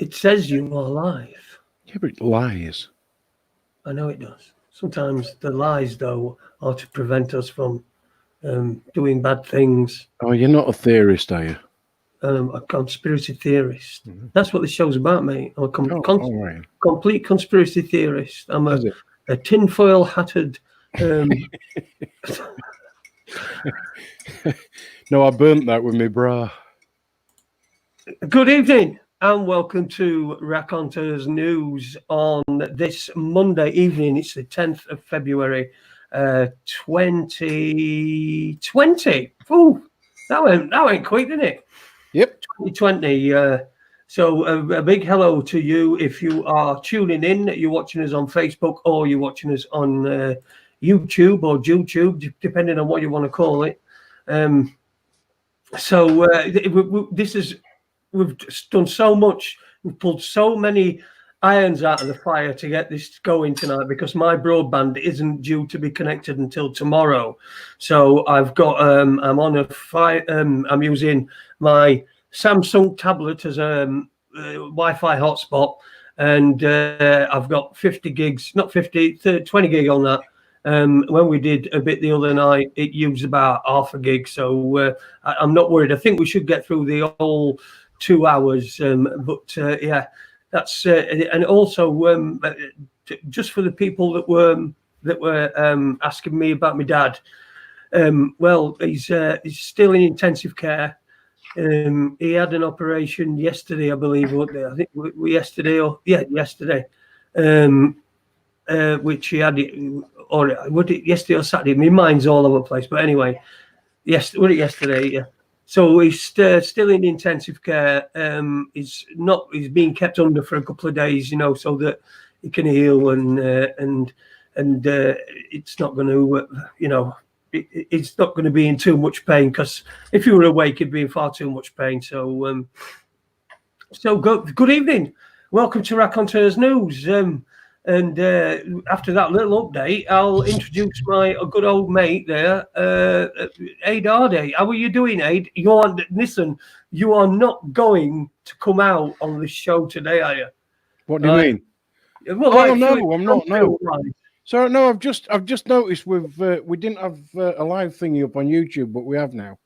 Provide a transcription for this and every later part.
It says you are live. Yeah, but it lies. I know it does. Sometimes the lies, though, are to prevent us from doing bad things. Oh, you're not a theorist, are you? A conspiracy theorist. That's what the show's about, mate. I'm a all right. complete conspiracy theorist. I'm a tinfoil hatted. No, I burnt that with my bra. Good evening and welcome to Raconteurs News on this Monday evening. It's the 10th of February, 2020. Ooh, that went quick, didn't it? Yep. 2020. So a big hello to you if you are tuning in. You're watching us on Facebook or you're watching us on YouTube or YouTube, depending on what you want to call it. We've done so much. We've pulled so many irons out of the fire to get this going tonight because my broadband isn't due to be connected until tomorrow. So I've got I'm on a I'm using my Samsung tablet as a Wi-Fi hotspot, and I've got 20 gig on that. When we did a bit the other night, it used about half a gig, so I'm not worried. I think we should get through the whole 2 hours, yeah, that's and also just for the people that were asking me about my dad. Well, he's still in intensive care. He had an operation yesterday, I believe. I think yesterday. Which he had it, or was it yesterday or Saturday? My mind's all over the place. But anyway, was it yesterday? Yeah. So he's still in intensive care. He's being kept under for a couple of days, so that he can heal and it's not going to, it's not going to be in too much pain, because if you were awake, he'd be in far too much pain. So, good evening. Welcome to Raconteurs News. And after that little update, I'll introduce my good old mate there, Aid Hardy. How are you doing, Aid? You are not going to come out on this show today, are you? What do you mean? Well, no, I'm not. No. So no, I've just noticed we didn't have a live thingy up on YouTube, but we have now.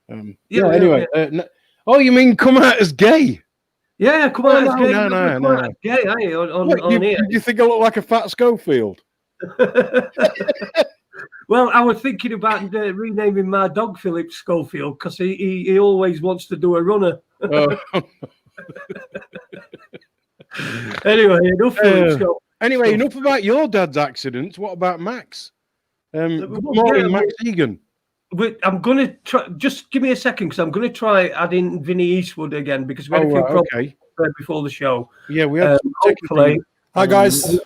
Anyway. Oh, you mean come out as gay? Yeah, come on. No. Gay, are you? On here. You think I look like a fat Schofield? Well, I was thinking about renaming my dog Philip Schofield, because he always wants to do a runner. Anyway, enough about your dad's accidents. What about Max? Good morning, Max Igan. I'm going to try. Just give me a second, because I'm going to try adding Vinny Eastwood again, because we had a few problems before the show. Yeah, we had. Hopefully. Hi guys,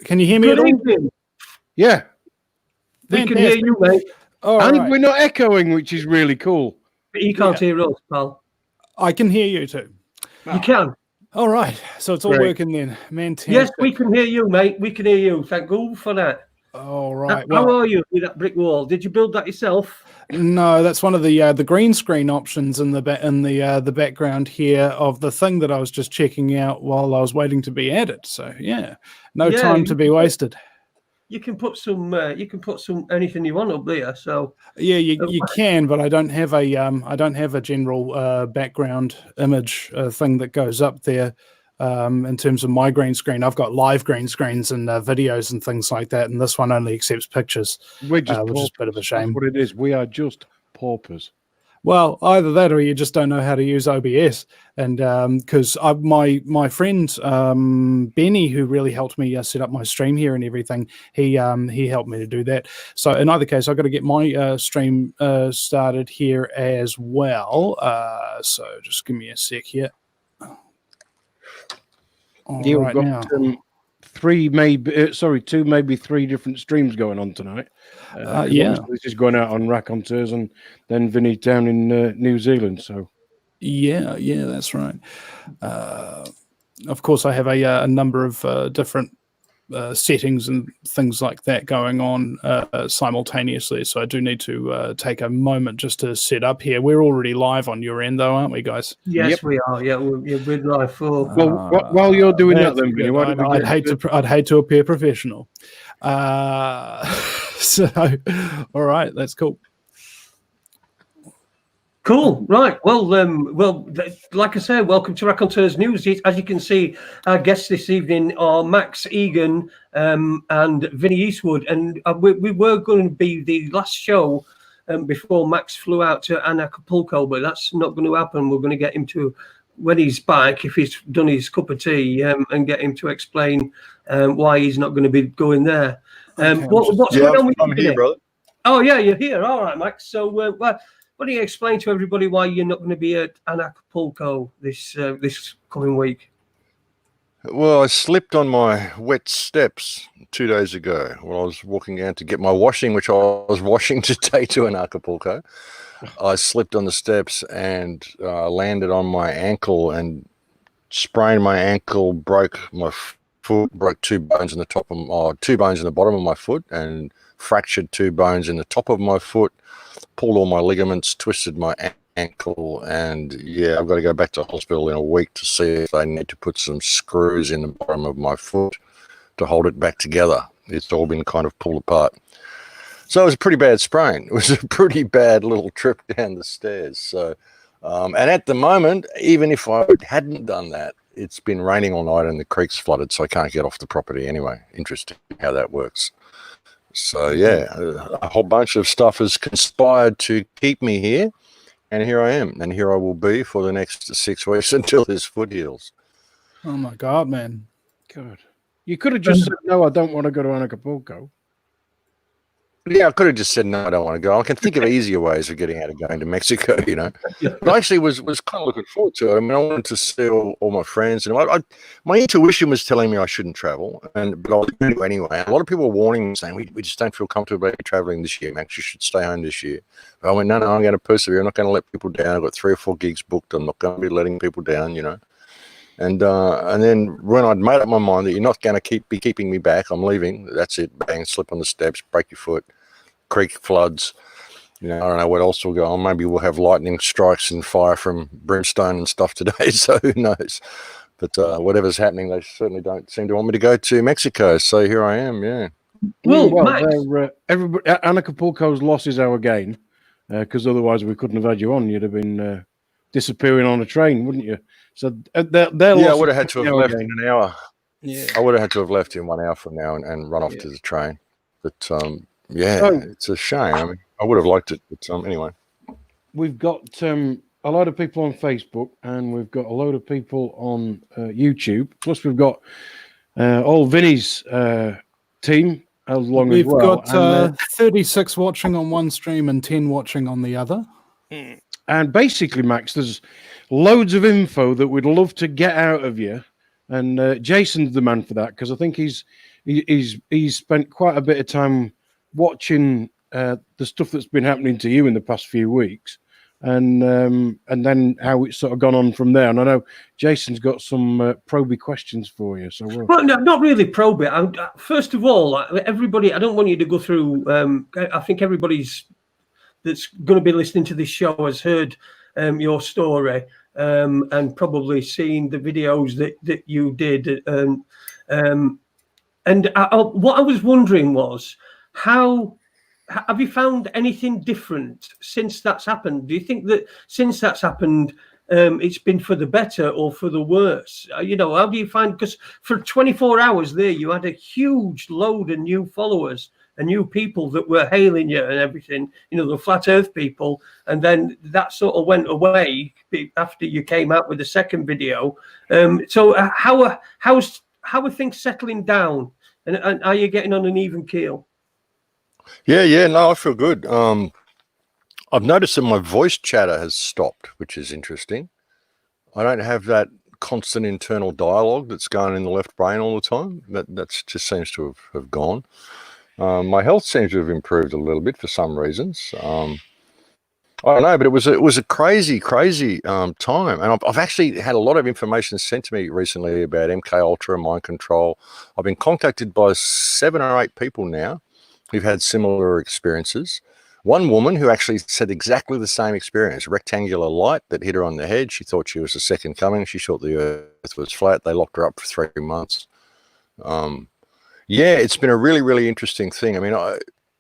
can you hear me? Good evening. Yeah, we can hear you, mate. And we're not echoing, which is really cool. But you can't hear us, pal. I can hear you too. You can. All right, so it's all working then, man. Yes, we can hear you, mate. We can hear you. Thank God for that. All right. How are you with that brick wall? Did you build that yourself? No, that's one of the green screen options in the background here of the thing that I was just checking out while I was waiting to be added. So no time to be wasted. You can put some. Anything you want up there. So yeah, you can, but I don't have a general background image thing that goes up there. In terms of my green screen, I've got live green screens and videos and things like that, and this one only accepts pictures, which is a bit of a shame. That's what it is. We are just paupers. Well, either that or you just don't know how to use OBS. And because my friend Benny, who really helped me set up my stream here and everything, he helped me to do that. So in either case, I've got to get my stream started here as well. So just give me a sec here. We've got two, maybe three different streams going on tonight. This is going out on Raconteurs and then Vinny down in New Zealand. So yeah, that's right. Of course, I have a number of different settings and things like that going on simultaneously. So I do need to take a moment just to set up here. We're already live on your end, though, aren't we, guys? Yes, we are. Yeah, we're live for. Well, while you're doing that, then Vinny, I'd hate to appear professional. So, all right, that's cool. Cool. Right. Well, like I said, welcome to Raconteurs News. As you can see, our guests this evening are Max Igan and Vinny Eastwood, and we were going to be the last show before Max flew out to Acapulco, but that's not going to happen. We're going to get him to, when he's back, if he's done his cup of tea, and get him to explain why he's not going to be going there. What's going on with I'm here, brother. Oh yeah, you're here. All right, Max. So why don't you explain to everybody why you're not going to be at Acapulco this coming week? Well, I slipped on my wet steps 2 days ago when I was walking down to get my washing, which I was washing today to Acapulco. I slipped on the steps and landed on my ankle and sprained my ankle, broke my foot, broke 2 bones in the top of 2 bones in the bottom of my foot, and fractured 2 bones in the top of my foot. Pulled all my ligaments, twisted my ankle, and yeah, I've got to go back to hospital in a week to see if they need to put some screws in the bottom of my foot to hold it back together. It's all been kind of pulled apart. So it was a pretty bad sprain. It was a pretty bad little trip down the stairs. So, and at the moment, even if I hadn't done that, it's been raining all night and the creek's flooded, so I can't get off the property anyway. Interesting how that works. So yeah, a whole bunch of stuff has conspired to keep me here, and here I am, and here I will be for the next 6 weeks until this foot heals. Oh my God, man! God, you could have just said no. I don't want to go to Acapulco. Yeah, I could have just said no, I don't want to go. I can think of easier ways of getting out of going to Mexico, you know. But I actually was kind of looking forward to it. I mean, I wanted to see all my friends, and my intuition was telling me I shouldn't travel, but I was going to anyway. A lot of people were warning me, saying we just don't feel comfortable about traveling this year, Max. You should stay home this year. But I went, no, I'm going to persevere. I'm not going to let people down. I've got 3 or 4 gigs booked. I'm not going to be letting people down, you know. And then when I'd made up my mind that you're not going to be keeping me back, I'm leaving. That's it. Bang, slip on the steps, break your foot. Creek floods, you know, I don't know what else will go on. Maybe we'll have lightning strikes and fire from brimstone and stuff today, so who knows. But whatever's happening, they certainly don't seem to want me to go to Mexico, so here I am, yeah. Well, everybody, Acapulco's loss is our gain, because otherwise we couldn't have had you on. You'd have been disappearing on a train, wouldn't you? So their I would have had to have left in an hour. Yeah, I would have had to have left in 1 hour from now and run off to the train. But yeah, it's a shame. I mean, I would have liked it, but anyway. We've got a lot of people on Facebook, and we've got a load of people on YouTube. Plus, we've got all Vinny's team along as well. We've got 36 watching on one stream and 10 watching on the other. And basically, Max, there's loads of info that we'd love to get out of you. And Jason's the man for that, because I think he's spent quite a bit of time watching the stuff that's been happening to you in the past few weeks, and then how it's sort of gone on from there. And I know Jason's got some probey questions for you. So well, no, not really probey. First of all, everybody, I don't want you to go through. I think everybody's that's going to be listening to this show has heard your story and probably seen the videos that you did. And what I was wondering was, how have you found anything different since that's happened? Do you think that since that's happened, it's been for the better or for the worse? You know, how do you find, because for 24 hours there, you had a huge load of new followers and new people that were hailing you and everything, you know, the flat earth people. And then that sort of went away after you came out with the second video. So how are things settling down? And are you getting on an even keel? Yeah, no, I feel good. I've noticed that my voice chatter has stopped, which is interesting. I don't have that constant internal dialogue that's going in the left brain all the time. That just seems to have gone. My health seems to have improved a little bit for some reasons. I don't know, but it was a crazy time, and I've actually had a lot of information sent to me recently about MK Ultra, mind control. I've been contacted by 7 or 8 people now who've had similar experiences. One woman who actually said exactly the same experience: rectangular light that hit her on the head. She thought she was the second coming. She thought the Earth was flat. They locked her up for 3 months. Yeah, it's been a really interesting thing. I mean,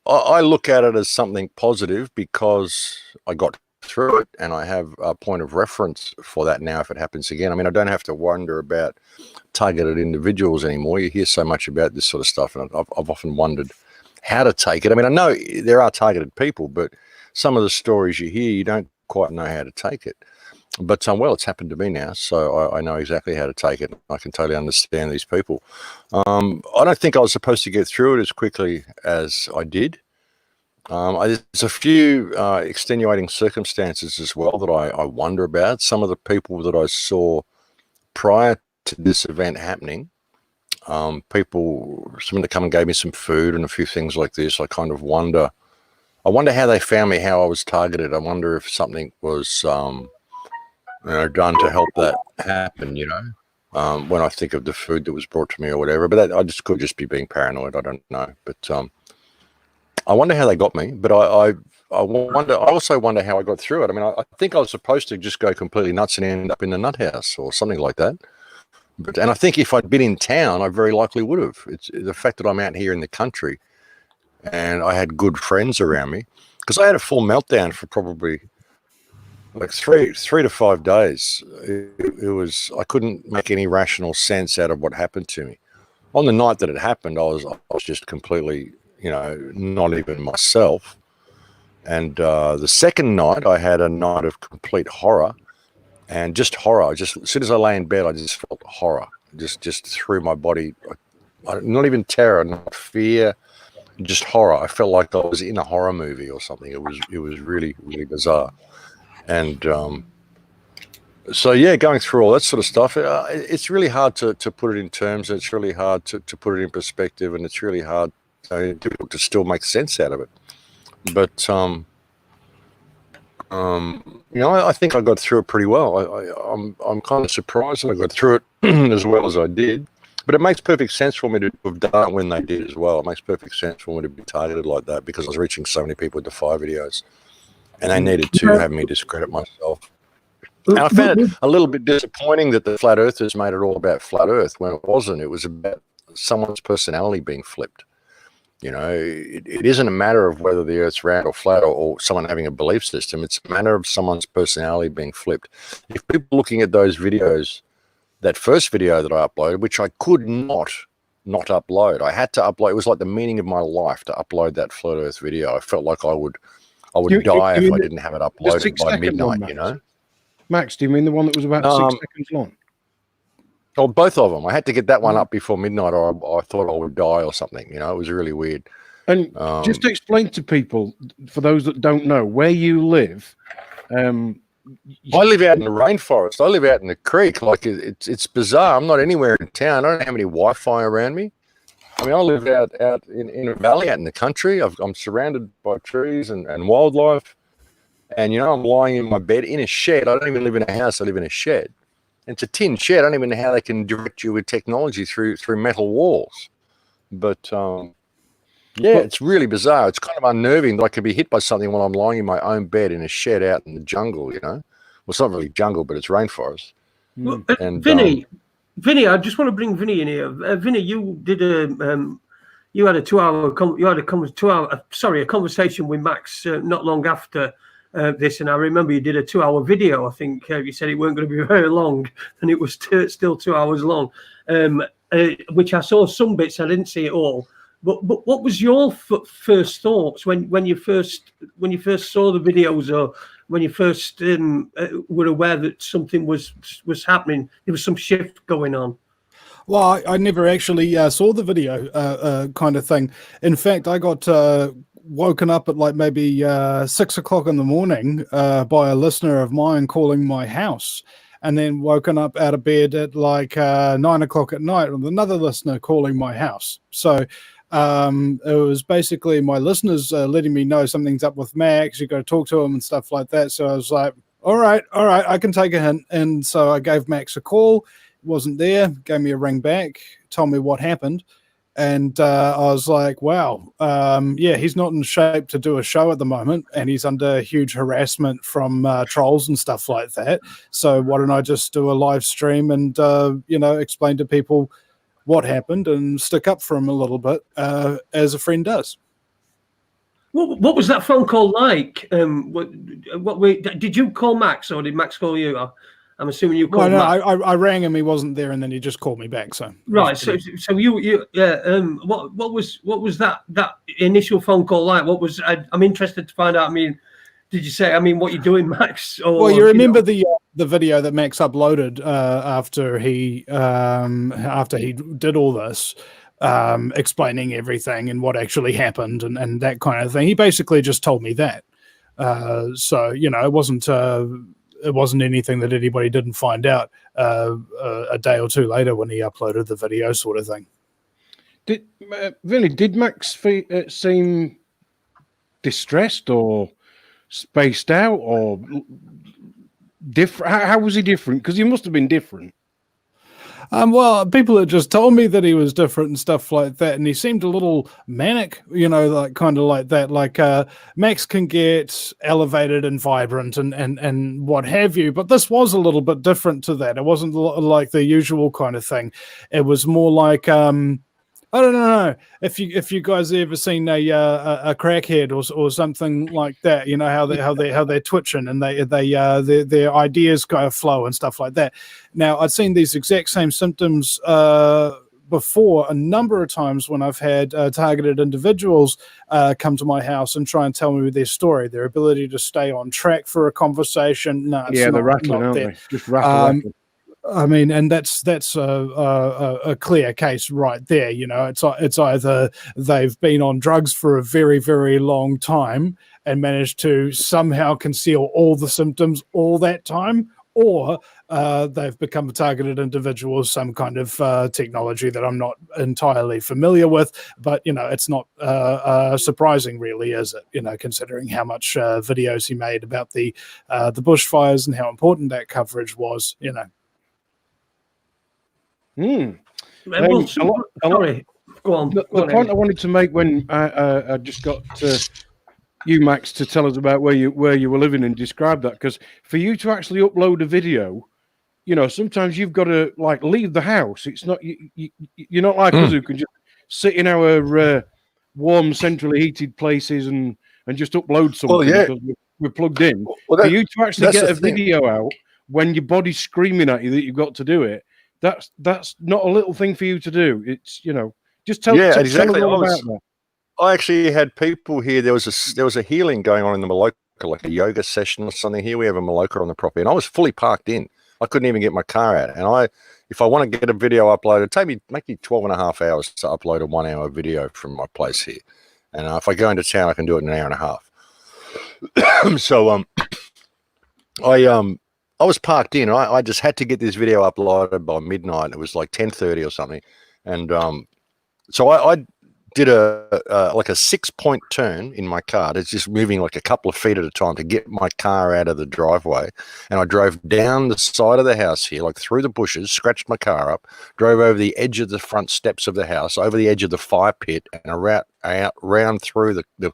I look at it as something positive because I got through it and I have a point of reference for that now if it happens again. I mean, I don't have to wonder about targeted individuals anymore. You hear so much about this sort of stuff, and I've often wondered how to take it. I mean, I know there are targeted people, but some of the stories you hear, you don't quite know how to take it. But well, it's happened to me now, so I know exactly how to take it. I can totally understand these people. I don't think I was supposed to get through it as quickly as I did. There's a few extenuating circumstances as well that I wonder about. Some of the people that I saw prior to this event happening, people, someone that come and gave me some food and a few things like this. I kind of wonder. I wonder how they found me, how I was targeted. I wonder if something was done to help that happen, when I think of the food that was brought to me or whatever. But I just could just be being paranoid. I don't know. But I wonder how they got me. But I also wonder how I got through it. I mean, I think I was supposed to just go completely nuts and end up in the nut house or something like that. And I think if I'd been in town, I very likely would have. It's the fact that I'm out here in the country and I had good friends around me, because I had a full meltdown for probably like three to 5 days. It was, I couldn't make any rational sense out of what happened to me. On the night that it happened, I was just completely, not even myself. And the second night, I had a night of complete horror, and just horror. Just as soon as I lay in bed, I just felt horror, just through my body. Not even terror, not fear, just horror. I felt like I was in a horror movie or something. It was really bizarre. And so, yeah, going through all that sort of stuff, it's really hard to put it in terms. It's really hard to put it in perspective, and it's really hard difficult to still make sense out of it. But, I think I got through it pretty well. I'm kind of surprised that I got through it as well as I did. But it makes perfect sense for me to have done it when they did as well. It makes perfect sense for me to be targeted like that, because I was reaching so many people with the fire videos. And they needed to have me discredit myself. And I found it a little bit disappointing that the flat earthers made it all about flat earth when it wasn't. It was about someone's personality being flipped. It isn't a matter of whether the earth's round or flat or someone having a belief system. It's a matter of someone's personality being flipped. If people looking at those videos, that first video that I uploaded, which I could not upload, I had to upload. It was like the meaning of my life to upload that flat earth video. I felt like I would die if I didn't have it uploaded by midnight, Max, do you mean the one that was about 6 seconds long? Oh, both of them. I had to get that one up before midnight, or I thought I would die or something. It was really weird. And just to explain to people, for those that don't know, where you live. I live out in the rainforest. I live out in the creek. Like it's bizarre. I'm not anywhere in town. I don't have any Wi-Fi around me. I mean, I live out in a valley out in the country. I'm surrounded by trees and wildlife. And, I'm lying in my bed in a shed. I don't even live in a house. I live in a shed. And it's a tin shed. I don't even know how they can direct you with technology through metal walls. But, it's really bizarre. It's kind of unnerving that I could be hit by something while I'm lying in my own bed in a shed out in the jungle, Well, it's not really jungle, but it's rainforest. Well, and Vinny, I just want to bring Vinny in here. Vinny, you did you had a 2 hour, a conversation with Max not long after this, and I remember you did a 2 hour video. I think you said it weren't going to be very long, and it was still 2 hours long, which I saw some bits. I didn't see it all. But what was your first thoughts when you first saw the videos, or when you first were aware that something was happening? There was some shift going on. Well, I never actually saw the video kind of thing. In fact, I got woken up at like maybe 6 o'clock in the morning by a listener of mine calling my house, and then woken up out of bed at like 9 o'clock at night with another listener calling my house. So It was basically my listeners letting me know something's up with Max. You got to talk to him and stuff like that. So I was like, all right, I can take a hint. And so I gave Max a call. He wasn't there. Gave me a ring back. Told me what happened. And I was like, wow, he's not in shape to do a show at the moment, and he's under huge harassment from trolls and stuff like that. So why don't I just do a live stream and, explain to people what happened and stick up for him a little bit, as a friend does. What was that phone call like? Did you call Max, or did Max call you? I'm assuming you called. No, I rang him. He wasn't there, and then he just called me back. So right. So you what was that initial phone call like? What was I'm interested to find out. I mean, did you say? I mean, what you doing, Max? Or, well, you remember the video that Max uploaded after he did all this, explaining everything and what actually happened and that kind of thing. He basically just told me that. So it wasn't anything that anybody didn't find out a day or two later when he uploaded the video, sort of thing. Did Max seem distressed or spaced out or different? How was he different? Because he must have been different. Well, people had just told me that he was different and stuff like that, and he seemed a little manic, like kind of like that. Like Max can get elevated and vibrant and what have you, but this was a little bit different to that. It wasn't like the usual kind of thing. It was more like I don't know if you guys ever seen a crackhead or something like that. You know how they're twitching and their ideas go flow and stuff like that. Now I've seen these exact same symptoms before a number of times when I've had targeted individuals come to my house and try and tell me their story, their ability to stay on track for a conversation. No, it's they're rattling, aren't they? Just rattling. I mean, and that's a clear case right there. It's either they've been on drugs for a very, very long time and managed to somehow conceal all the symptoms all that time, or they've become a targeted individual with some kind of technology that I'm not entirely familiar with. But it's not surprising, really, is it? Considering how much videos he made about the bushfires and how important that coverage was. Sorry, go on. The point I wanted to make when I just got you, Max, to tell us about where you were living and describe that, because for you to actually upload a video, sometimes you've got to leave the house. It's not you're not like us who can just sit in our warm, centrally heated places and just upload something because we're plugged in. For you to actually get a video out when your body's screaming at you that you've got to do it. That's not a little thing for you to do. It's just tell exactly. Tell about that. I actually had people here. There was a healing going on in the Maloka, like a yoga session or something. Here we have a Maloka on the property, and I was fully parked in. I couldn't even get my car out. And if I want to get a video uploaded, it'd make me 12 and a half hours to upload a 1 hour video from my place here. And if I go into town, I can do it in an hour and a half. So I was parked in. I just had to get this video uploaded by midnight. It was like 10:30 or something, and so I did a 6-point turn in my car. It's just moving like a couple of feet at a time to get my car out of the driveway, and I drove down the side of the house here, like through the bushes, scratched my car up, drove over the edge of the front steps of the house, over the edge of the fire pit, and round through the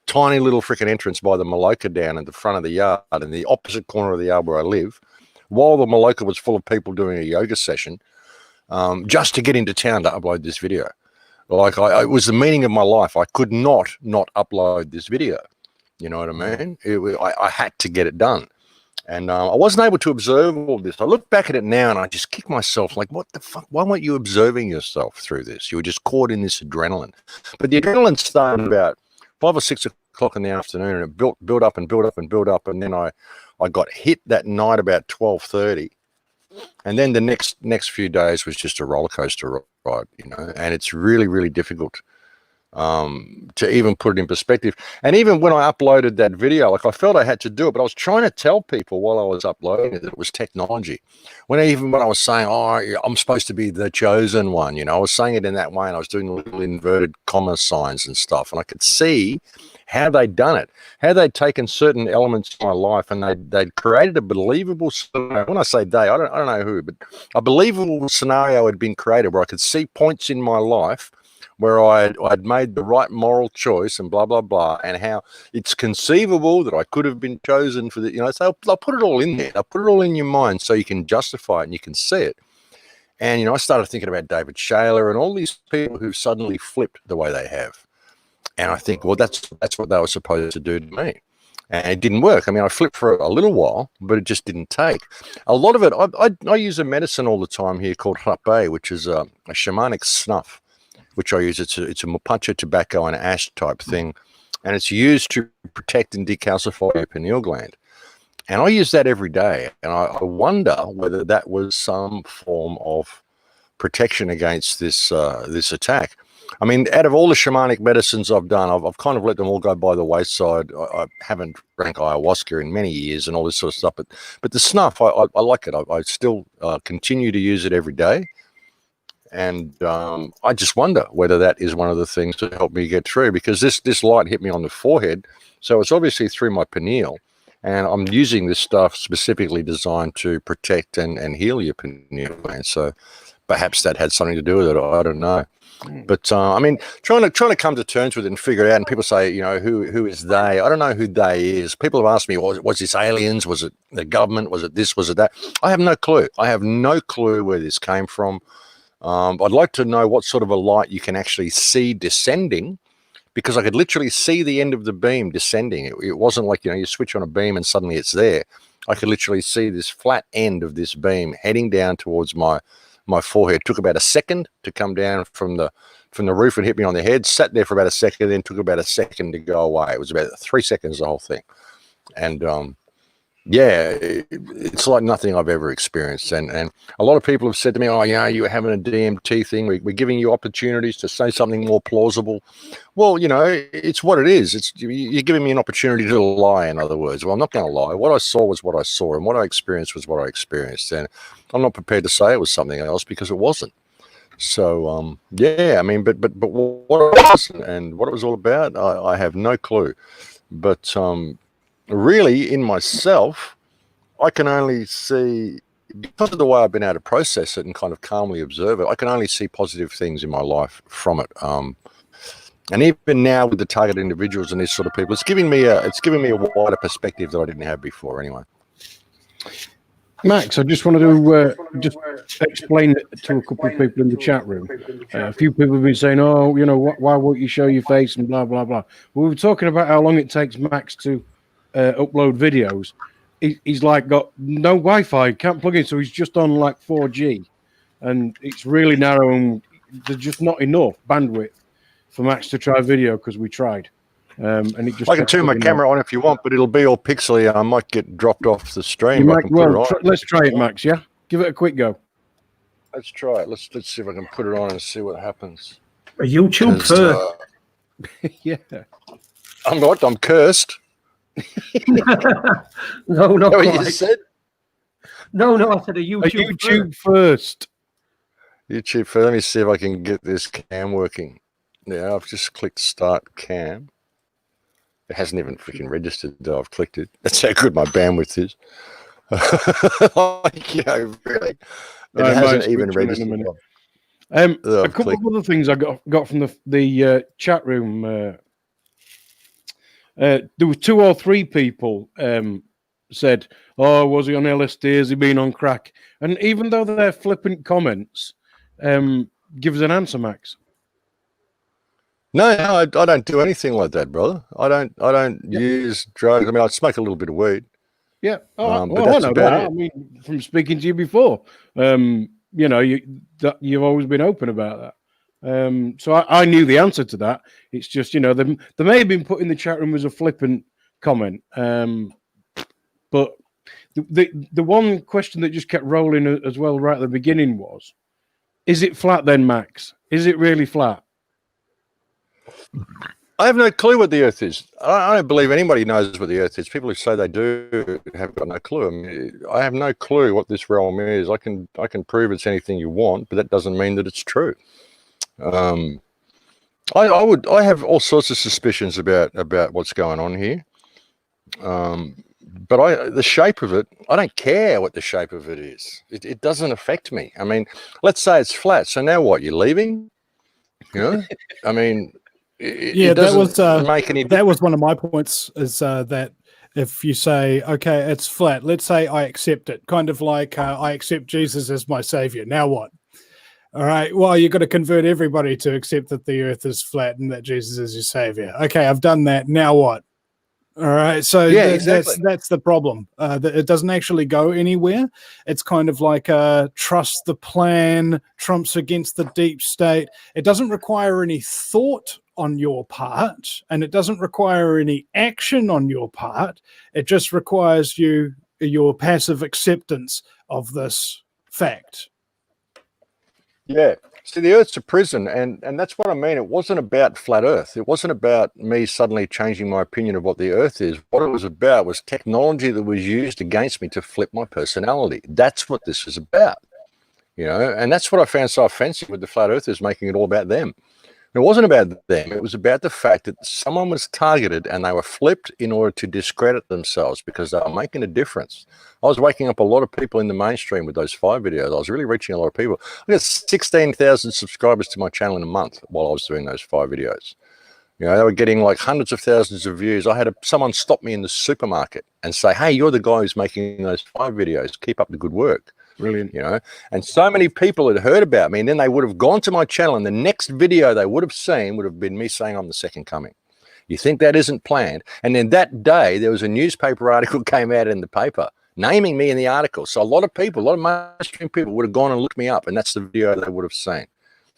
tiny little freaking entrance by the Maloka down at the front of the yard, in the opposite corner of the yard where I live, while the Maloka was full of people doing a yoga session, just to get into town to upload this video. It was the meaning of my life. I could not upload this video. You know what I mean? I had to get it done. And I wasn't able to observe all this. I look back at it now and I just kick myself like, what the fuck? Why weren't you observing yourself through this? You were just caught in this adrenaline. But the adrenaline started about 5 or 6 o'clock in the afternoon, and it built up and built up and built up, and then I got hit that night about 12:30, and then the next few days was just a roller coaster ride, and it's really, really difficult to even put it in perspective. And even when I uploaded that video, like I felt I had to do it, but I was trying to tell people while I was uploading it that it was technology. When I was saying, oh, I'm supposed to be the chosen one, you know, I was saying it in that way, and I was doing little inverted comma signs and stuff, and I could see how they'd done it, how they'd taken certain elements of my life and they'd created a believable scenario. When I say they, I don't know who, but a believable scenario had been created where I could see points in my life where I'd made the right moral choice and blah, blah, blah, and how it's conceivable that I could have been chosen for the, you know, so I'll put it all in there. I'll put it all in your mind so you can justify it and you can see it. And, you know, I started thinking about David Shayler and all these people who've suddenly flipped the way they have. And I think, well, that's what they were supposed to do to me. And it didn't work. I mean, I flipped for a little while, but it just didn't take. A lot of it, I use a medicine all the time here called Hrape, which is a shamanic snuff, which I use. It's a Mapuche tobacco and ash type thing. And it's used to protect and decalcify your pineal gland. And I use that every day. And I wonder whether that was some form of protection against this attack. I mean, out of all the shamanic medicines I've done, I've kind of let them all go by the wayside. I haven't drank ayahuasca in many years and all this sort of stuff. But the snuff, I like it. I still continue to use it every day. And I just wonder whether that is one of the things to help me get through, because this light hit me on the forehead. So it's obviously through my pineal. And I'm using this stuff specifically designed to protect and heal your pineal gland. So perhaps that had something to do with it. I don't know. But I mean, trying to come to terms with it and figure it out. And people say, you know, who is they? I don't know who they is. People have asked me, was this aliens? Was it the government? Was it this? Was it that? I have no clue. I have no clue where this came from. I'd like to know what sort of a light you can actually see descending, because I could literally see the end of the beam descending. It wasn't like, you know, you switch on a beam and suddenly it's there. I could literally see this flat end of this beam heading down towards my forehead. It took about a second to come down from the roof and hit me on the head. Sat there for about a second, then took about a second to go away. It was about 3 seconds, the whole thing. And yeah, it's like nothing I've ever experienced. And a lot of people have said to me, oh, yeah, you were having a DMT thing. We're giving you opportunities to say something more plausible. Well, you know, it's what it is. You're giving me an opportunity to lie, in other words. Well, I'm not going to lie. What I saw was what I saw, and what I experienced was what I experienced. And I'm not prepared to say it was something else, because it wasn't. So, yeah, I mean, but what it was and what it was all about, I have no clue. But really, in myself, I can only see, because of the way I've been able to process it and kind of calmly observe it, I can only see positive things in my life from it. And even now with the target individuals and these sort of people, it's giving me a wider perspective that I didn't have before anyway. Max, I just wanted to just explain it to a couple of people in the chat room. A few people have been saying, oh, you know, why won't you show your face and blah, blah, blah. We were talking about how long it takes Max to upload videos. He's like got no Wi-Fi, can't plug in, so he's just on like 4G. And it's really narrow, and there's just not enough bandwidth for Max to try video, because we tried. And it just, I can turn my camera on if you want, but it'll be all pixely. I might get dropped off the stream. Let's try it, Max. Yeah, give it a quick go. Let's try it. Let's see if I can put it on and see what happens. A YouTube first. Yeah. I'm not. I'm cursed. No, not what quite. you said? No, I said a YouTube first. YouTube first. Let me see if I can get this cam working. Yeah, I've just clicked start cam. It hasn't even freaking registered though. I've clicked it. That's how good my bandwidth is. You know, really. It hasn't even registered. A couple of other things I got from the chat room. There were 2 or 3 people said, oh, was he on LSD? Has he been on crack? And even though they're flippant comments, give us an answer, Max. No, I don't do anything like that, brother. I don't use drugs. I mean, I smoke a little bit of weed. Yeah, but that's I know about that. it. I mean, from speaking to you before, you know, you've always been open about that. So I knew the answer to that. It's just, you know, they may have been put in the chat room as a flippant comment, but the one question that just kept rolling as well right at the beginning was, is it flat then, Max? Is it really flat? I have no clue what the Earth is. I don't believe anybody knows what the Earth is. People who say they do have got no clue. I mean, I have no clue what this realm is. I can prove it's anything you want, but that doesn't mean that it's true. I have all sorts of suspicions about what's going on here. But the shape of it, I don't care what the shape of it is. It doesn't affect me. I mean, let's say it's flat. So now what? You're leaving? You know? I mean, it doesn't make any difference. That was one of my points, is that if you say, okay, it's flat, let's say I accept it, kind of like I accept Jesus as my savior. Now what? All right, well, you've got to convert everybody to accept that the earth is flat and that Jesus is your savior. Okay, I've done that. Now what? All right, so that's the problem. It doesn't actually go anywhere. It's kind of like trust the plan, trumps against the deep state. It doesn't require any thought on your part, and it doesn't require any action on your part. It just requires your passive acceptance of this fact. Yeah. See, the Earth's a prison, and that's what I mean. It wasn't about flat Earth. It wasn't about me suddenly changing my opinion of what the Earth is. What it was about was technology that was used against me to flip my personality. That's what this is about, you know. And that's what I found so offensive with the flat Earthers, making it all about them. It wasn't about them. It was about the fact that someone was targeted and they were flipped in order to discredit themselves because they were making a difference. I was waking up a lot of people in the mainstream with those 5 videos. I was really reaching a lot of people. I got 16,000 subscribers to my channel in a month while I was doing those 5 videos. You know, they were getting like hundreds of thousands of views. I had someone stop me in the supermarket and say, hey, you're the guy who's making those 5 videos. Keep up the good work. Brilliant, you know. And so many people had heard about me, and then they would have gone to my channel, and the next video they would have seen would have been me saying I'm the second coming. You think that isn't planned? And then that day, there was a newspaper article came out in the paper naming me in the article. So a lot of mainstream people would have gone and looked me up, and that's the video they would have seen.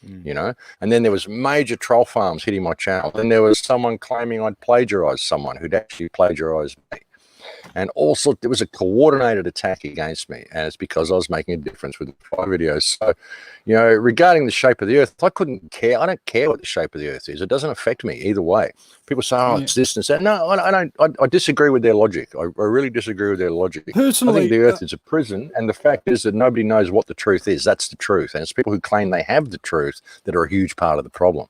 You know, and then there was major troll farms hitting my channel. Then there was someone claiming I'd plagiarized someone who'd actually plagiarized me. And also there was a coordinated attack against me, and it's because I was making a difference with the 5 videos. So, you know, regarding the shape of the earth, I couldn't care. I don't care what the shape of the earth is. It doesn't affect me either way. People say, oh, it's this and that. No, I don't. I disagree with their logic. I really disagree with their logic. Personally, I think the earth is a prison, and the fact is that nobody knows what the truth is. That's the truth. And it's people who claim they have the truth that are a huge part of the problem.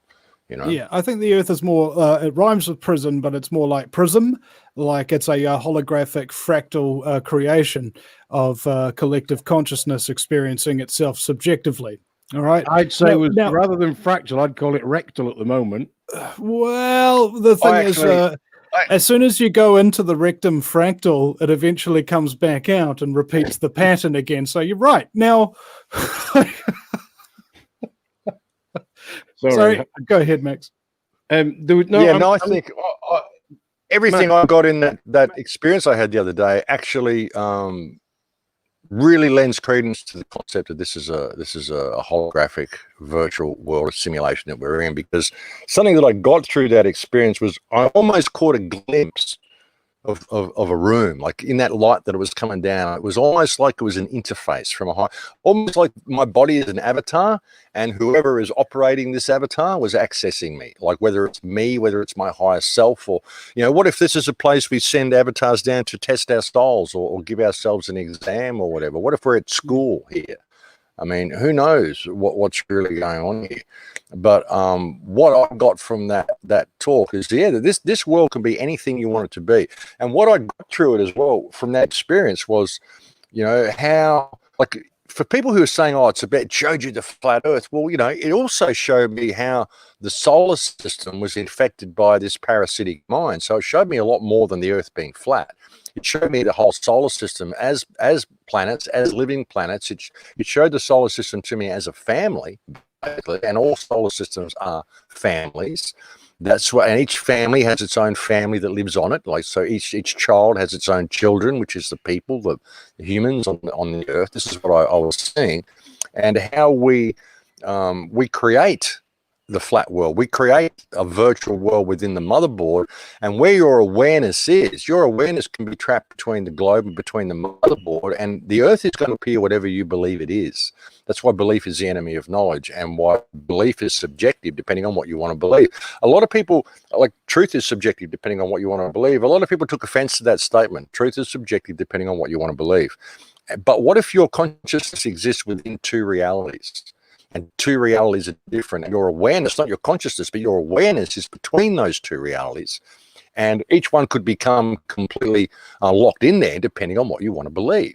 You know? Yeah, I think the earth is more, it rhymes with prison, but it's more like prism, like it's a holographic fractal creation of collective consciousness experiencing itself subjectively. All right. I'd say rather than fractal, I'd call it rectal at the moment. Well, the thing is, as soon as you go into the rectum fractal, it eventually comes back out and repeats the pattern again. So you're right. Now... Sorry, go ahead, Max. I think everything I got in that experience I had the other day actually really lends credence to the concept that this is a holographic virtual world simulation that we're in, because something that I got through that experience was I almost caught a glimpse of a room, like in that light that it was coming down. It was almost like it was an interface from a high, almost like my body is an avatar, and whoever is operating this avatar was accessing me, like whether it's me, whether it's my higher self, or, you know, what if this is a place we send avatars down to test our styles or give ourselves an exam or whatever? What if we're at school here? I mean, who knows what's really going on here? But what I got from that talk is, that this world can be anything you want it to be. And what I got through it as well from that experience was, you know, how, like, for people who are saying, oh, it showed you the flat earth. Well, you know, it also showed me how the solar system was infected by this parasitic mind. So it showed me a lot more than the earth being flat. It showed me the whole solar system as planets, as living planets. It showed the solar system to me as a family, basically, and all solar systems are families. That's what, and each family has its own family that lives on it. Like, so each child has its own children, which is the people, the humans on the earth. This is what I was seeing, and how we create the flat world. We create a virtual world within the motherboard, and where your awareness can be trapped between the globe and between the motherboard, and the earth is going to appear whatever you believe it is. That's why belief is the enemy of knowledge, and why belief is subjective depending on what you want to believe. A lot of people, like, truth is subjective depending on what you want to believe. A lot of people took offense to that statement. Truth is subjective depending on what you want to believe. But what if your consciousness exists within two realities? And two realities are different. And your awareness, not your consciousness, but your awareness is between those two realities. And each one could become completely locked in there depending on what you want to believe.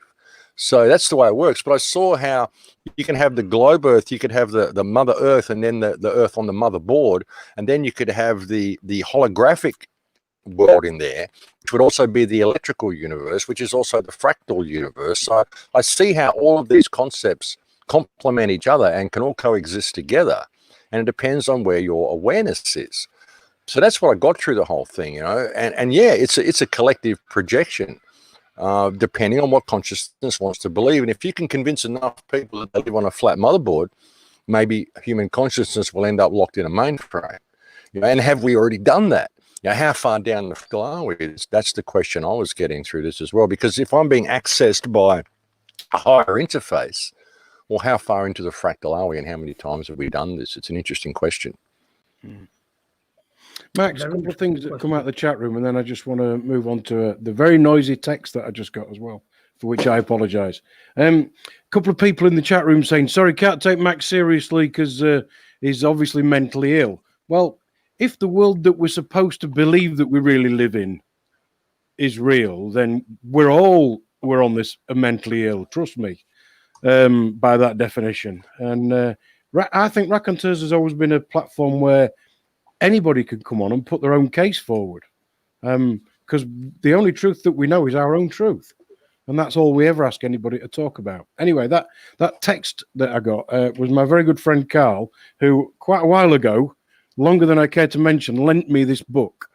So that's the way it works. But I saw how you can have the globe Earth, you could have the Mother Earth, and then the Earth on the motherboard. And then you could have the holographic world in there, which would also be the electrical universe, which is also the fractal universe. So I see how all of these concepts complement each other and can all coexist together, and it depends on where your awareness is. So that's what I got through the whole thing, and yeah, it's a collective projection, depending on what consciousness wants to believe. And if you can convince enough people that they live on a flat motherboard, maybe human consciousness will end up locked in a mainframe. And have we already done that? How far down the fractal are we? That's the question I was getting through this as well, because if I'm being accessed by a higher interface, well, how far into the fractal are we, and how many times have we done this? It's an interesting question. Max, a couple of things that come out of the chat room, and then I just want to move on to the very noisy text that I just got as well, for which I apologise. A couple of people in the chat room saying, sorry, can't take Max seriously because he's obviously mentally ill. Well, if the world that we're supposed to believe that we really live in is real, then we're on this mentally ill, trust me. By that definition. And I think Raconteurs has always been a platform where anybody can come on and put their own case forward, because the only truth that we know is our own truth, and that's all we ever ask anybody to talk about. Anyway, that text that I got was my very good friend Carl, who quite a while ago, longer than I care to mention, lent me this book.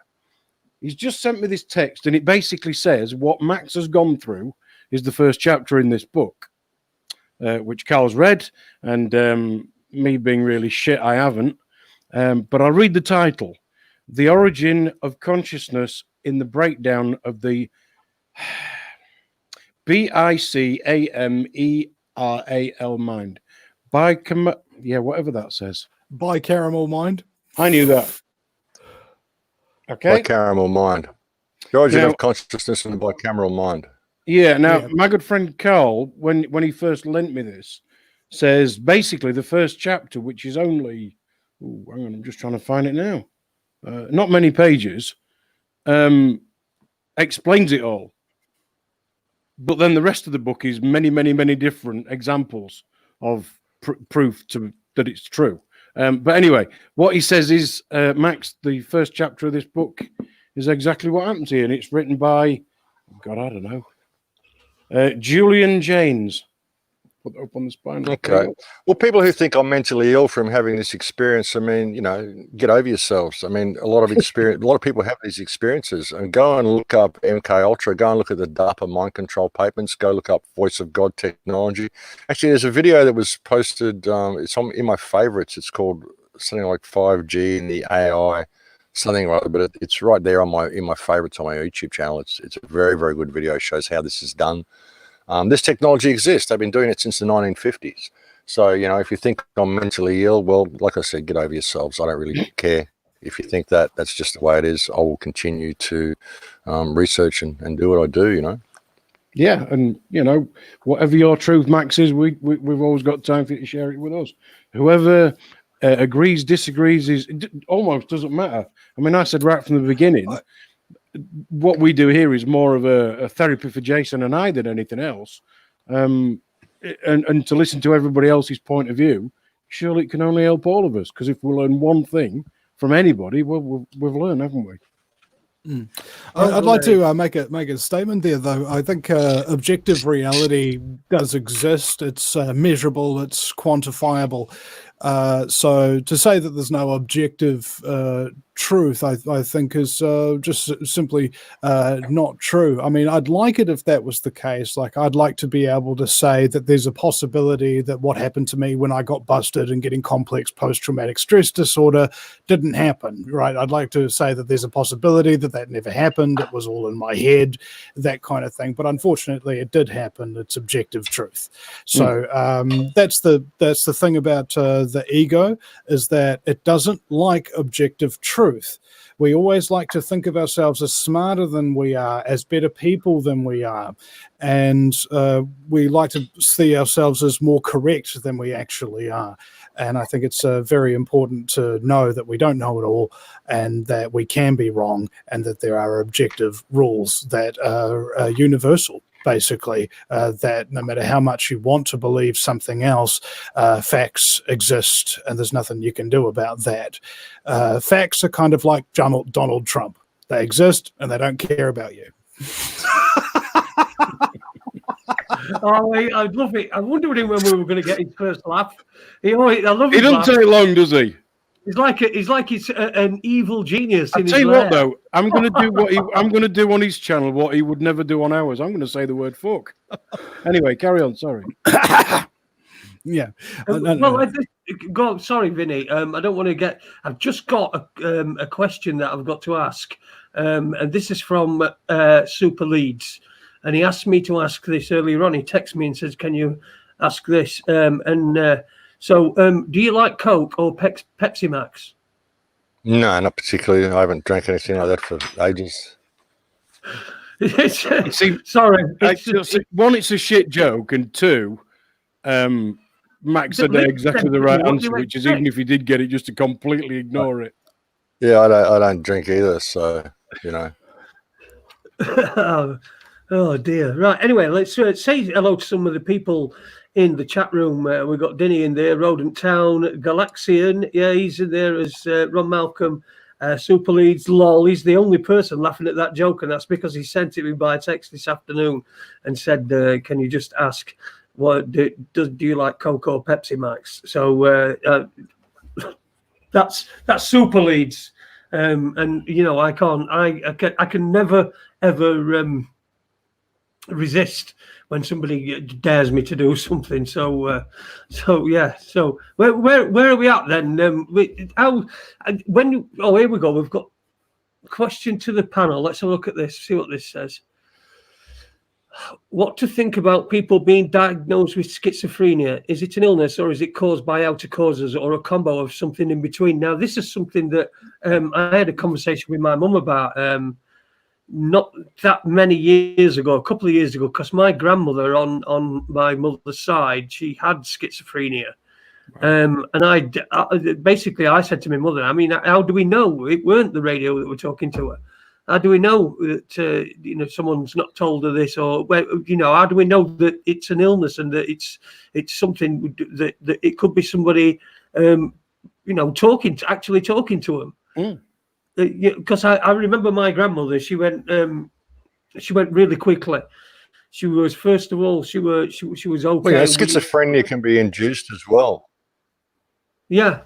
He's just sent me this text, and it basically says what Max has gone through is the first chapter in this book. Which Carl's read, and me being really shit, I haven't. But I'll read the title: The Origin of Consciousness in the Breakdown of the BICAMERAL Mind. Whatever that says. Bicameral mind. I knew that. Okay. Bicameral mind. The origin of consciousness in the bicameral mind. Yeah, now, my good friend Carl, when he first lent me this, says basically the first chapter, which is only, hang on, I'm just trying to find it now, not many pages, explains it all. But then the rest of the book is many, many, many different examples of proof that it's true. But anyway, what he says is, Max, the first chapter of this book is exactly what happens here, and it's written by, God, I don't know, Julian Janes. Put that up on the spine. Okay. Well, people who think I'm mentally ill from having this experience, I mean, get over yourselves. I mean, a lot of people have these experiences. And go and look up MK Ultra. Go and look at the DARPA mind control patents. Go look up Voice of God technology. Actually, there's a video that was posted. It's in my favorites. It's called something like 5G and the AI, something like that. But it's right there in my favorites on my YouTube channel. It's a very, very good video. It shows how this is done. This technology exists. They've been doing it since the 1950s. So, if you think I'm mentally ill, well, like I said, get over yourselves. I don't really care. If you think that, that's just the way it is. I will continue to research and do what I do, Yeah, and, whatever your truth, Max, is, we've always got time for you to share it with us. Whoever agrees, disagrees, it almost doesn't matter. I mean, I said right from the beginning, what we do here is more of a therapy for Jason and I than anything else. And to listen to everybody else's point of view, surely it can only help all of us. Because if we learn one thing from anybody, well, we've learned, haven't we? I'd like to make a statement there, though. I think objective reality does exist. It's measurable. It's quantifiable. So to say that there's no objective truth, I think, is just simply not true. I mean, I'd like it if that was the case. Like, I'd like to be able to say that there's a possibility that what happened to me when I got busted and getting complex post-traumatic stress disorder didn't happen, right? I'd like to say that there's a possibility that that never happened. It was all in my head, that kind of thing. But unfortunately, it did happen. It's objective truth. So that's the thing about the ego, is that it doesn't like objective truth. We always like to think of ourselves as smarter than we are, as better people than we are, and we like to see ourselves as more correct than we actually are. And I think it's very important to know that we don't know it all, and that we can be wrong, and that there are objective rules that are universal. Basically, that no matter how much you want to believe something else, facts exist, and there's nothing you can do about that. Facts are kind of like Donald Trump. They exist, and they don't care about you. Oh, I love it. I wondered when we were going to get his first laugh. I love his He doesn't laugh. take long, does he? He's like he's an evil genius. I'll tell you what, though, I'm going to do on his channel what he would never do on ours. I'm going to say the word fuck. Anyway, carry on. Sorry. Yeah. Go. Sorry, Vinny. I don't want to get. I've just got a question that I've got to ask, and this is from Super Leeds, and he asked me to ask this earlier on. He texted me and says, "Can you ask this?" So, do you like Coke or Pepsi Max? No, not particularly. I haven't drank anything like that for ages. Sorry. One, it's a shit joke, and two, Max said exactly the right answer, which is even if he did get it, just to completely ignore it. Yeah, I don't drink either, so you know. Oh dear. Right. Anyway, let's say hello to some of the people in the chat room. We've got Vinny in there, Rodent Town, Galaxian. Yeah, he's in there as Ron Malcolm, Super Leeds, lol. He's the only person laughing at that joke, and that's because he sent it me by text this afternoon and said, "Can you just ask what do you like Coke or Pepsi Max?" So that's Super Leeds, and you know I can never ever resist when somebody dares me to do something. So yeah. So where are we at then? Here we go. We've got a question to the panel. Let's have a look at this. See what this says. What to think about people being diagnosed with schizophrenia? Is it an illness, or is it caused by outer causes, or a combo of something in between? Now, this is something that I had a conversation with my mum about. Not that many years ago, a couple of years ago, because my grandmother on my mother's side, she had schizophrenia. And I said to my mother, I mean, how do we know it weren't the radio that were talking to her? How do we know that someone's not told her this, or how do we know that it's an illness and that it's something that it could be somebody actually talking to them? Mm. Because I remember my grandmother. She went really quickly. She was first of all she was okay. Well, schizophrenia can be induced as well. Yeah,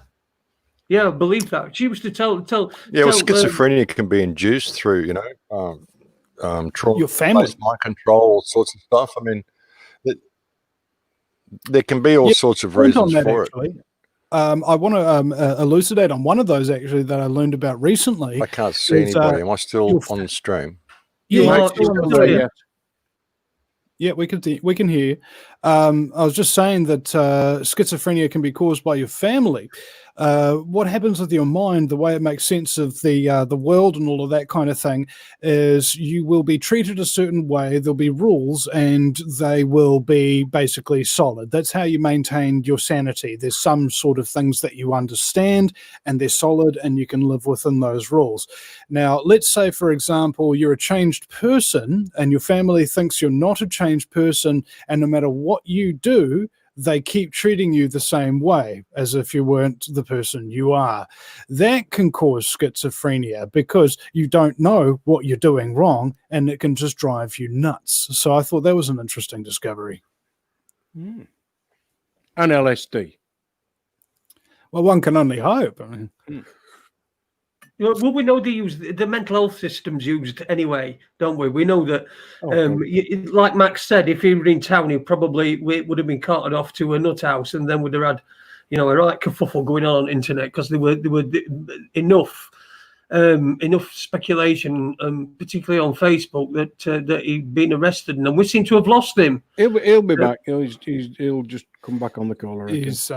I believe that. She was to tell. Schizophrenia can be induced through trauma, your family, mind control, all sorts of stuff. I mean, there can be all sorts of reasons for it. I want to elucidate on one of those actually that I learned about recently. I can't see anybody. Am I still on the stream? Yeah, yeah, we can hear you. I was just saying that schizophrenia can be caused by your family. What happens with your mind, the way it makes sense of the world and all of that kind of thing, is you will be treated a certain way. There'll be rules, and they will be basically solid. That's how you maintain your sanity. There's some sort of things that you understand, and they're solid, and you can live within those rules. Now, let's say, for example, you're a changed person, and your family thinks you're not a changed person, and no matter what you do, they keep treating you the same way as if you weren't the person you are. That can cause schizophrenia because you don't know what you're doing wrong, and it can just drive you nuts. So I thought that was an interesting discovery. Mm. And LSD. Well, one can only hope. I mean, Well, we know they use the mental health system's used anyway, don't we? We know that, like Max said, if he were in town, he probably would have been carted off to a nut house, and then would have had, a right kerfuffle going on the internet because there were enough speculation, particularly on Facebook, that he'd been arrested, and we seem to have lost him. He'll be back. He'll just come back on the call. He's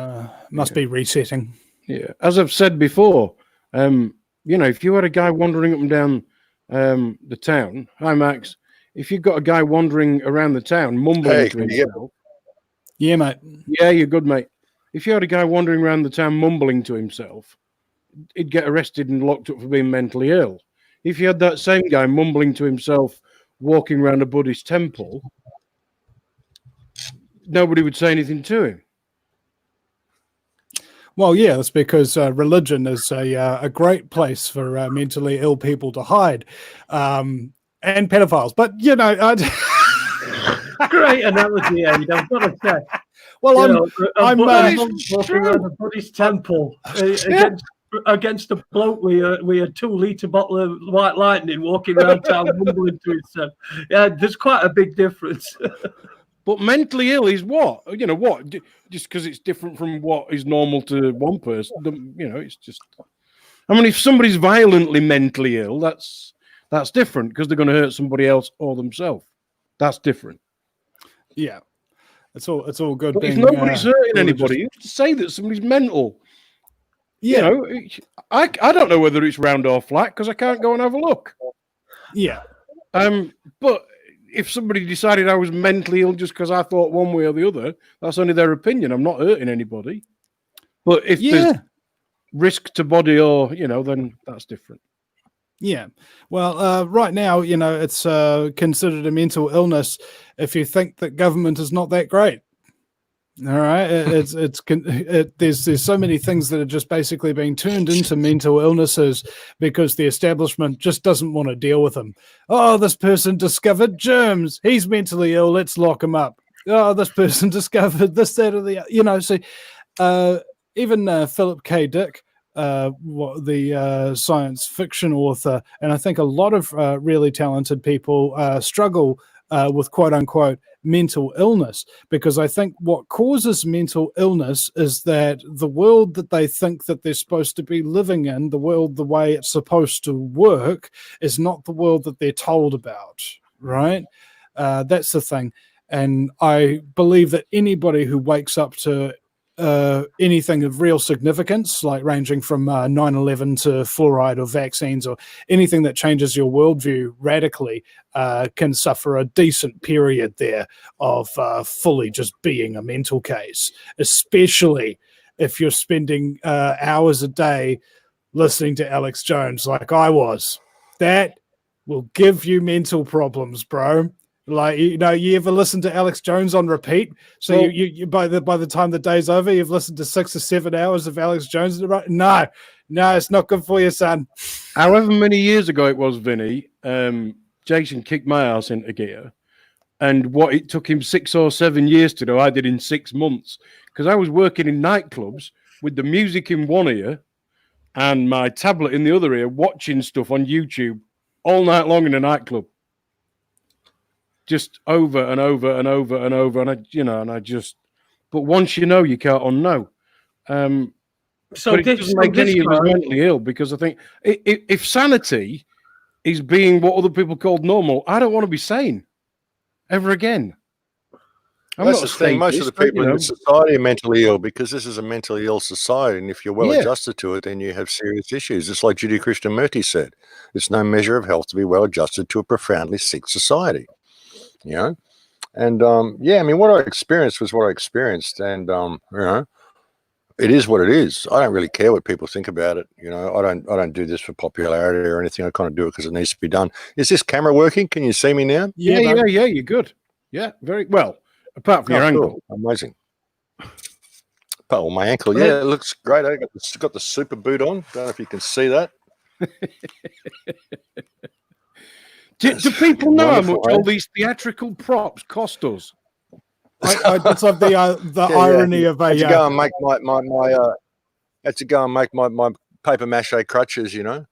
must be resetting. Yeah, as I've said before, if you had a guy wandering up and down the town, hi Max, if you've got a guy wandering around the town mumbling to himself, yeah, mate, yeah, you're good, mate. If you had a guy wandering around the town mumbling to himself, he'd get arrested and locked up for being mentally ill. If you had that same guy mumbling to himself walking around a Buddhist temple, nobody would say anything to him. Well, yeah, that's because religion is a great place for mentally ill people to hide, and pedophiles. But great analogy, Aid. I've got to say. Well, I'm walking around a Buddhist temple against a bloke with a 2-litre bottle of White Lightning walking around town mumbling to himself. Yeah, there's quite a big difference. But mentally ill is what? What? Just because it's different from what is normal to one person, it's just... I mean, if somebody's violently mentally ill, that's different because they're going to hurt somebody else or themselves. That's different. Yeah. It's all good. But if nobody's hurting anybody, you have to say that somebody's mental. Yeah. I don't know whether it's round or flat because I can't go and have a look. Yeah. But if somebody decided I was mentally ill just because I thought one way or the other, that's only their opinion. I'm not hurting anybody. But if there's risk to body or, then that's different. Yeah. Well, right now, it's considered a mental illness if you think that government is not that great. All right. There's so many things that are just basically being turned into mental illnesses because the establishment just doesn't want to deal with them. Oh, this person discovered germs. He's mentally ill. Let's lock him up. Oh, this person discovered this, that, or the, even Philip K. Dick, the science fiction author, and I think a lot of really talented people struggle with quote unquote mental illness, because I think what causes mental illness is that the world that they think that they're supposed to be living in, the world the way it's supposed to work, is not the world that they're told about, right? That's the thing. And I believe that anybody who wakes up to anything of real significance, like ranging from 9/11 to fluoride or vaccines or anything that changes your worldview radically, can suffer a decent period there of fully just being a mental case, especially if you're spending hours a day listening to Alex Jones like I was. That will give you mental problems, bro. Like, you ever listen to Alex Jones on repeat? So you by the time the day's over, you've listened to 6 or 7 hours of Alex Jones. No, it's not good for you, son. However many years ago it was, Vinny, Jason kicked my ass into gear. And what it took him 6 or 7 years to do, I did in 6 months. Because I was working in nightclubs with the music in one ear and my tablet in the other ear, watching stuff on YouTube all night long in a nightclub. Just over and over and over and over, and I just. But once you know, you can't unknow. So it doesn't make any of us mentally ill, because I think if sanity is being what other people called normal, I don't want to be sane ever again. That's the thing. Most of the people in society are mentally ill because this is a mentally ill society, and if you're well adjusted to it, then you have serious issues. It's like Judy Krishnamurti said: "It's no measure of health to be well adjusted to a profoundly sick society." And I mean, what I experienced was what I experienced, and it is what it is. I don't really care what people think about it. I don't do this for popularity or anything. I kind of do it because it needs to be done. Is this camera working? Can you see me now? Yeah, you're good. Yeah, very well. Apart from your ankle, amazing. Oh, my ankle, it looks great. I got the super boot on. Don't know if you can see that. Do people know how much all these theatrical props cost us? I just love the irony of I had to go and make my paper mache crutches, you know,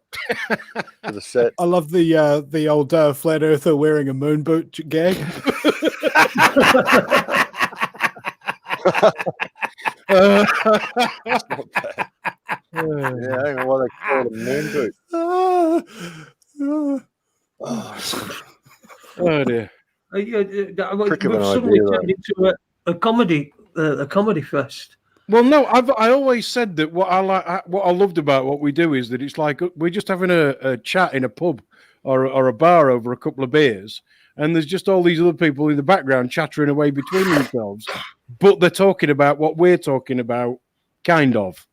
for the set. I love the old flat earther wearing a moon boot gag. Yeah, I don't know why they call it a moon boot. Oh dear. Prick of We've an suddenly idea, turned into a comedy fest. Well, no, I always said that what I loved about what we do is that it's like we're just having a chat in a pub or a bar over a couple of beers, and there's just all these other people in the background chattering away between themselves, but they're talking about what we're talking about, kind of.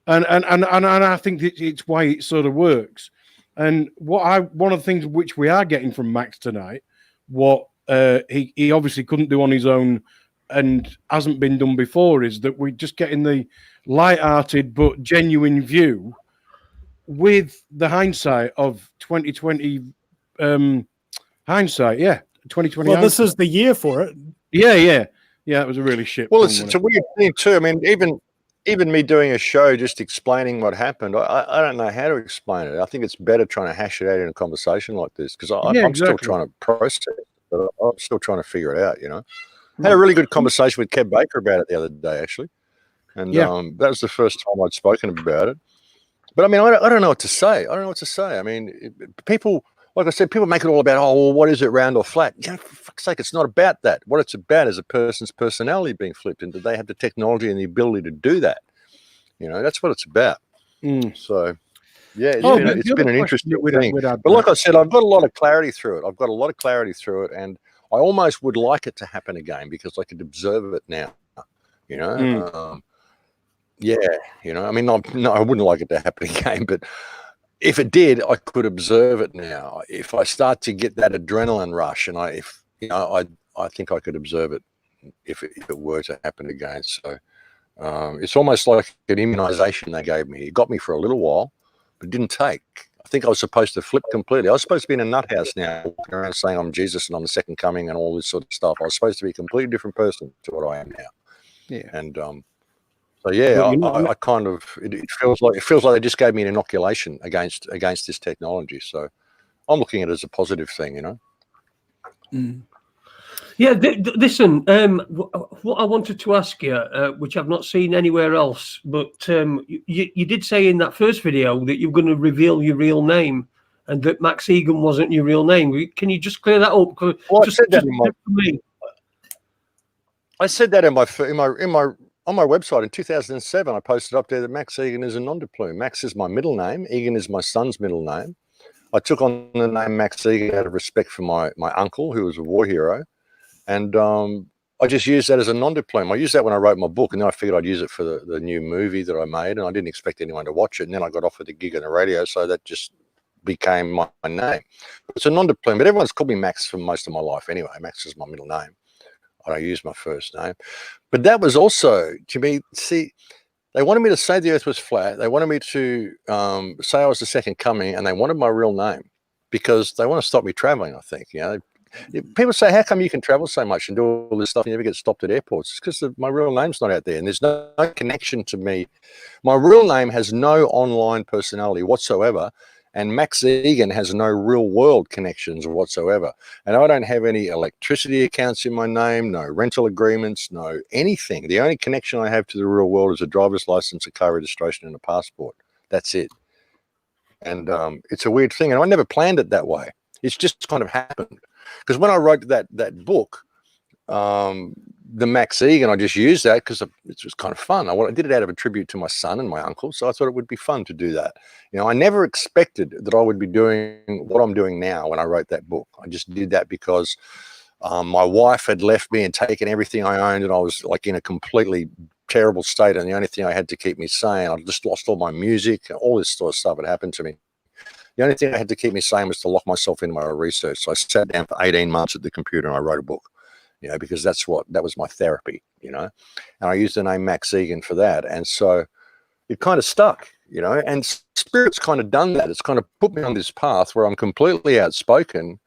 And I think it's why it sort of works. And one of the things which we are getting from Max tonight, what he obviously couldn't do on his own and hasn't been done before, is that we're just getting the light-hearted but genuine view with the hindsight of 2020 hindsight. Yeah, 2020. Well, hindsight. this is the year for it. Yeah. It was a really shit. Well, it's a weird thing too. I mean, even me doing a show just explaining what happened, I don't know how to explain it. I think it's better trying to hash it out in a conversation like this, because I'm still trying to process it, but I'm still trying to figure it out, you know. I had a really good conversation with Kev Baker about it the other day, actually. And that was the first time I'd spoken about it. But I mean, I don't know what to say. I mean, people, like I said, people make it all about, oh, well, what is it, round or flat? You know, for fuck's sake, it's not about that. What it's about is a person's personality being flipped, and that they have the technology and the ability to do that. You know, that's what it's about. So, yeah, it's been an interesting thing. But like I said, I've got a lot of clarity through it. And I almost would like it to happen again, because I could observe it now, you know. I mean, no, I wouldn't like it to happen again, but if it did, I could observe it now. If I start to get that adrenaline rush, and I think I could observe it if it were to happen again. So it's almost like an immunization they gave me. It got me for a little while, but it didn't take. I think I was supposed to flip completely. I was supposed to be in a nut house now, walking around saying I'm Jesus and I'm the second coming and all this sort of stuff. I was supposed to be a completely different person to what I am now. Yeah. And so yeah, I kind of it feels like they just gave me an inoculation against this technology. So I'm looking at it as a positive thing, you know. Yeah, listen. What I wanted to ask you, which I've not seen anywhere else, but you did say in that first video that you're going to reveal your real name, and that Max Igan wasn't your real name. Can you just clear that up? Well, I said that in my on my website in 2007. I posted up there that Max Igan is a nom de plume. Max is my middle name. Egan is my son's middle name. I took on the name Max Igan out of respect for my uncle, who was a war hero. And I just used that as a nom de plume. I used that when I wrote my book, and then I figured I'd use it for the new movie that I made, and I didn't expect anyone to watch it. And then I got offered a gig on the radio, so that just became my name. It's a nom de plume, but everyone's called me Max for most of my life anyway. Max is my middle name. I don't use my first name. But that was also, to me, see, they wanted me to say the earth was flat. They wanted me to say I was the second coming, and they wanted my real name because they want to stop me traveling, I think. You know, people say, how come you can travel so much and do all this stuff and you never get stopped at airports? It's because my real name's not out there, and there's no connection to me. My real name has no online personality whatsoever, and Max Igan has no real world connections whatsoever. And I don't have any electricity accounts in my name, no rental agreements, no anything. The only connection I have to the real world is a driver's license, a car registration, and a passport. That's it. And it's a weird thing, and I never planned it that way. It's just kind of happened. Because when I wrote that book, the Max Igan, I just used that because it was kind of fun. I did it out of a tribute to my son and my uncle, so I thought it would be fun to do that. You know, I never expected that I would be doing what I'm doing now when I wrote that book. I just did that because my wife had left me and taken everything I owned, and I was like in a completely terrible state, and the only thing I had to keep me sane, I just lost all my music, all this sort of stuff had happened to me. The only thing I had to keep me sane was to lock myself into my research. So I sat down for 18 months at the computer and I wrote a book, you know, because that was my therapy, you know, and I used the name Max Igan for that. And so it kind of stuck, you know, and Spirit's kind of done that. It's kind of put me on this path where I'm completely outspoken,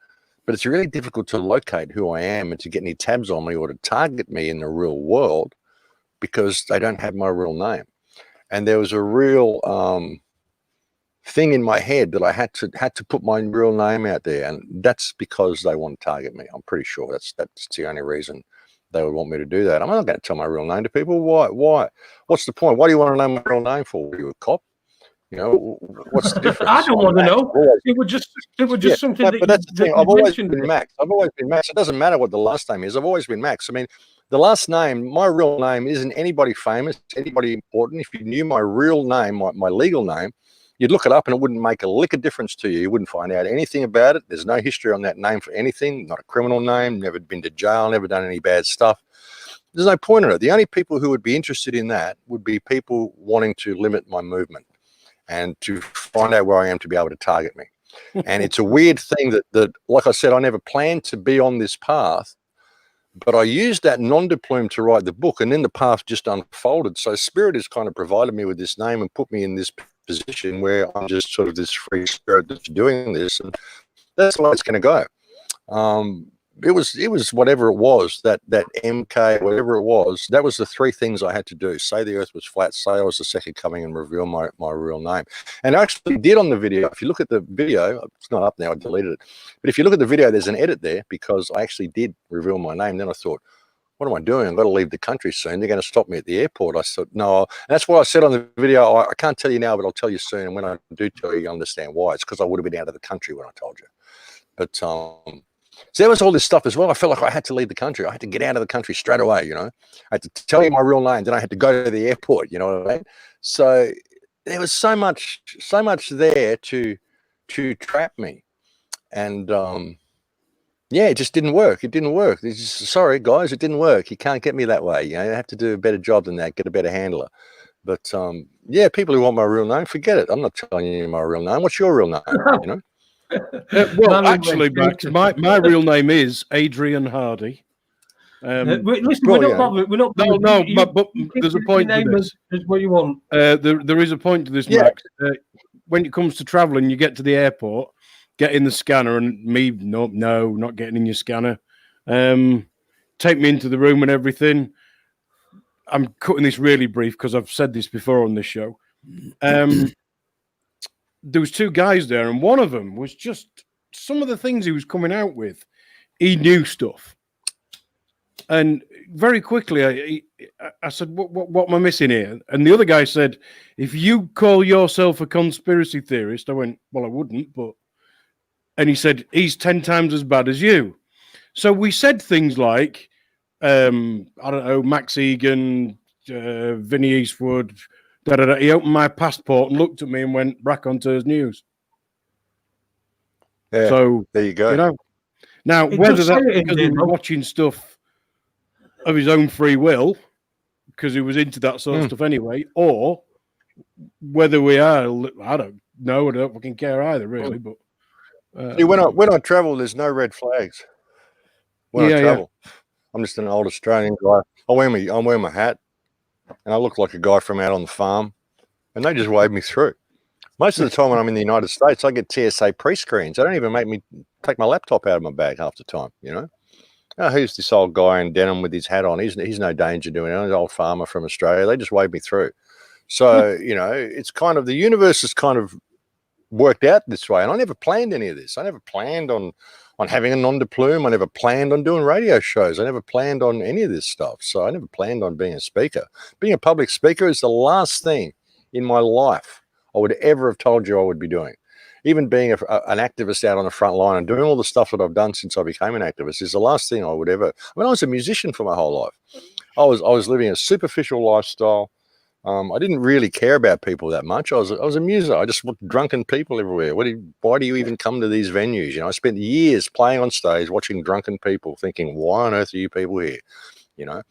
but it's really difficult to locate who I am and to get any tabs on me or to target me in the real world because they don't have my real name. and there was a real thing in my head that I had to put my real name out there, and that's because they want to target me. I'm pretty sure that's the only reason they would want me to do that. I'm not going to tell my real name to people. Why? What's the point? Why do you want to know my real name for? Are you a cop? You know, what's the difference? I don't want to know. It would just something that. But that's the thing. I've always been Max. I've always been Max. It doesn't matter what the last name is. I've always been Max. I mean, the last name, my real name, isn't anybody famous, anybody important. If you knew my real name, my legal name, you'd look it up and it wouldn't make a lick of difference to you. You wouldn't find out anything about it. There's no history on that name for anything. Not a criminal name. Never been to jail. Never done any bad stuff. There's no point in it. The only people who would be interested in that would be people wanting to limit my movement and to find out where I am to be able to target me. And it's a weird thing that, like I said, I never planned to be on this path, but I used that non-deplume to write the book, and then the path just unfolded. So Spirit has kind of provided me with this name and put me in this position where I'm just sort of this free spirit that's doing this, and that's the way it's going to go. It was whatever it was, that MK, whatever it was, that was the three things I had to do. Say the earth was flat, say I was the second coming, and reveal my real name. And I actually did on the video. If you look at the video, it's not up now, I deleted it. But if you look at the video, there's an edit there because I actually did reveal my name. Then I thought, what am I doing? I've got to leave the country soon. They're going to stop me at the airport. I thought, no. And that's why I said on the video, I can't tell you now, but I'll tell you soon. And when I do tell you, you understand why. It's because I would have been out of the country when I told you. But so there was all this stuff as well. I felt like I had to leave the country. I had to get out of the country straight away, you know. I had to tell you my real name. Then I had to go to the airport, you know what I mean? So there was so much there to trap me. And yeah, it just didn't work. It didn't work. It's just, sorry, guys, it didn't work. You can't get me that way. You know, you have to do a better job than that, get a better handler. But yeah, people who want my real name, forget it. I'm not telling you my real name. What's your real name, you know? Well, actually, Max, my real name is Adrian Hardy. Listen, we're not bothered. We're not bothered. No, but there's a point to this. Is what you want. There is a point to this, yeah. Max. When it comes to traveling, you get to the airport, get in the scanner, and me, no, not getting in your scanner. Take me into the room and everything. I'm cutting this really brief because I've said this before on this show. There was two guys there, and one of them was just some of the things he was coming out with. He knew stuff, and very quickly I said, "What am I missing here?" And the other guy said, "If you call yourself a conspiracy theorist," I went, "Well, I wouldn't," but. And he said, "He's 10 times as bad as you." So we said things like, I don't know, Max Igan, Vinny Eastwood. He opened my passport and looked at me and went, "Raconteurs news." Yeah, so there you go. You know, now whether that's because he was watching stuff of his own free will, because he was into that sort of stuff anyway, or whether we are, I don't know. I don't fucking care either, really. But see, when I travel, there's no red flags. When I travel, I'm just an old Australian guy. I wear my hat. And I look like a guy from out on the farm, and they just wave me through. Most of the time when I'm in the United States, I get TSA pre-screens. They don't even make me take my laptop out of my bag half the time, you know. Oh, who's this old guy in denim with his hat on? He's no danger doing it. He's an old farmer from Australia. They just wave me through. So, you know, it's kind of, the universe has kind of worked out this way. And I never planned any of this. I never planned on having a non-deplume. I never planned on doing radio shows. I never planned on any of this stuff. So I never planned on being a speaker. Being a public speaker is the last thing in my life I would ever have told you I would be doing. Even being an activist out on the front line and doing all the stuff that I've done since I became an activist is the last thing I would ever. I mean, I was a musician for my whole life. I was living a superficial lifestyle. I didn't really care about people that much. I was a muser. I just want drunken people everywhere. Why do you even come to these venues? You know, I spent years playing on stage, watching drunken people, thinking, why on earth are you people here? You know,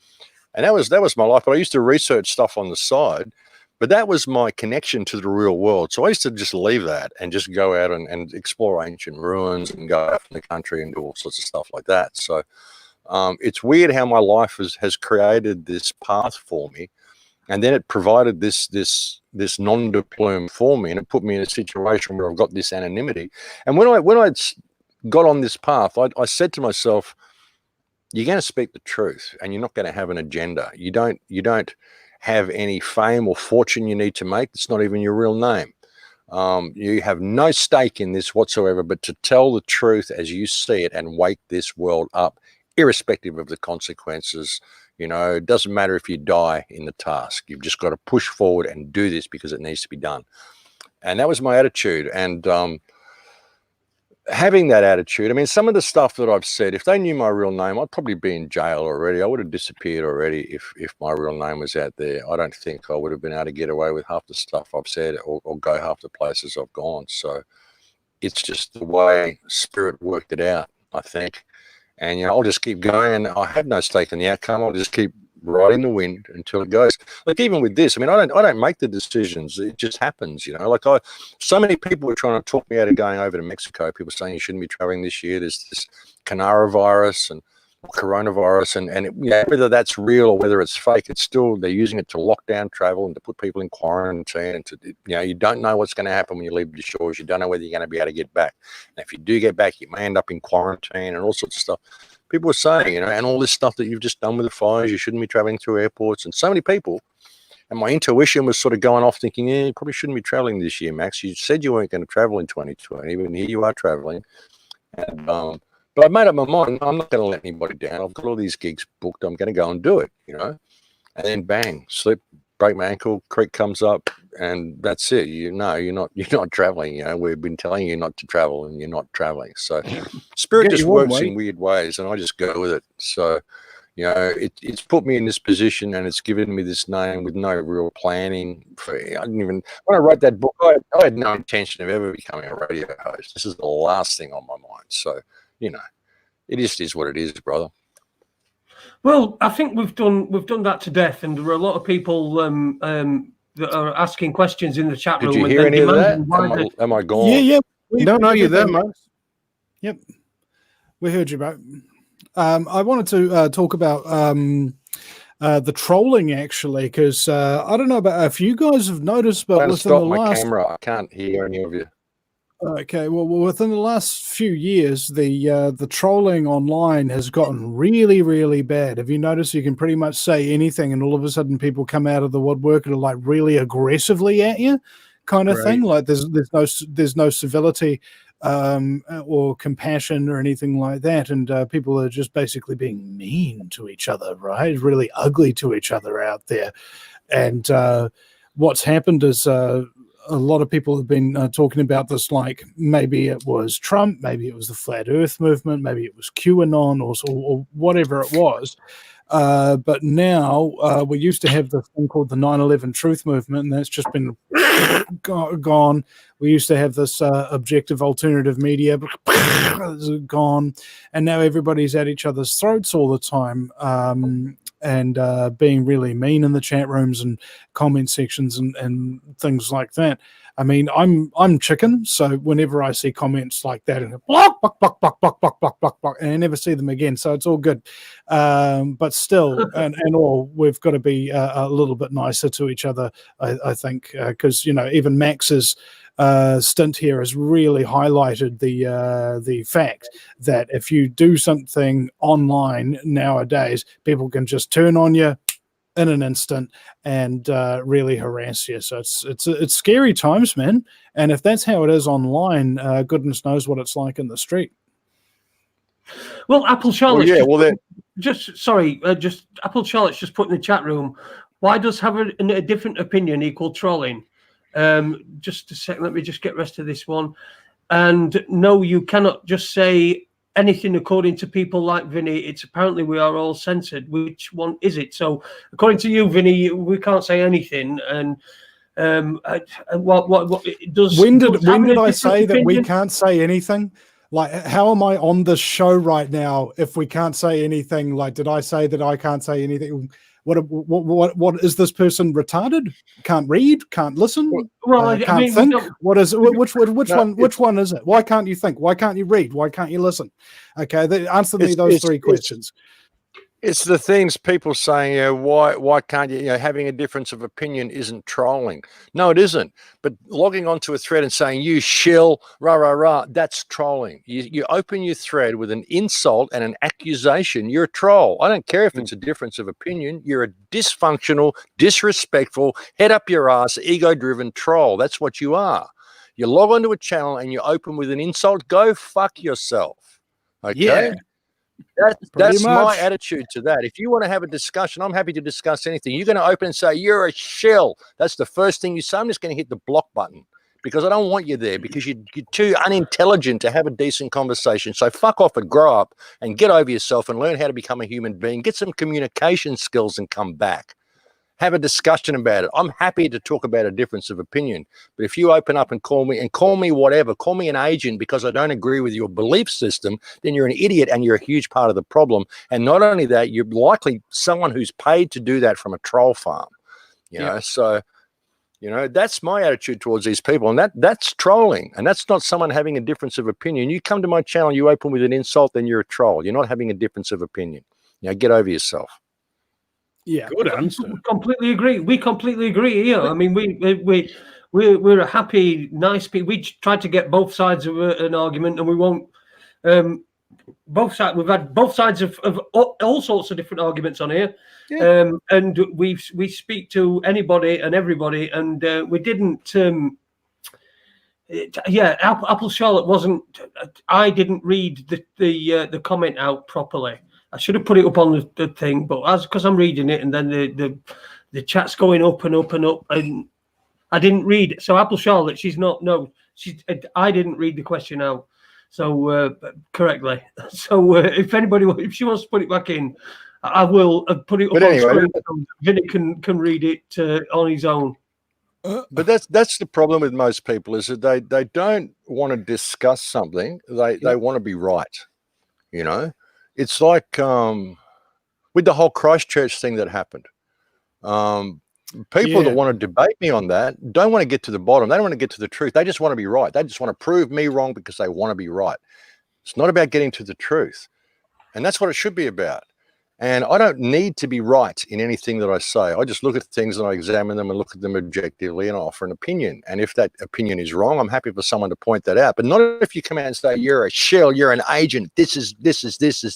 and that was my life. But I used to research stuff on the side, but that was my connection to the real world. So I used to just leave that and just go out and explore ancient ruins and go out in the country and do all sorts of stuff like that. So it's weird how my life has created this path for me. And then it provided this non-deplume for me, and it put me in a situation where I've got this anonymity. And when I got on this path, I said to myself, "You're going to speak the truth, and you're not going to have an agenda. You don't have any fame or fortune you need to make. It's not even your real name. You have no stake in this whatsoever, but to tell the truth as you see it and wake this world up, irrespective of the consequences. You know, it doesn't matter if you die in the task. You've just got to push forward and do this because it needs to be done. And that was my attitude. And having that attitude, I mean, some of the stuff that I've said, if they knew my real name, I'd probably be in jail already. I would have disappeared already if my real name was out there. I don't think I would have been able to get away with half the stuff I've said or go half the places I've gone. So it's just the way Spirit worked it out, I think. And, you know, I'll just keep going, and I have no stake in the outcome. I'll just keep riding the wind until it goes. Like, even with this, I mean, I don't make the decisions. It just happens, you know. Like, so many people were trying to talk me out of going over to Mexico. People saying you shouldn't be traveling this year. There's this coronavirus and it, you know, whether that's real or whether it's fake, it's still, they're using it to lock down travel and to put people in quarantine, and to, you know, you don't know what's going to happen when you leave the shores. You don't know whether you're going to be able to get back. And if you do get back, you may end up in quarantine and all sorts of stuff. People were saying, you know, and all this stuff that you've just done with the fires, you shouldn't be traveling through airports. And so many people, and my intuition was sort of going off thinking, yeah, you probably shouldn't be traveling this year, Max. You said you weren't going to travel in 2020, but here you are traveling. And but I made up my mind, I'm not going to let anybody down. I've got all these gigs booked. I'm going to go and do it, you know. And then bang, slip, break my ankle, creek comes up, and that's it. You know, you're not traveling. You know, we've been telling you not to travel, and you're not traveling. So Spirit just works in weird ways, and I just go with it. So, you know, it's put me in this position, and it's given me this name with no real planning. When I wrote that book, I had no intention of ever becoming a radio host. This is the last thing on my mind. So, you know, it just is what it is, brother. Well, I think we've done that to death, and there are a lot of people that are asking questions in the chat room. Did you hear any of that? Am I gone? Yeah. No, you're there, Max. Yep, we heard you, bro. I wanted to talk about the trolling, actually, because I don't know about if you guys have noticed, but within the last camera, I can't hear any of you. Okay, well, within the last few years, the trolling online has gotten really, really bad. Have you noticed you can pretty much say anything, and all of a sudden people come out of the woodwork and are like really aggressively at you, kind of thing? Like there's no civility or compassion or anything like that, and people are just basically being mean to each other, right? Really ugly to each other out there. And what's happened is a lot of people have been talking about this, like maybe it was Trump, maybe it was the Flat Earth movement, maybe it was QAnon or whatever it was. But now we used to have this thing called the 9/11 Truth Movement, and that's just been gone. We used to have this objective alternative media, gone. And now everybody's at each other's throats all the time. And being really mean in the chat rooms and comment sections and things like that. I mean, I'm chicken, so whenever I see comments like that, and block, and I never see them again, so it's all good. But still, and all, we've got to be a little bit nicer to each other, I think, because you know, even Max's stint here has really highlighted the fact that if you do something online nowadays, people can just turn on you in an instant and really harass you. So it's scary times, man. And if that's how it is online, goodness knows what it's like in the street. Well, Apple Charlotte's just Apple Charlotte's just put in the chat room, why does having a different opinion equal trolling? Just a sec, let me just get rest of this one. And no, you cannot just say anything according to people like Vinny. It's apparently we are all censored. Which one is it? So according to you, Vinny, we can't say anything. And what does when did I say that we can't say anything? Like, how am I on the show right now if we can't say anything? Like, did I say that I can't say anything? What is this person retarded? Can't read? Can't listen? Well, can't think? What is which one is it? Why can't you think? Why can't you read? Why can't you listen? Okay, answer me those three questions. It's the things people saying, why can't you, having a difference of opinion isn't trolling. No, it isn't. But logging onto a thread and saying, you shill, rah, rah, rah, that's trolling. You open your thread with an insult and an accusation, you're a troll. I don't care if it's a difference of opinion. You're a dysfunctional, disrespectful, head up your ass, ego-driven troll. That's what you are. You log onto a channel and you open with an insult, go fuck yourself. Okay? Yeah. That's my attitude to that. If you want to have a discussion, I'm happy to discuss anything. You're going to open and say, you're a shill. That's the first thing you say. I'm just going to hit the block button because I don't want you there because you're too unintelligent to have a decent conversation. So fuck off and grow up and get over yourself and learn how to become a human being. Get some communication skills and come back. Have a discussion about it. I'm happy to talk about a difference of opinion. But if you open up and call me whatever, call me an agent because I don't agree with your belief system, then you're an idiot and you're a huge part of the problem. And not only that, you're likely someone who's paid to do that from a troll farm. You know, so that's my attitude towards these people. And that's trolling. And that's not someone having a difference of opinion. You come to my channel, you open with an insult, then you're a troll. You're not having a difference of opinion. Get over yourself. Yeah, good answer. Completely agree. We completely agree here. I mean, we're a happy, nice people. We tried to get both sides of an argument, and we won't. Both sides. We've had both sides of all sorts of different arguments on here, and we speak to anybody and everybody, and we didn't. Apple Charlotte wasn't. I didn't read the comment out properly. I should have put it up on the thing, but because I'm reading it, and then the chat's going up and up and up, and I didn't read it. So Apple Charlotte, I didn't read the question out, so correctly. So if she wants to put it back in, I will put it up on screen so Vinny can read it on his own. But that's the problem with most people is that they don't want to discuss something. They want to be right, It's like with the whole Christchurch thing that happened. People that want to debate me on that don't want to get to the bottom. They don't want to get to the truth. They just want to be right. They just want to prove me wrong because they want to be right. It's not about getting to the truth. And that's what it should be about. And I don't need to be right in anything that I say. I just look at things and I examine them and look at them objectively and offer an opinion. And if that opinion is wrong, I'm happy for someone to point that out. But not if you come out and say, you're a shill, you're an agent, this is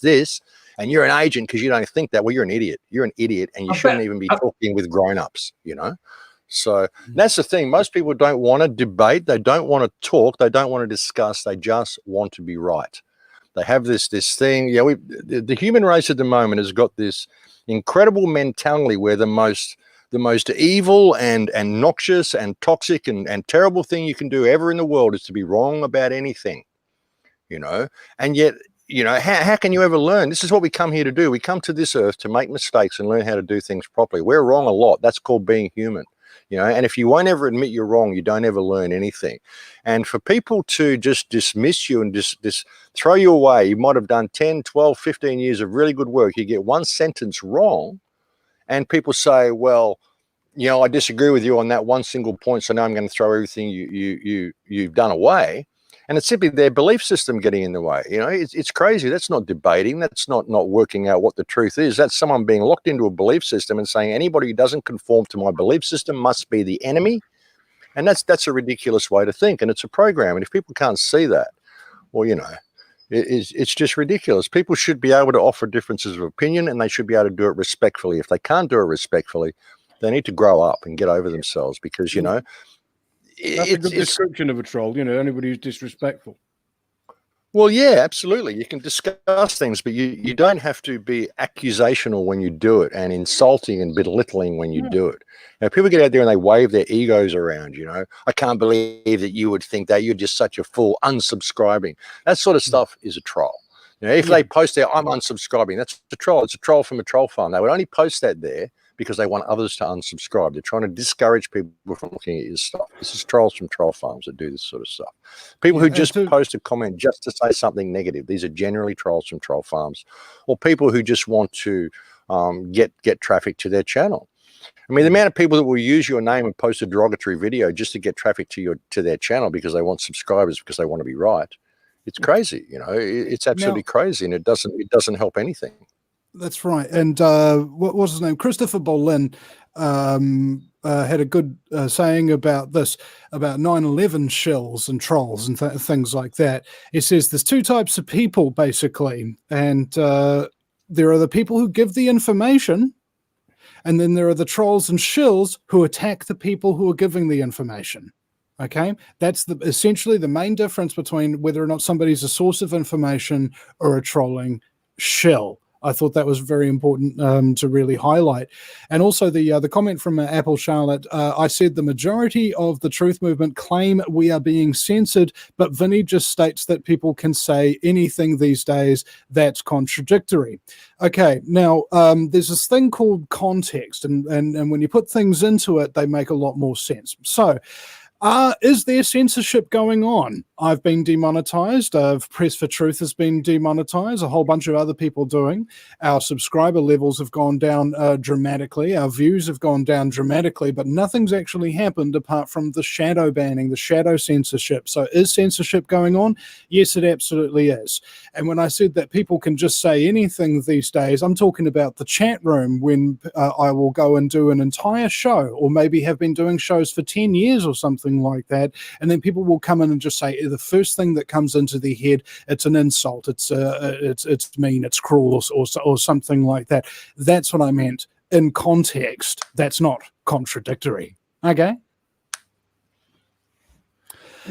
this, and you're an agent because you don't think that. Well, you're an idiot. You're an idiot and you shouldn't even be talking with grown-ups, So that's the thing. Most people don't want to debate. They don't want to talk. They don't want to discuss. They just want to be right. They have this thing. The human race at the moment has got this incredible mentality where the most evil and noxious and toxic and terrible thing you can do ever in the world is to be wrong about anything, And yet, how can you ever learn? This is what we come here to do. We come to this earth to make mistakes and learn how to do things properly. We're wrong a lot. That's called being human. And if you won't ever admit you're wrong, you don't ever learn anything. And for people to just dismiss you and just throw you away, you might have done 10, 12, 15 years of really good work. You get one sentence wrong and people say, well, I disagree with you on that one single point. So now I'm going to throw everything you've done away. And it's simply their belief system getting in the way. It's crazy. That's not debating. That's not working out what the truth is. That's someone being locked into a belief system and saying anybody who doesn't conform to my belief system must be the enemy. And that's a ridiculous way to think. And it's a program. And if people can't see that, well, it's just ridiculous. People should be able to offer differences of opinion and they should be able to do it respectfully. If they can't do it respectfully, they need to grow up and get over themselves because, That's a good description of a troll, anybody who's disrespectful. Well, yeah, absolutely. You can discuss things, but you don't have to be accusational when you do it and insulting and belittling when you do it. Now, people get out there and they wave their egos around, I can't believe that you would think that. You're just such a fool, unsubscribing. That sort of stuff is a troll. If they post there, I'm unsubscribing, that's a troll. It's a troll from a troll farm. They would only post that there because they want others to unsubscribe. They're trying to discourage people from looking at your stuff. This is trolls from troll farms that do this sort of stuff. People who just post a comment just to say something negative. These are generally trolls from troll farms, or people who just want to get traffic to their channel. I mean, the amount of people that will use your name and post a derogatory video just to get traffic to their channel because they want subscribers, because they want to be right. It's crazy, It's absolutely crazy, and it doesn't help anything. That's right. And what was his name? Christopher Bolin had a good saying about this, about 9/11 shills and trolls and things like that. He says there's two types of people, basically. And there are the people who give the information, and then there are the trolls and shills who attack the people who are giving the information. Okay, that's essentially the main difference between whether or not somebody's a source of information or a trolling shill. I thought that was very important to really highlight. And also the comment from Apple Charlotte, I said the majority of the truth movement claim we are being censored, but Vinny just states that people can say anything these days that's contradictory. Okay, now there's this thing called context, and when you put things into it, they make a lot more sense. So, is there censorship going on? I've been demonetized. Press for Truth has been demonetized. A whole bunch of other people doing. Our subscriber levels have gone down dramatically. Our views have gone down dramatically, but nothing's actually happened apart from the shadow banning, the shadow censorship. So is censorship going on? Yes, it absolutely is. And when I said that people can just say anything these days, I'm talking about the chat room when I will go and do an entire show, or maybe have been doing shows for 10 years or something like that, and then people will come in and just say the first thing that comes into their head, it's an insult, it's mean, it's cruel, or something like that. That's what I meant. In context, that's not contradictory. Okay.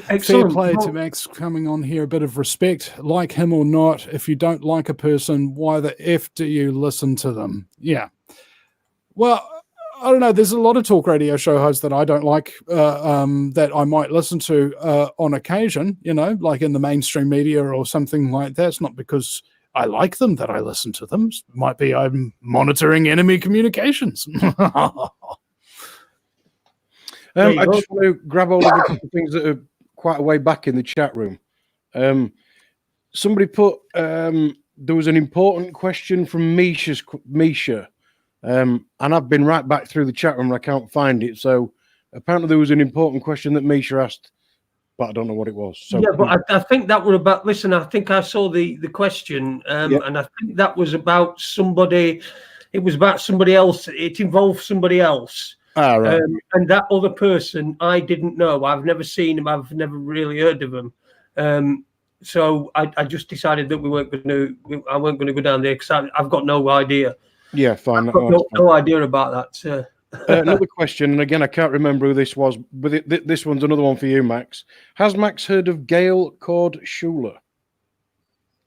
Excellent. Fair play to Max coming on here. A bit of respect, like him or not. If you don't like a person, why the F do you listen to them? Yeah. Well, I don't know. There's a lot of talk radio show hosts that I don't like, that I might listen to on occasion, like in the mainstream media or something like that. It's not because I like them that I listen to them. It might be I'm monitoring enemy communications. I just want to grab hold of a couple of things that are quite a way back in the chat room. Somebody put, there was an important question from Misha. And I've been right back through the chat room and I can't find it. So apparently there was an important question that Misha asked, but I don't know what it was. So, yeah, but I think that were about, listen, I think I saw the question, and I think that was about somebody, it was about somebody else. It involved somebody else. Right. And that other person, I didn't know. I've never seen him. I've never really heard of him. So I just decided that I weren't going to go down there because I've got no idea. Yeah, fine. I've got no idea about that. Another question, and again, I can't remember who this was, but this one's another one for you, Max. Has Max heard of Gail Cord Schuler?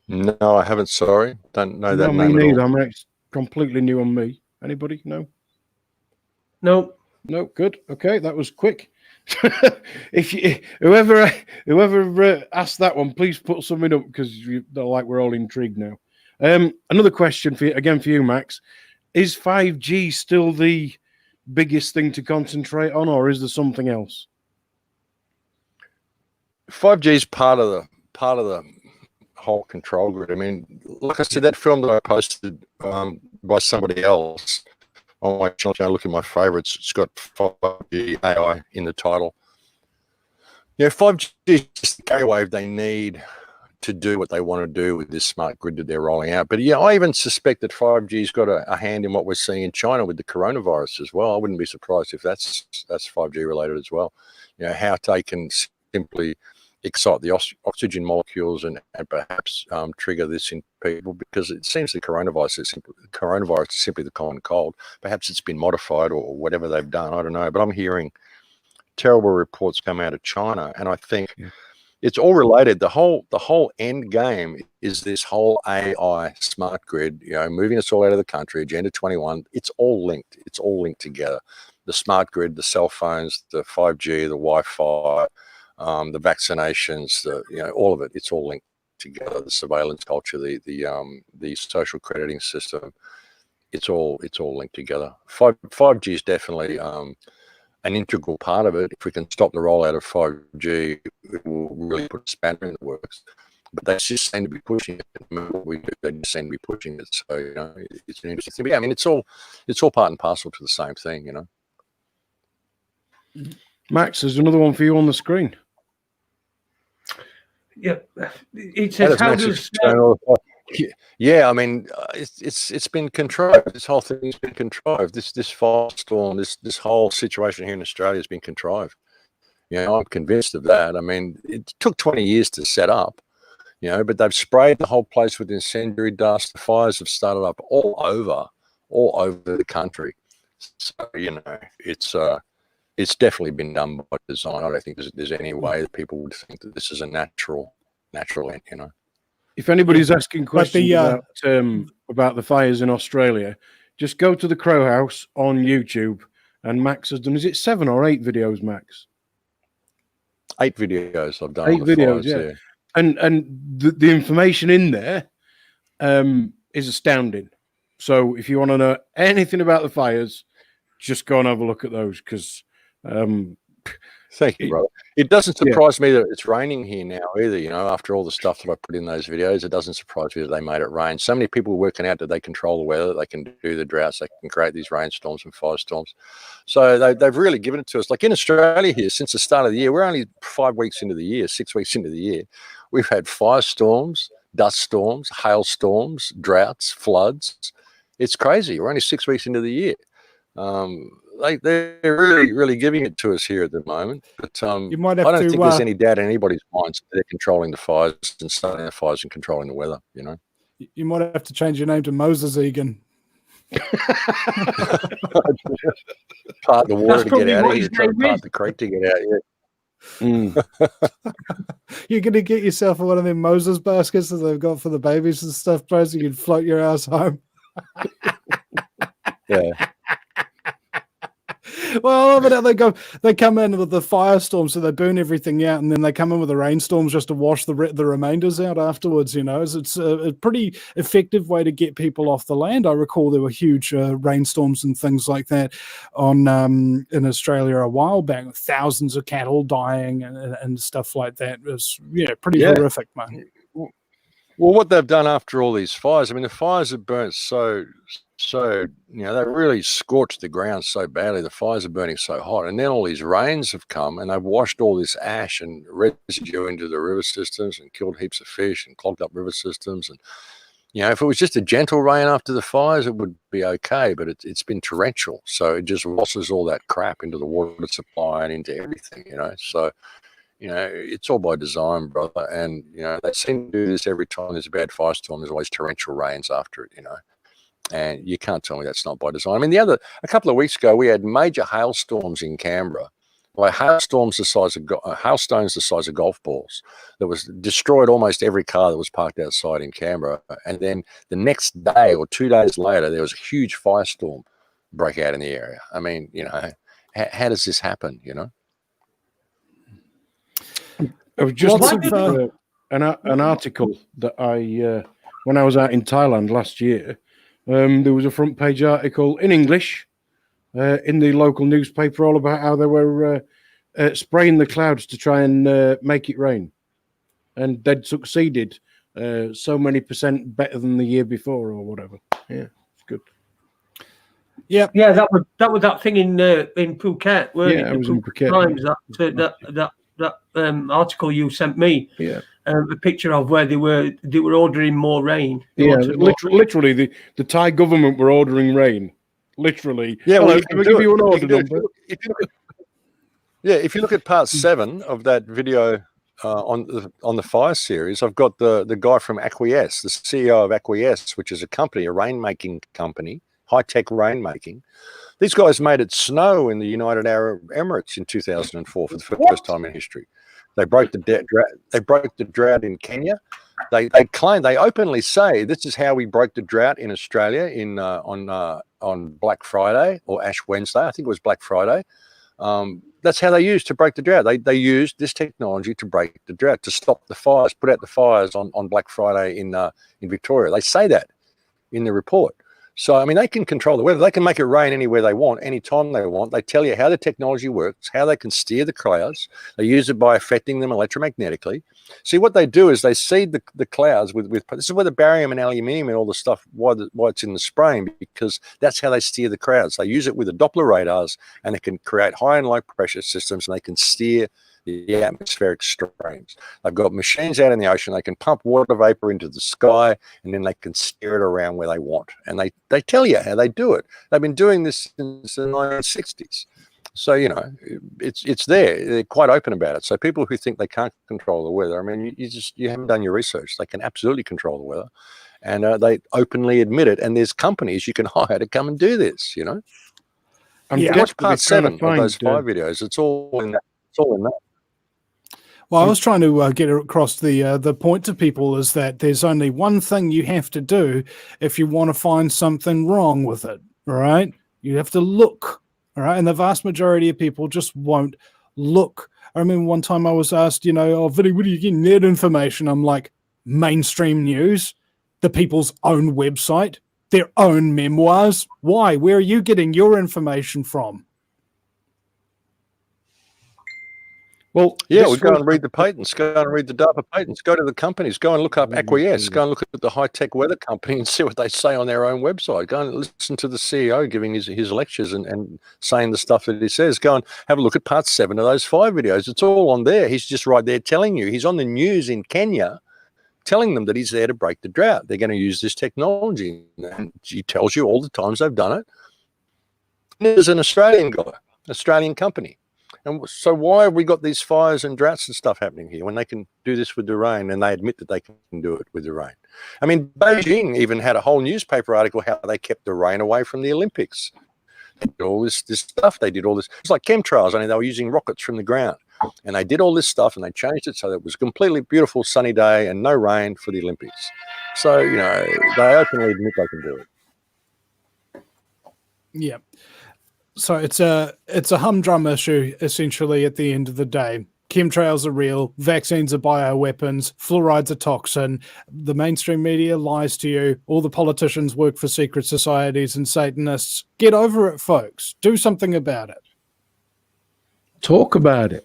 No, I haven't. Sorry, don't know that name me at neither. all. Max, completely new on me. Anybody? No. No. Good. Okay, that was quick. If whoever asked that one, please put something up because we're all intrigued now. Another question for you, Max. Is 5G still the biggest thing to concentrate on, or is there something else? 5G is part of the whole control grid. I mean, like I said, that film that I posted by somebody else on my channel, look at my favorites. It's got 5G AI in the title. 5G is just the carry wave they need to do what they want to do with this smart grid that they're rolling out. But I even suspect that 5G's got a hand in what we're seeing in China with the coronavirus as well. I wouldn't be surprised if that's 5G related as well. How they can simply excite the oxygen molecules and perhaps trigger this in people, because it seems the coronavirus is simply the common cold. Perhaps it's been modified or whatever they've done. I don't know. But I'm hearing terrible reports come out of China, and I think it's all related. The whole end game is this whole AI smart grid, moving us all out of the country, Agenda 21. It's all linked. It's all linked together. The smart grid, the cell phones, the 5G, the Wi-Fi, the vaccinations, all of it. It's all linked together. The surveillance culture, the social crediting system. It's all linked together. 5G is definitely an integral part of it. If we can stop the rollout of 5G, it will really put a spanner in the works. But they just seem to be pushing it. What we do, they just seem to be pushing it. So it's an interesting thing. But yeah, I mean, it's all part and parcel to the same thing. Max, there's another one for you on the screen. Yeah, it says, how does Yeah, I mean, it's been contrived. This whole thing's been contrived. This firestorm, this whole situation here in Australia has been contrived. I'm convinced of that. I mean, it took 20 years to set up, but they've sprayed the whole place with incendiary dust. The fires have started up all over the country. So, it's definitely been done by design. I don't think there's any way that people would think that this is a natural end, If anybody's asking questions about the fires in Australia, just go to the Crow House on YouTube, and Max has done, is it 7 or 8 videos, Max? 8 videos I've done. 8 videos, yeah. And the information in there is astounding. So if you want to know anything about the fires, just go and have a look at those, because thank you, brother. It doesn't surprise me that it's raining here now either. After all the stuff that I put in those videos, it doesn't surprise me that they made it rain. So many people working out that they control the weather, they can do the droughts, they can create these rainstorms and firestorms. So they've really given it to us. Like in Australia here, since the start of the year, we're only 5 weeks into the year, 6 weeks into the year. We've had firestorms, dust storms, hailstorms, droughts, floods. It's crazy. We're only 6 weeks into the year. They're really giving it to us here at the moment. But you might have I don't think there's any doubt in anybody's minds that they're controlling the fires and starting the fires and controlling the weather. You might have to change your name to Moses Egan. Part the water to get out of here, try to part the creek to get out here. You're going to get yourself one of them Moses baskets that they've got for the babies and stuff, bro, so you can float your ass home. Yeah. Well, but they come in with the firestorm, so they burn everything out, and then they come in with the rainstorms just to wash the remainders out afterwards. It's a pretty effective way to get people off the land. I recall there were huge rainstorms and things like that in Australia a while back, with thousands of cattle dying and stuff like that. It was pretty horrific, man. Well, what they've done after all these fires, I mean, the fires have burnt so they really scorched the ground so badly. The fires are burning so hot, and then all these rains have come and they've washed all this ash and residue into the river systems and killed heaps of fish and clogged up river systems. And if it was just a gentle rain after the fires, it would be okay, but it's been torrential, so it just washes all that crap into the water supply and into everything. So it's all by design, brother. And they seem to do this every time there's a bad firestorm. There's always torrential rains after it. And you can't tell me that's not by design. I mean, a couple of weeks ago, we had major hailstorms in Canberra, like hailstones the size of golf balls, that was destroyed almost every car that was parked outside in Canberra. And then the next day or 2 days later, there was a huge firestorm break out in the area. I mean, how does this happen? I was just looking for an article that when I was out in Thailand last year. There was a front page article in English in the local newspaper all about how they were spraying the clouds to try and make it rain, and they'd succeeded so many % better than the year before or whatever. Yeah, it's good. Yeah, that was that thing in Phuket, weren't it? I was in Phuket. Times, that article you sent me. Yeah. A picture of where they were ordering more rain. Literally, the Thai government were ordering rain. Literally. Yeah, well, can we give you an order number? If you look at part 7 of that video on the fire series, I've got the guy from Acquiesce, the CEO of Acquiesce, which is a company, a rainmaking company, high-tech rainmaking. These guys made it snow in the United Arab Emirates in 2004 for the first time in history. They broke the drought in Kenya. They openly say this is how we broke the drought in Australia on Black Friday or Ash Wednesday. I think it was Black Friday. That's how they used to break the drought. They used this technology to break the drought, to stop the fires, put out the fires on Black Friday in Victoria. They say that in the report. So, I mean, they can control the weather. They can make it rain anywhere they want, anytime they want. They tell you how the technology works, how they can steer the clouds. They use it by affecting them electromagnetically. See, what they do is they seed the clouds with this is where the barium and aluminium and all the stuff, why it's in the spraying, because that's how they steer the clouds. They use it with the Doppler radars, and they can create high and low pressure systems, and they can steer the atmospheric streams. They've got machines out in the ocean. They can pump water vapor into the sky, and then they can steer it around where they want. And they tell you how they do it. They've been doing this since the 1960s. So, you know, it's there. They're quite open about it. So people who think they can't control the weather, I mean, you haven't done your research. They can absolutely control the weather. And they openly admit it. And there's companies you can hire to come and do this, you know. Watch part 7 of those 5 videos. It's all in that. It's all in that. Well, I was trying to get across the point to people is that there's only one thing you have to do if you want to find something wrong with it, all right? You have to look, all right? And the vast majority of people just won't look. I remember one time I was asked, you know, oh, Vinny, where are you getting that information? I'm like, mainstream news, the people's own website, their own memoirs. Why? Where are you getting your information from? Well, yeah, we go and read the patents, go and read the DARPA patents, go to the companies, go and look up Acquiesce, go and look at the high-tech weather company and see what they say on their own website. Go and listen to the CEO giving his lectures and saying the stuff that he says. Go and have a look at part 7 of those 5 videos. It's all on there. He's just right there telling you. He's on the news in Kenya telling them that he's there to break the drought. They're going to use this technology. And he tells you all the times they've done it. And there's an Australian guy, Australian company. And so why have we got these fires and droughts and stuff happening here when they can do this with the rain, and they admit that they can do it with the rain? I mean, Beijing even had a whole newspaper article how they kept the rain away from the Olympics. They did all this stuff. They did all this. It's like chemtrails. I mean, they were using rockets from the ground. And they did all this stuff, and they changed it so that it was a completely beautiful sunny day and no rain for the Olympics. So, you know, they openly admit they can do it. Yeah. So it's a humdrum issue, essentially, at the end of the day. Chemtrails are real. Vaccines are bioweapons. Fluoride's a toxin. The mainstream media lies to you. All the politicians work for secret societies and Satanists. Get over it, folks. Do something about it. Talk about it.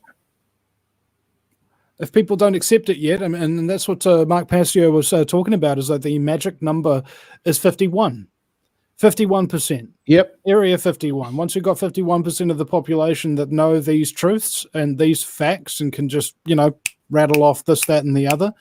If people don't accept it yet, and that's what Mark Passio was talking about, is that the magic number is 51. 51%. Yep. Area 51. Once you've got 51% of the population that know these truths and these facts and can just, you know, rattle off this, that, and the other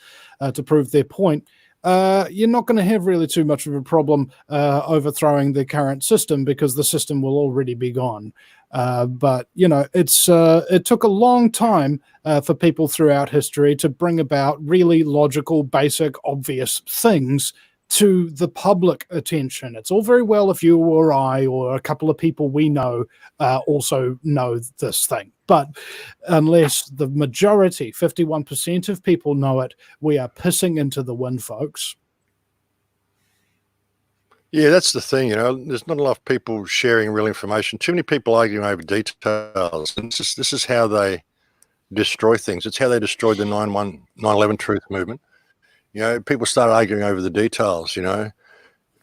to prove their point, you're not going to have really too much of a problem overthrowing the current system, because the system will already be gone. But, you know, it took a long time for people throughout history to bring about really logical, basic, obvious things to the public attention. It's all very well if you or I or a couple of people we know also know this thing. But unless the majority, 51% of people know it, we are pissing into the wind, folks. Yeah, that's the thing, you know, there's not enough people sharing real information. Too many people arguing over details. And this is how they destroy things. It's how they destroyed the 9/11 truth movement. You know, people started arguing over the details, you know.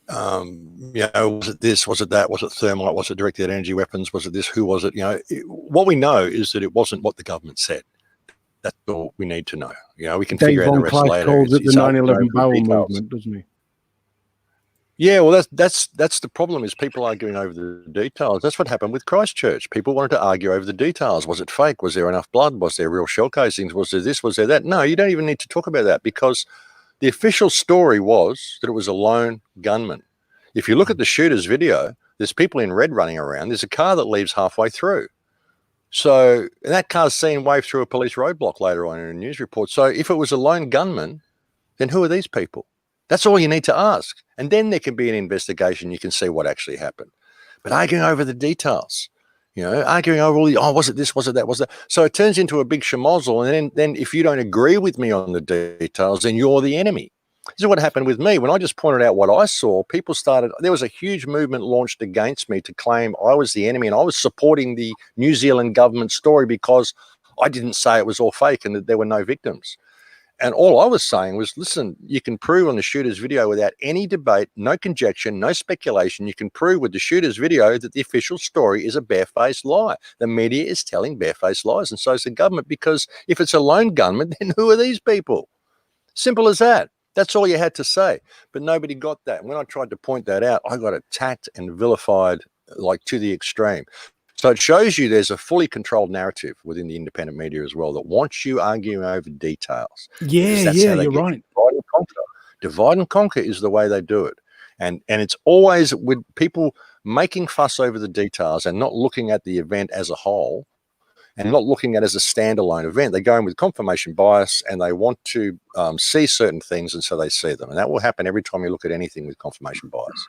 You know, was it this, was it that, was it thermite, was it directed energy weapons, was it this, who was it? You know, what we know is that it wasn't what the government said. That's all we need to know. You know, we can figure out the rest later. Calls it the 9/11 bowel movement, doesn't he? Yeah, well, that's the problem, is people arguing over the details. That's what happened with Christchurch. People wanted to argue over the details. Was it fake? Was there enough blood? Was there real shell casings? Was there this? Was there that? No, you don't even need to talk about that, because the official story was that it was a lone gunman. If you look at the shooter's video, there's people in red running around. There's a car that leaves halfway through. So that car's seen wave through a police roadblock later on in a news report. So if it was a lone gunman, then who are these people? That's all you need to ask. And then there can be an investigation. You can see what actually happened. But arguing over the details, you know, arguing over all the, oh, was it this, was it that, was that? So it turns into a big schmozzle. And then if you don't agree with me on the details, then you're the enemy. This is what happened with me. When I just pointed out what I saw, people started, there was a huge movement launched against me to claim I was the enemy, and I was supporting the New Zealand government story because I didn't say it was all fake and that there were no victims. And all I was saying was, listen, you can prove on the shooter's video without any debate, no conjecture, no speculation. You can prove with the shooter's video that the official story is a barefaced lie. The media is telling barefaced lies, and so is the government, because if it's a lone gunman, then who are these people? Simple as that. That's all you had to say. But nobody got that. And when I tried to point that out, I got attacked and vilified, like, to the extreme. So it shows you there's a fully controlled narrative within the independent media as well that wants you arguing over details. Yeah, you're right. Divide and conquer. Divide and conquer is the way they do it. And it's always with people making fuss over the details and not looking at the event as a whole and not looking at it as a standalone event. They go in with confirmation bias and they want to see certain things, and so they see them. And that will happen every time you look at anything with confirmation bias.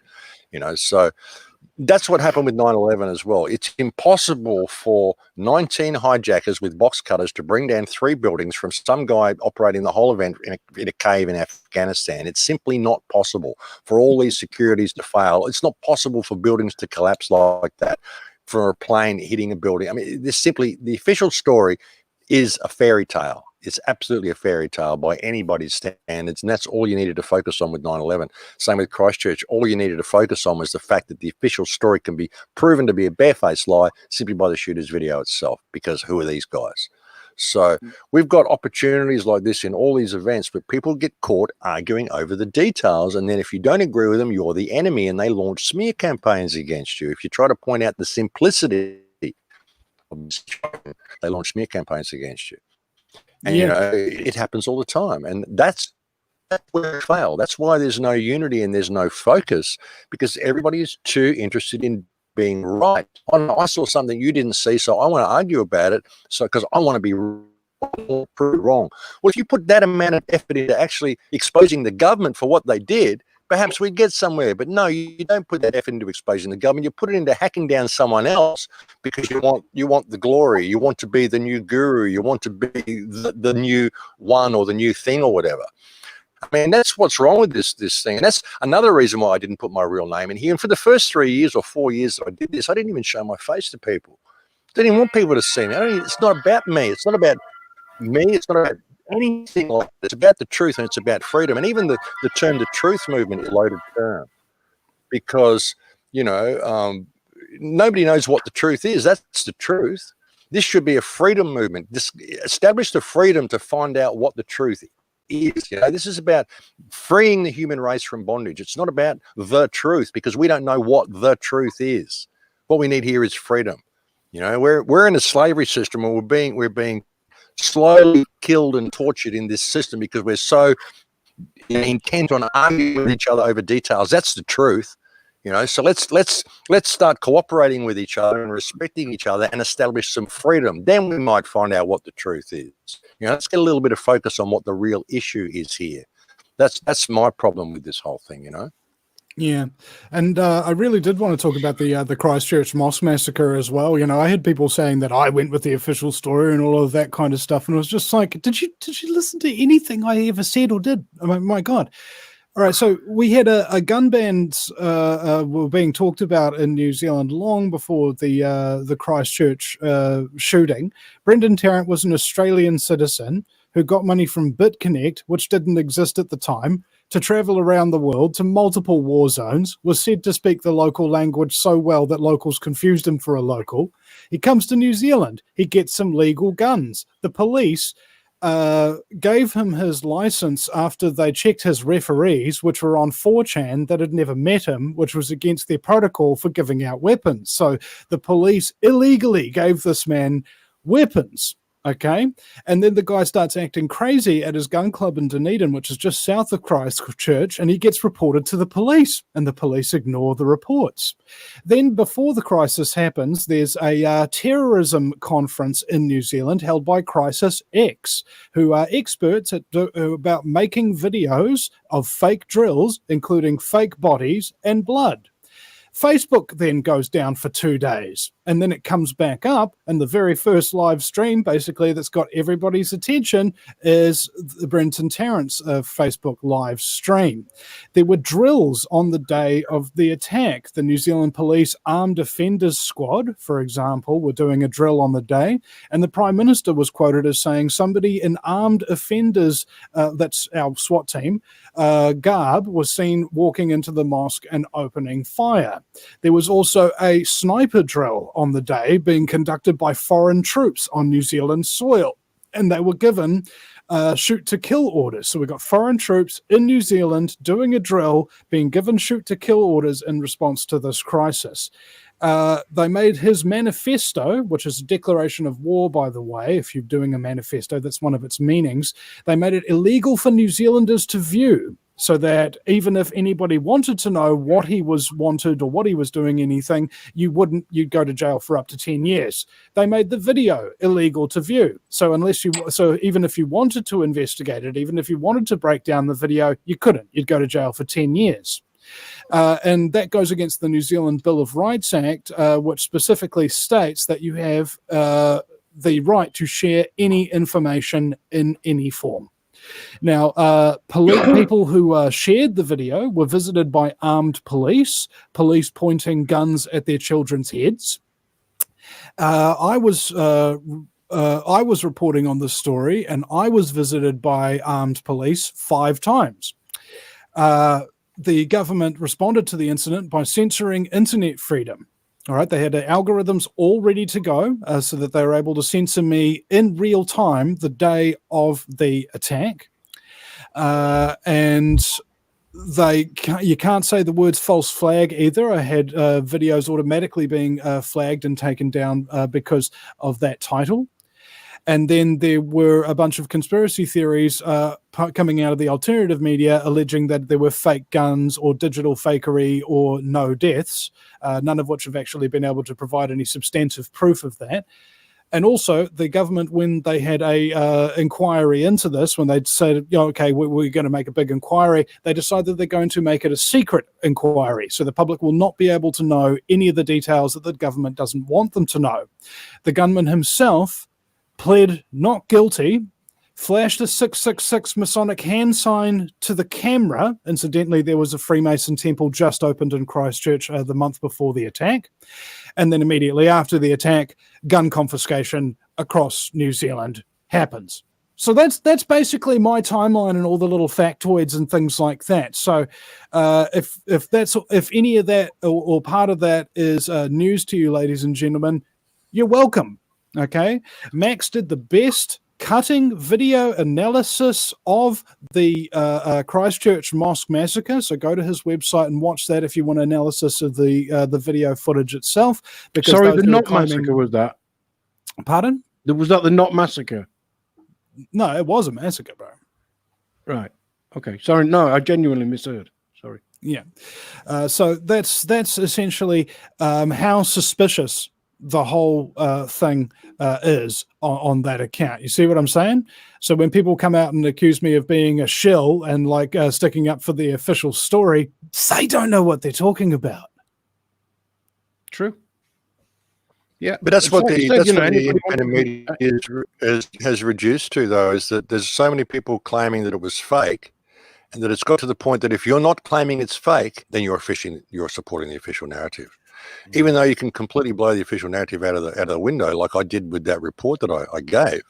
So that's what happened with 9/11 as well. It's impossible for 19 hijackers with box cutters to bring down 3 buildings from some guy operating the whole event in a cave in Afghanistan. It's simply not possible for all these securities to fail. It's not possible for buildings to collapse like that, for a plane hitting a building. I mean, the official story is a fairy tale. It's absolutely a fairy tale by anybody's standards, and that's all you needed to focus on with 9/11. Same with Christchurch. All you needed to focus on was the fact that the official story can be proven to be a barefaced lie simply by the shooter's video itself, because who are these guys? So we've got opportunities like this in all these events, but people get caught arguing over the details, and then if you don't agree with them, you're the enemy, and they launch smear campaigns against you. If you try to point out the simplicity of the situation, they launch smear campaigns against you. And it happens all the time, and that's where we fail. That's why there's no unity and there's no focus, because everybody is too interested in being right. I saw something you didn't see, so I want to argue about it. So because I want to be wrong. Well, if you put that amount of effort into actually exposing the government for what they did, perhaps we'd get somewhere. But no, you don't put that effort into exposing the government. You put it into hacking down someone else because you want the glory. You want to be the new guru. You want to be the new one or the new thing or whatever. I mean, that's what's wrong with this thing. And that's another reason why I didn't put my real name in here. And for the first 3 years or 4 years that I did this, I didn't even show my face to people. Didn't even want people to see me. It's not about me. It's not about me. It's not about anything like that. It's about the truth, and it's about freedom. And even the term the truth movement is a loaded term, because nobody knows what the truth is. That's the truth. This should be a freedom movement. Establish the freedom to find out what the truth is. This is about freeing the human race from bondage. It's not about the truth, because we don't know what the truth is. What we need here is freedom. We're in a slavery system, and we're being slowly killed and tortured in this system because we're so intent on arguing with each other over details. That's the truth. So let's start cooperating with each other and respecting each other and establish some freedom. Then we might find out what the truth is. Let's get a little bit of focus on what the real issue is here. That's my problem with this whole thing. Yeah, and I really did want to talk about the Christchurch mosque massacre as well. I had people saying that I went with the official story and all of that kind of stuff, and it was just like, did you listen to anything I ever said or did? I mean, my God. All right, so we had a gun bans were being talked about in New Zealand long before the Christchurch shooting. Brendan Tarrant was an Australian citizen who got money from BitConnect, which didn't exist at the time, to travel around the world to multiple war zones, was said to speak the local language so well that locals confused him for a local. He comes to New Zealand. He gets some legal guns. The police gave him his license after they checked his referees, which were on 4chan, that had never met him, which was against their protocol for giving out weapons. So the police illegally gave this man weapons. Okay, and then the guy starts acting crazy at his gun club in Dunedin, which is just south of Christchurch, and he gets reported to the police, and the police ignore the reports. Then before the crisis happens, there's a terrorism conference in New Zealand held by Crisis X, who are experts about making videos of fake drills, including fake bodies and blood. Facebook then goes down for 2 days, and then it comes back up, and the very first live stream, basically, that's got everybody's attention is the Brendan Tarrant's Facebook live stream. There were drills on the day of the attack. The New Zealand Police Armed Offenders Squad, for example, were doing a drill on the day, and the Prime Minister was quoted as saying somebody in armed offenders, that's our SWAT team, garb, was seen walking into the mosque and opening fire. There was also a sniper drill on the day being conducted by foreign troops on New Zealand soil, and they were given shoot-to-kill orders. So we got foreign troops in New Zealand doing a drill, being given shoot-to-kill orders in response to this crisis. They made his manifesto, which is a declaration of war, by the way. If you're doing a manifesto, that's one of its meanings. They made it illegal for New Zealanders to view, so that even if anybody wanted to know what he was wanted or what he was doing anything, you'd go to jail for up to 10 years. They made the video illegal to view. So even if you wanted to investigate it, even if you wanted to break down the video, you couldn't. You'd go to jail for 10 years. And that goes against the New Zealand Bill of Rights Act, which specifically states that you have the right to share any information in any form. Now, people who shared the video were visited by armed police pointing guns at their children's heads. I was reporting on this story, and I was visited by armed police 5 times. The government responded to the incident by censoring internet freedom. All right, they had algorithms all ready to go so that they were able to censor me in real time the day of the attack. And you can't say the words false flag either. I had videos automatically being flagged and taken down because of that title. And then there were a bunch of conspiracy theories coming out of the alternative media alleging that there were fake guns or digital fakery or no deaths, none of which have actually been able to provide any substantive proof of that. And also the government, when they had a inquiry into this, when they said, okay, we're going to make a big inquiry, they decided they're going to make it a secret inquiry. So the public will not be able to know any of the details that the government doesn't want them to know. The gunman himself pled not guilty, flashed a 666 Masonic hand sign to the camera. Incidentally, there was a Freemason temple just opened in Christchurch the month before the attack. And then immediately after the attack, gun confiscation across New Zealand happens. So that's basically my timeline and all the little factoids and things like that. So if any of that or part of that is news to you, ladies and gentlemen, you're welcome. Okay, Max did the best cutting video analysis of the Christchurch Mosque massacre. So go to his website and watch that if you want analysis of the video footage itself. Because sorry, the Knot massacre was that? Pardon? Was that the Knot massacre? No, it was a massacre, bro. Right. Okay. Sorry. No, I genuinely misheard. Sorry. Yeah. So that's essentially how suspicious the whole thing is on that account. You see what I'm saying? So when people come out and accuse me of being a shill and like sticking up for the official story, they don't know what they're talking about. True. Yeah, but that's what the independent media has reduced to, though, is that there's so many people claiming that it was fake, and that it's got to the point that if you're not claiming it's fake, then you're supporting the official narrative. Even though you can completely blow the official narrative out of the window, like I did with that report that I gave.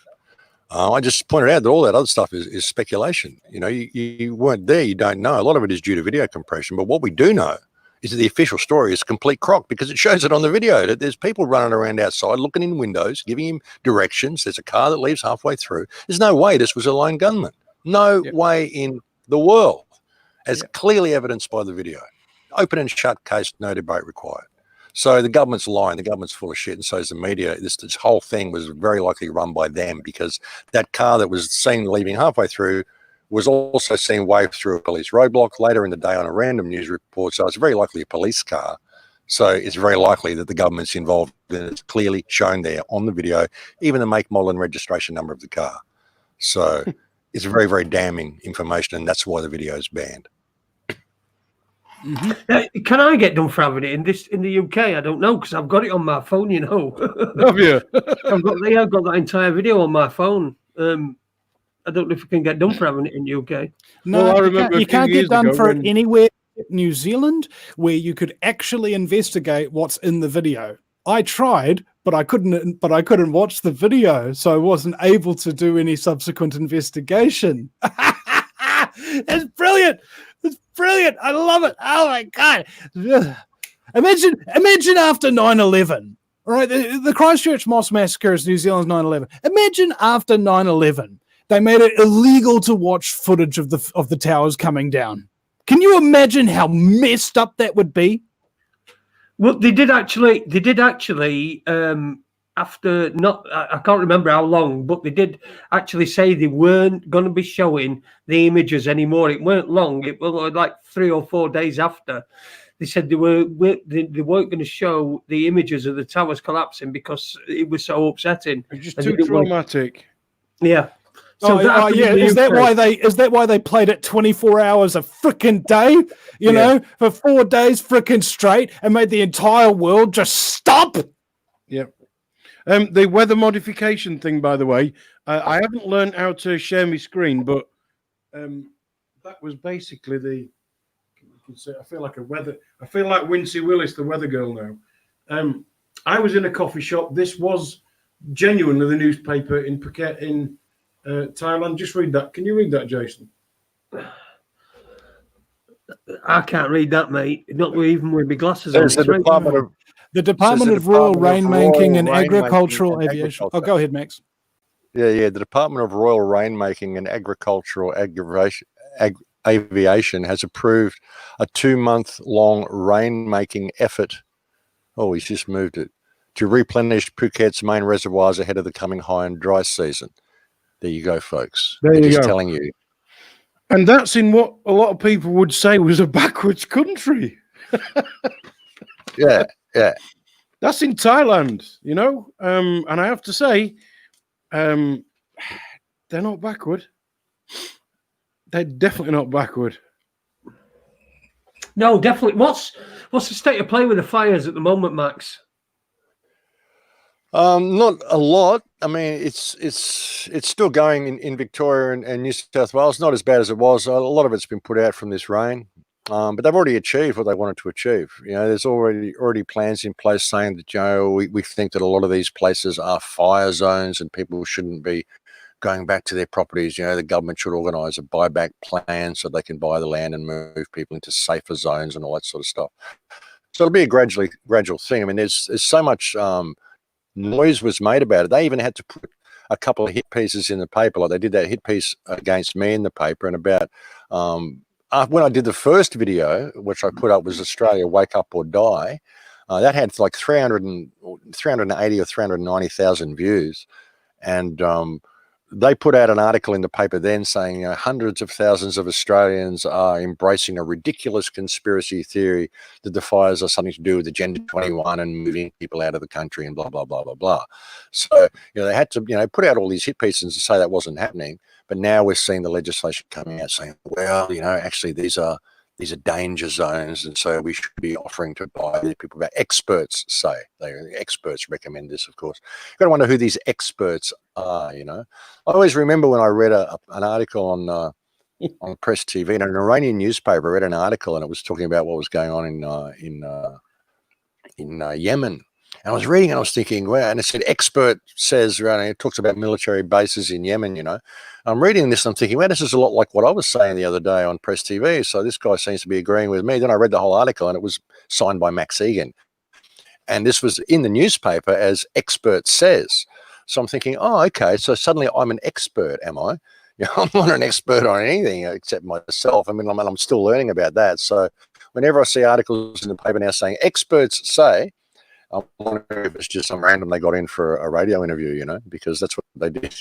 I just pointed out that all that other stuff is speculation. You weren't there, you don't know. A lot of it is due to video compression, but what we do know is that the official story is a complete crock because it shows it on the video. That there's people running around outside, looking in windows, giving him directions. There's a car that leaves halfway through. There's no way this was a lone gunman. No way in the world, as clearly evidenced by the video. Open and shut case, no debate required. So the government's lying. The government's full of shit, and so is the media. This whole thing was very likely run by them because that car that was seen leaving halfway through was also seen wave through a police roadblock later in the day on a random news report. So it's very likely a police car. So it's very likely that the government's involved, and it's clearly shown there on the video, even the make, model, and registration number of the car. So it's very, very damning information, and that's why the video is banned. Mm-hmm. Can I get done for having it in the UK? I don't know because I've got it on my phone. Have you? I've got that entire video on my phone. I don't know if you can get done for having it in the UK. No, well, I remember you can't get done for it anywhere in New Zealand where you could actually investigate what's in the video. I tried, but I couldn't watch the video, so I wasn't able to do any subsequent investigation. It's brilliant. It's brilliant. I love it. Oh my God. Imagine after 9/11. All right. The Christchurch Mosque massacre is New Zealand's 9/11. Imagine after 9/11, they made it illegal to watch footage of the towers coming down. Can you imagine how messed up that would be? Well, they did actually. After not, I can't remember how long, but they did actually say they weren't going to be showing the images anymore. It weren't long. It was like 3 or 4 days after. They said they weren't going to show the images of the towers collapsing because it was so upsetting. It's just too traumatic. Yeah. So is that why they played it 24 hours a freaking day? You know, for 4 days freaking straight, and made the entire world just stop. Yep. The weather modification thing, by the way, I haven't learned how to share my screen, but that was basically the. I feel like I feel like Wincy Willis, the weather girl now. I was in a coffee shop. This was genuinely the newspaper in Phuket in Thailand. Just read that. Can you read that, Jason? I can't read that, mate. Not even with my glasses on. The Department of Royal Rainmaking and Agricultural Aviation. Oh, go ahead, Max. Yeah. The Department of Royal Rainmaking and Agricultural Aviation has approved a 2-month-long rainmaking effort. Oh, he's just moved it to replenish Phuket's main reservoirs ahead of the coming high and dry season. There you go, folks. They're just telling you. And that's in what a lot of people would say was a backwards country. Yeah. That's in Thailand, you know. And I have to say, they're not backward. They're definitely not backward. No, definitely. What's the state of play with the fires at the moment, Max? Not a lot. I mean, it's still going in Victoria and New South Wales. Not as bad as it was. A lot of it's been put out from this rain, but they've already achieved what they wanted to achieve. You know, there's already plans in place saying that, you know, we think that a lot of these places are fire zones and people shouldn't be going back to their properties. You know, the government should organise a buyback plan so they can buy the land and move people into safer zones and all that sort of stuff. So it'll be a gradual thing. I mean, there's so much noise was made about it. They even had to put a couple of hit pieces in the paper. Like they did that hit piece against me in the paper, and about when I did the first video, which I put up was Australia Wake Up or Die, that had like 380 or 390,000 views. And they put out an article in the paper then saying, you know, hundreds of thousands of Australians are embracing a ridiculous conspiracy theory that the fires are something to do with Agenda 21 and moving people out of the country and blah, blah, blah, blah, blah. So, you know, they had to, you know, put out all these hit pieces to say that wasn't happening. But now we're seeing the legislation coming out saying, well, you know, actually these are danger zones, and so we should be offering to buy people. About experts say, experts recommend this, of course. You've got to wonder who these experts are, you know. I always remember when I read an article on Press TV in an Iranian newspaper. I read an article and it was talking about what was going on in Yemen. And I was reading and I was thinking, wow, and it said expert says, right, it talks about military bases in Yemen, you know. I'm reading this and I'm thinking, well, this is a lot like what I was saying the other day on Press TV. So this guy seems to be agreeing with me. Then I read the whole article and it was signed by Max Igan. And this was in the newspaper as expert says. So I'm thinking, oh, okay, so suddenly I'm an expert, am I? You know, I'm not an expert on anything except myself. I mean, I'm still learning about that. So whenever I see articles in the paper now saying experts say, I wonder if it's just some random they got in for a radio interview, you know, because that's what they did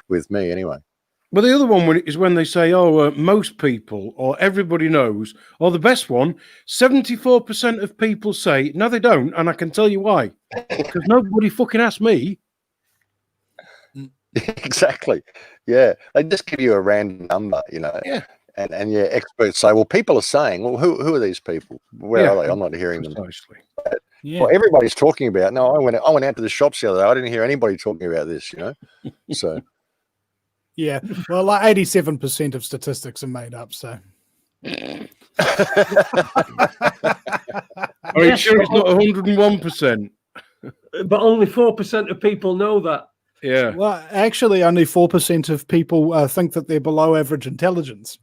with me anyway. Well, the other one is when they say, oh, most people or everybody knows, or the best one, 74% of people say, no, they don't. And I can tell you why. Because nobody fucking asked me. Exactly. Yeah. They just give you a random number, you know. Yeah. And yeah, experts say, well, people are saying, well, who are these people? Where are they? I'm not hearing them. Yeah. Well, everybody's talking about. No, I went out to the shops the other day. I didn't hear anybody talking about this, you know. So. Yeah, well, like 87% of statistics are made up. So. Are you sure it's not 101%? But only 4% of people know that. Yeah. Well, actually, only 4% of people think that they're below average intelligence.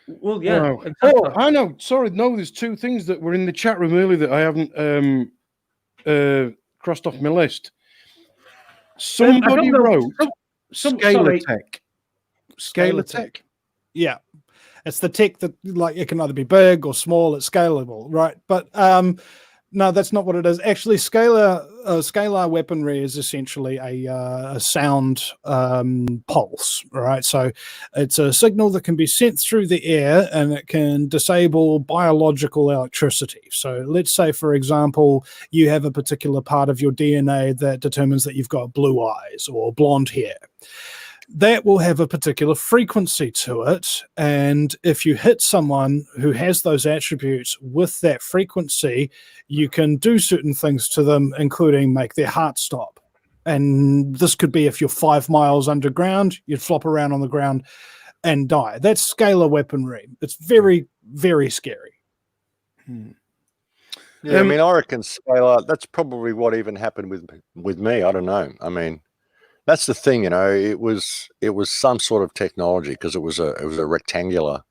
Well, yeah. Wow. Exactly. Oh, I know. Sorry, no. There's two things that were in the chat room earlier that I haven't crossed off my list. Somebody wrote Scalatech. Scalatech. Yeah. It's the tech that, like, it can either be big or small. It's scalable, right? But no, that's not what it is. Actually, scalar weaponry is essentially a sound pulse, right? So it's a signal that can be sent through the air, and it can disable biological electricity. So let's say, for example, you have a particular part of your DNA that determines that you've got blue eyes or blonde hair. That will have a particular frequency to it. And if you hit someone who has those attributes with that frequency, you can do certain things to them, including make their heart stop. And this could be if you're 5 miles underground, you'd flop around on the ground and die. That's scalar weaponry. It's very, very scary. Yeah, I mean, I reckon scalar, that's probably what even happened with me. I don't know. I mean, that's the thing, you know. It was some sort of technology, because it was a rectangular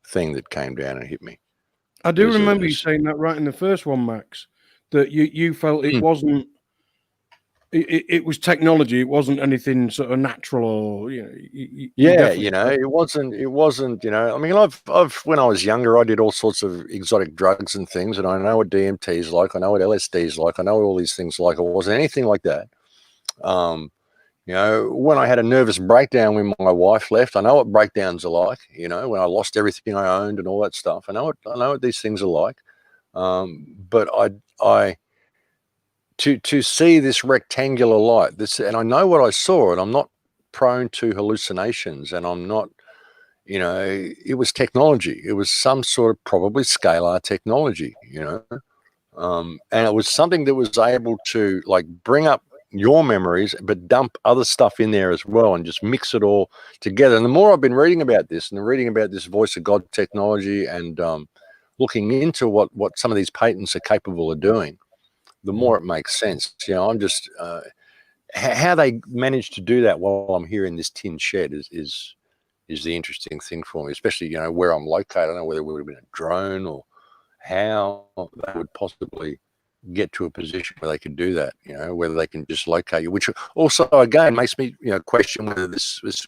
thing that came down and hit me. I do remember you saying that right in the first one, Max, that you felt it wasn't. It was technology. It wasn't anything sort of natural, or you know, it wasn't. You know, I mean, I've when I was younger, I did all sorts of exotic drugs and things, and I know what DMT is like. I know what LSD is like. I know all these things like. It wasn't anything like that. You know, when I had a nervous breakdown when my wife left, I know what breakdowns are like. You know, when I lost everything I owned and all that stuff, I know what these things are like. But to see this rectangular light, and I know what I saw, and I'm not prone to hallucinations, and I'm not, you know, it was technology. It was some sort of probably scalar technology, you know, and it was something that was able to like bring up your memories, but dump other stuff in there as well, and just mix it all together. And the more I've been reading about this, and reading about this voice of God technology, and looking into what some of these patents are capable of doing, the more it makes sense. You know, I'm just how they managed to do that while I'm here in this tin shed is the interesting thing for me, especially, you know, where I'm located. I don't know whether it would have been a drone or how they would possibly get to a position where they could do that, you know, whether they can just locate you, which also again makes me, you know, question whether this is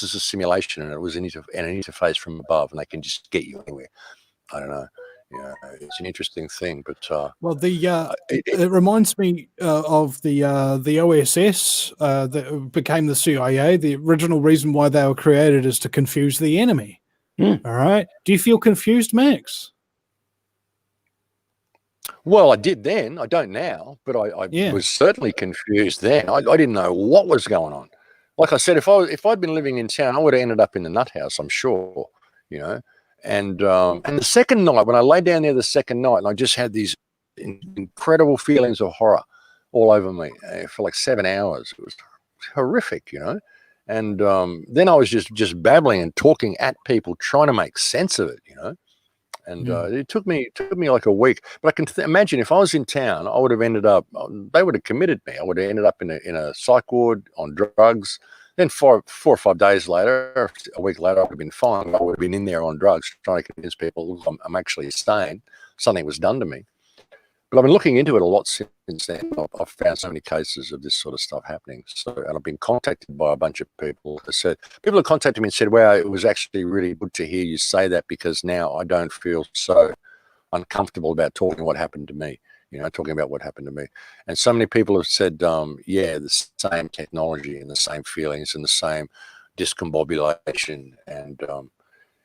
a simulation and it was an interface from above and they can just get you anywhere. I don't know. Yeah, it's an interesting thing, but well, it reminds me of the OSS that became the CIA. The original reason why they were created is to confuse the enemy. All right. Do you feel confused, Max? Well, I did then. I don't now, but I was certainly confused then. I didn't know what was going on. Like I said, if I'd been living in town, I would have ended up in the nut house, I'm sure, you know. And the second night, when I lay down there the second night, and I just had these incredible feelings of horror all over me for like 7 hours. It was horrific, you know. And then I was just babbling and talking at people, trying to make sense of it, you know. And it took me like a week. But I can imagine if I was in town, I would have ended up. They would have committed me. I would have ended up in a psych ward on drugs. Then 4 or 5 days later, a week later, I would have been fine. I would have been in there on drugs, trying to convince people I'm actually sane. Something was done to me. But I've been looking into it a lot since then. I've found so many cases of this sort of stuff happening. And I've been contacted by a bunch of people. People have contacted me and said, "Wow, it was actually really good to hear you say that, because now I don't feel so uncomfortable about talking what happened to me." You know, talking about what happened to me. And so many people have said, yeah, the same technology and the same feelings and the same discombobulation. And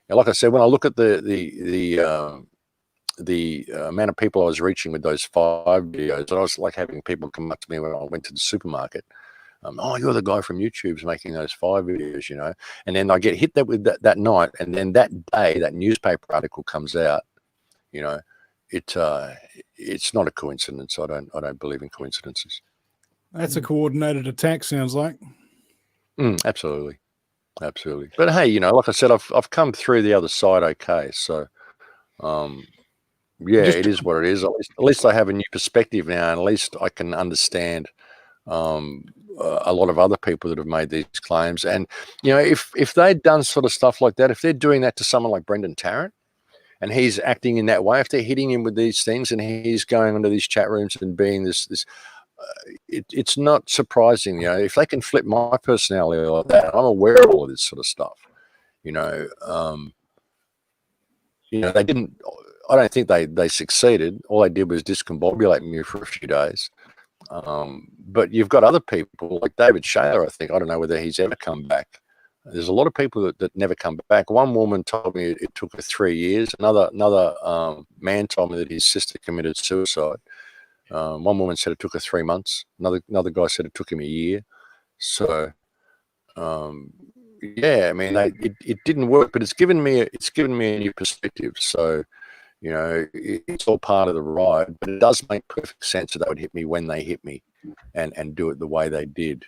like I said, when I look at the amount of people I was reaching with those 5 videos, I was like having people come up to me when I went to the supermarket. "Oh, you're the guy from YouTube's making those 5 videos, you know." And then I get hit with that night, and then that day, that newspaper article comes out, you know. It's not a coincidence. I don't believe in coincidences. That's a coordinated attack, sounds like. Absolutely. But hey, you know, like I said, I've come through the other side okay. So, yeah, it is what it is. At least I have a new perspective now, and at least I can understand a lot of other people that have made these claims. And you know, if they'd done sort of stuff like that, if they're doing that to someone like Brendan Tarrant, and he's acting in that way, if they're hitting him with these things and he's going into these chat rooms and being this it's not surprising, you know, if they can flip my personality like that. I'm aware of all of this sort of stuff, you know. they didn't. I don't think they succeeded. All they did was discombobulate me for a few days. But you've got other people like David Shaler. I think, I don't know whether he's ever come back. There's a lot of people that never come back. One woman told me it took her 3 years. Another man told me that his sister committed suicide. One woman said it took her 3 months. Another guy said it took him a year. So, yeah, I mean, it didn't work, but it's given me a new perspective. So, it's all part of the ride, but it does make perfect sense that they would hit me when they hit me, and do it the way they did.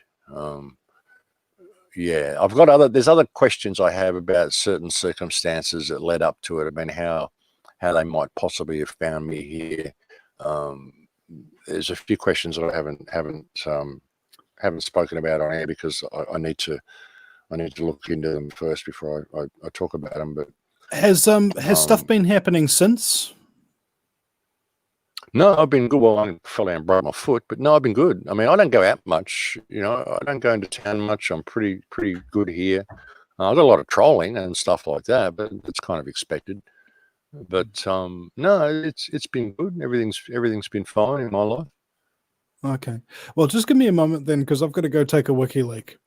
Yeah, there's other questions I have about certain circumstances that led up to it. I mean, how they might possibly have found me here. There's a few questions that I haven't spoken about on air because I need to look into them first before I talk about them. But has stuff been happening since? No, I've been good. Well, I fell down and broke my foot, but no, I've been good. I mean, I don't go out much. I don't go into town much. I'm pretty good here. I've got a lot of trolling and stuff like that, but it's kind of expected. But no, it's been good. Everything's been fine in my life. Okay. Well, just give me a moment then, because I've got to go take a wiki leak.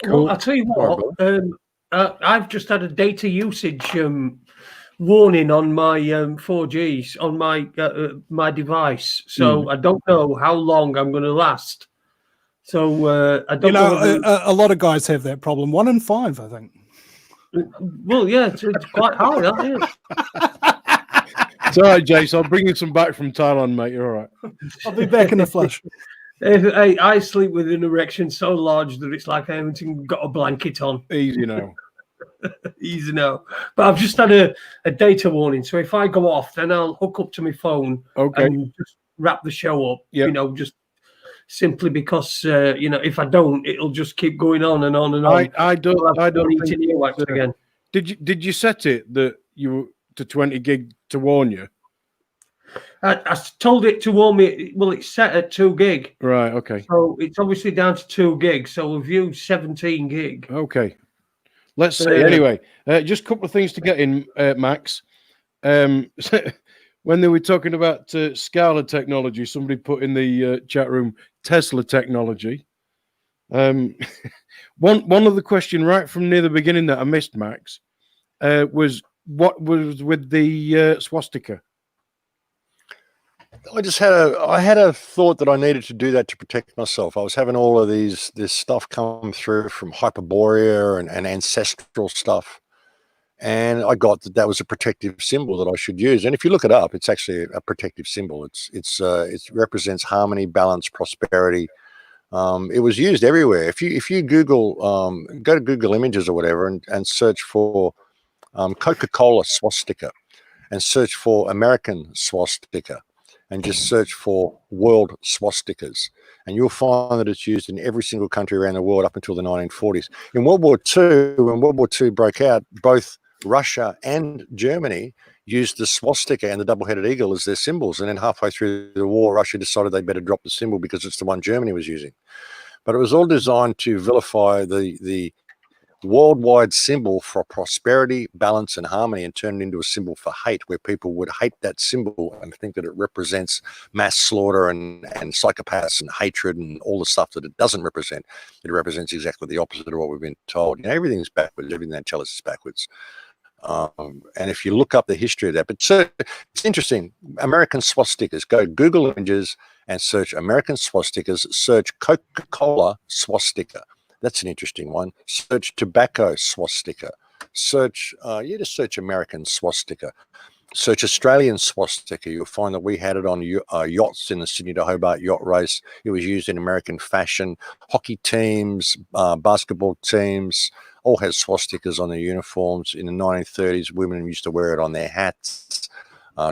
Cool. Well, I'll tell you what. I've just had a data usage warning on my 4Gs on my device, so I don't know how long I'm going to last. So I don't know. A lot of guys have that problem. 1 in 5, I think. Well, yeah, it's quite high, isn't it? It's all right, Jace. I'll bring you some back from Thailand, mate. You're all right. I'll be back in a flash. I sleep with an erection so large that it's like I haven't got a blanket on. Easy now. Easy now. But I've just had a data warning. So if I go off, then I'll hook up to my phone and just wrap the show up. Yep. Just simply because if I don't, it'll just keep going on and on and on. I don't need to earwax again. Did you set it that you were to 20 gig to warn you? I told it to warn me. Well, it's set at 2 gig. Right. Okay. So it's obviously down to 2 gig. So we've used 17 gig. Okay. Let's see. Anyway, just a couple of things to get in, Max. When they were talking about Scala technology, somebody put in the chat room Tesla technology. One of the question right from near the beginning that I missed, Max, was what was with the swastika. I had a thought that I needed to do that to protect myself. I was having all of this stuff come through from Hyperborea and ancestral stuff, and I got that was a protective symbol that I should use. And if you look it up, it's actually a protective symbol. It represents harmony, balance, prosperity. It was used everywhere. If you Google, go to Google Images or whatever, and search for Coca-Cola swastika, and search for American swastika, and just search for world swastikas, and you'll find that it's used in every single country around the world up until the 1940s. In World War II, when World War II broke out, both Russia and Germany used the swastika and the double-headed eagle as their symbols, and then halfway through the war, Russia decided they better drop the symbol because it's the one Germany was using. But it was all designed to vilify the worldwide symbol for prosperity, balance, and harmony, and turn it into a symbol for hate, where people would hate that symbol and think that it represents mass slaughter and psychopaths and hatred and all the stuff that it doesn't represent. It represents exactly the opposite of what we've been told. Everything's backwards. Everything they tell us is backwards. And if you look up the history of that, but so it's interesting. American swastikas. Go Google Images and search American swastikas. Search Coca-Cola swastika. That's an interesting one. Search tobacco swastika. Search, just search American swastika. Search Australian swastika. You'll find that we had it on yachts in the Sydney to Hobart yacht race. It was used in American fashion. Hockey teams, basketball teams, all had swastikas on their uniforms. In the 1930s, women used to wear it on their hats.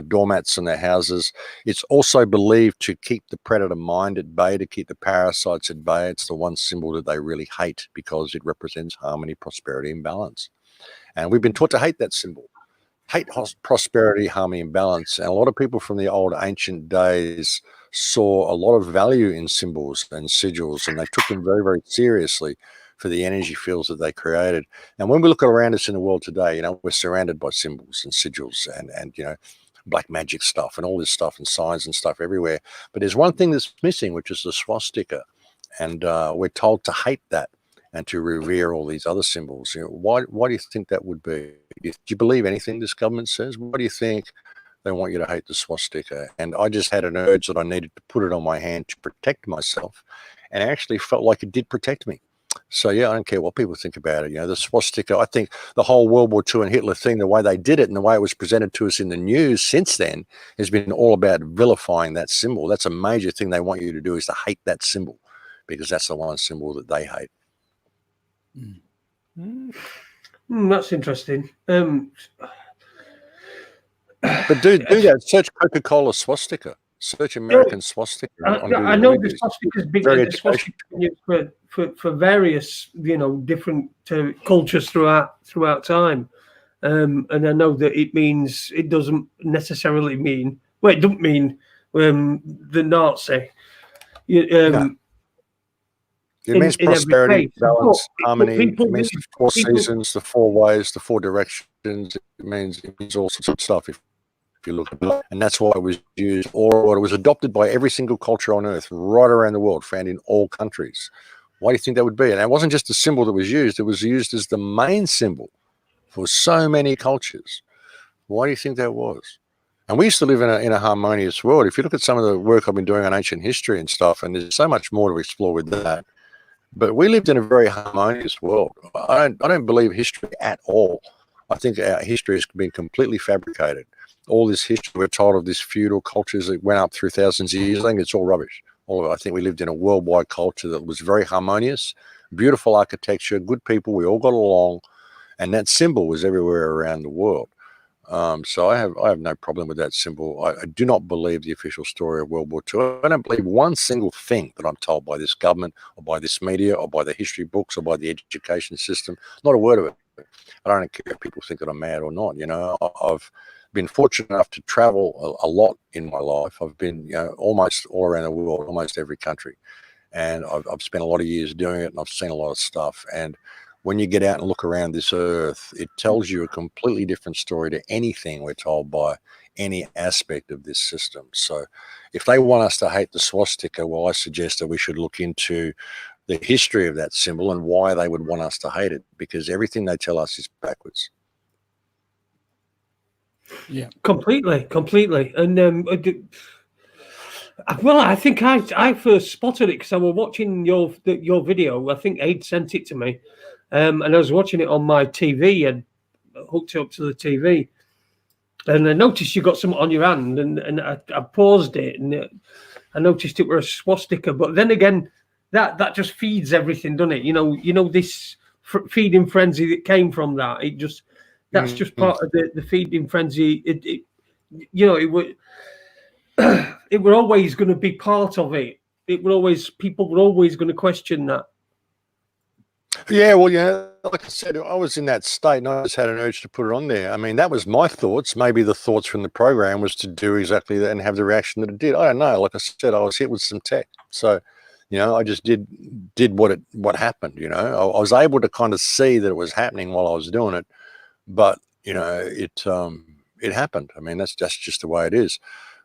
Doormats in their houses. It's also believed to keep the predator mind at bay, to keep the parasites at bay. It's the one symbol that they really hate because it represents harmony, prosperity, and balance. And we've been taught to hate that symbol. Hate prosperity, harmony, and balance. And a lot of people from the old ancient days saw a lot of value in symbols and sigils, and they took them very, very seriously for the energy fields that they created. And when we look around us in the world today, you know, we're surrounded by symbols and sigils and you know, black magic stuff and all this stuff and signs and stuff everywhere. But there's one thing that's missing, which is the swastika. And we're told to hate that and to revere all these other symbols. You know, why do you think that would be? Do you believe anything this government says? Why do you think they want you to hate the swastika? And I just had an urge that I needed to put it on my hand to protect myself. And I actually felt like it did protect me. So, yeah, I don't care what people think about it. You know, the swastika, I think the whole World War II and Hitler thing, the way they did it and the way it was presented to us in the news since then has been all about vilifying that symbol. That's a major thing they want you to do, is to hate that symbol, because that's the one symbol that they hate. That's interesting. But do that. Search Coca-Cola swastika. Search American swastika. I know the swastika is big. The swastika used for various, you know, different cultures throughout time, and I know that it doesn't necessarily mean. Well, it doesn't mean the Nazi. No. It means prosperity, balance, harmony. It means the four seasons, the four ways, the four directions. It means all sorts of stuff. If you look at it, and that's why it was used, or it was adopted by every single culture on earth, right around the world, found in all countries. Why do you think that would be? And it wasn't just a symbol that was used; it was used as the main symbol for so many cultures. Why do you think that was? And we used to live in a harmonious world. If you look at some of the work I've been doing on ancient history and stuff, and there's so much more to explore with that. But we lived in a very harmonious world. I don't believe history at all. I think our history has been completely fabricated. All this history we're told of, this feudal cultures that went up through thousands of years, I think it's all rubbish. All of it. I think we lived in a worldwide culture that was very harmonious, beautiful architecture, good people. We all got along, and that symbol was everywhere around the world. So I have no problem with that symbol. I do not believe the official story of World War II. I don't believe one single thing that I'm told by this government or by this media or by the history books or by the education system. Not a word of it. I don't care if people think that I'm mad or not. You know, I've been fortunate enough to travel a lot in my life. I've been, you know, almost all around the world, almost every country, and I've spent a lot of years doing it, and I've seen a lot of stuff. And when you get out and look around this earth, it tells you a completely different story to anything we're told by any aspect of this system. So if they want us to hate the swastika, well, I suggest that we should look into the history of that symbol and why they would want us to hate it, because everything they tell us is backwards. Yeah, completely. And well, I think I first spotted it because I was watching your video. I think Aid sent it to me. And I was watching it on my TV and hooked it up to the TV. And I noticed you got something on your hand, and I paused it, and I noticed it were a swastika. But then again, that just feeds everything, doesn't it? You know this feeding frenzy that came from that. That's just part of the feeding frenzy. It were always going to be part of it. People were always going to question that. Yeah, well, yeah, like I said, I was in that state and I just had an urge to put it on there. I mean, that was my thoughts. Maybe the thoughts from the program was to do exactly that and have the reaction that it did. I don't know. Like I said, I was hit with some tech. So, you know, I just did what happened, you know. I was able to kind of see that it was happening while I was doing it. But, you know, it happened. I mean, that's just the way it is.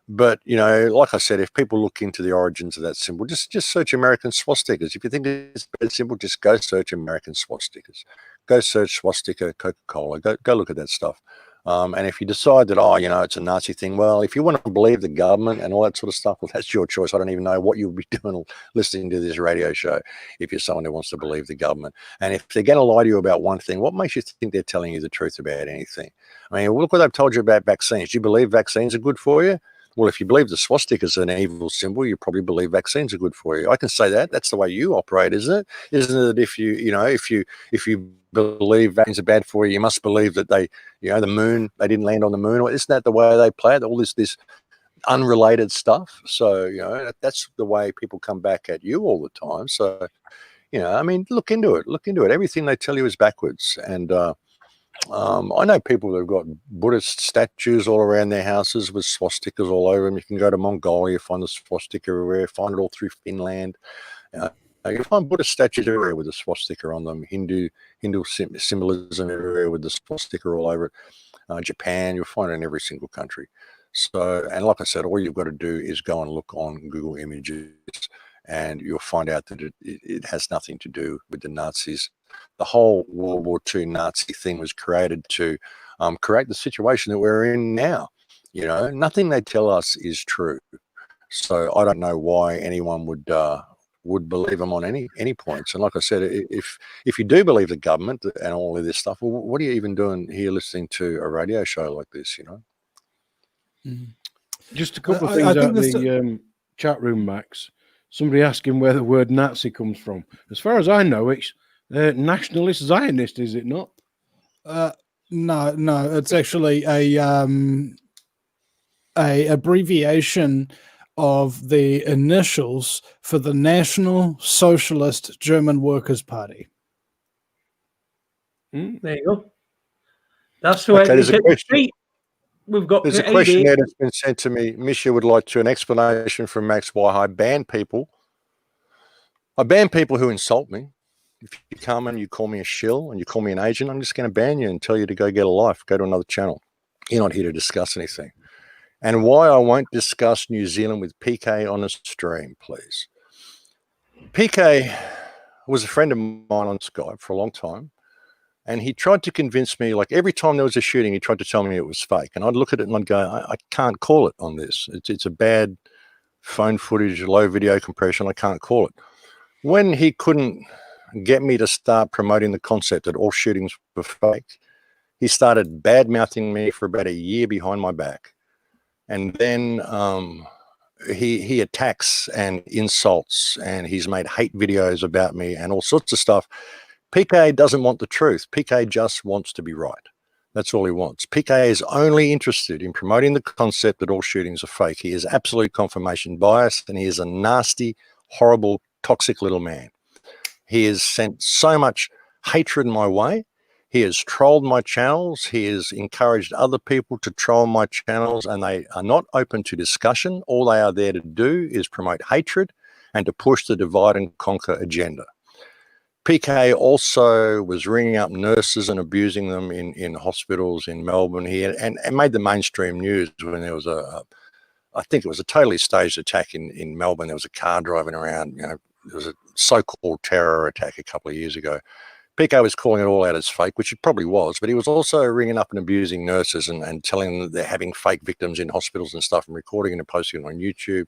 But, you know, like I said, if people look into the origins of that symbol, just search American swastikas. If you think it's a bad symbol, just go search American swastikas. Go search swastika, Coca-Cola. Go look at that stuff. And if you decide that, oh, you know, it's a Nazi thing, well, if you want to believe the government and all that sort of stuff, well, that's your choice. I don't even know what you'll be doing listening to this radio show if you're someone who wants to believe the government. And if they're going to lie to you about one thing, what makes you think they're telling you the truth about anything? I mean, look what they've told you about vaccines. Do you believe vaccines are good for you? Well, if you believe the swastika is an evil symbol, you probably believe vaccines are good for you. I can say that. That's the way you operate, isn't it? Isn't it that if you believe vaccines are bad for you, you must believe that they didn't land on the moon? Or isn't that the way they play it? All this unrelated stuff. So, you know, that's the way people come back at you all the time. So, you know, I mean, look into it. Everything they tell you is backwards. And I know people that have got Buddhist statues all around their houses with swastikas all over them. You can go to Mongolia, find the swastika everywhere, find it all through Finland. You find Buddhist statues everywhere with the swastika on them. Hindu symbolism everywhere with the swastika all over it. Japan, you'll find it in every single country. So, and like I said, all you've got to do is go and look on Google Images, and you'll find out that it has nothing to do with the Nazis. The whole World War II Nazi thing was created to create the situation that we're in now. You know, nothing they tell us is true. So I don't know why anyone would believe them on any points. And like I said, if you do believe the government and all of this stuff, well, what are you even doing here listening to a radio show like this, you know? Just a couple of things out of the chat room, Max. Somebody asking where the word Nazi comes from. As far as I know, it's nationalist Zionist, is it not? No, it's actually a abbreviation of the initials for the National Socialist German Workers' Party. There you go. That's the way. There's a question. There's a question there that's been sent to me. Misha would like an explanation from Max why I ban people. I ban people who insult me. If you come and you call me a shill and you call me an agent, I'm just going to ban you and tell you to go get a life, go to another channel. You're not here to discuss anything. And why I won't discuss New Zealand with PK on a stream, please. PK was a friend of mine on Skype for a long time, and he tried to convince me, like every time there was a shooting, he tried to tell me it was fake. And I'd look at it and I'd go, I can't call it on this. It's a bad phone footage, low video compression. I can't call it. When he couldn't get me to start promoting the concept that all shootings were fake, he started bad-mouthing me for about a year behind my back. And then he attacks and insults, and he's made hate videos about me and all sorts of stuff. PK doesn't want the truth. PK just wants to be right. That's all he wants. PK is only interested in promoting the concept that all shootings are fake. He is absolute confirmation bias, and he is a nasty, horrible, toxic little man. He has sent so much hatred my way. He has trolled my channels. He has encouraged other people to troll my channels, and they are not open to discussion. All they are there to do is promote hatred and to push the divide and conquer agenda. PK also was ringing up nurses and abusing them in hospitals in Melbourne here, and made the mainstream news when there was I think it was a totally staged attack in Melbourne. There was a car driving around, you know, there was a so-called terror attack a couple of years ago. PK was calling it all out as fake, which it probably was, but he was also ringing up and abusing nurses and telling them that they're having fake victims in hospitals and stuff, and recording and posting it on YouTube.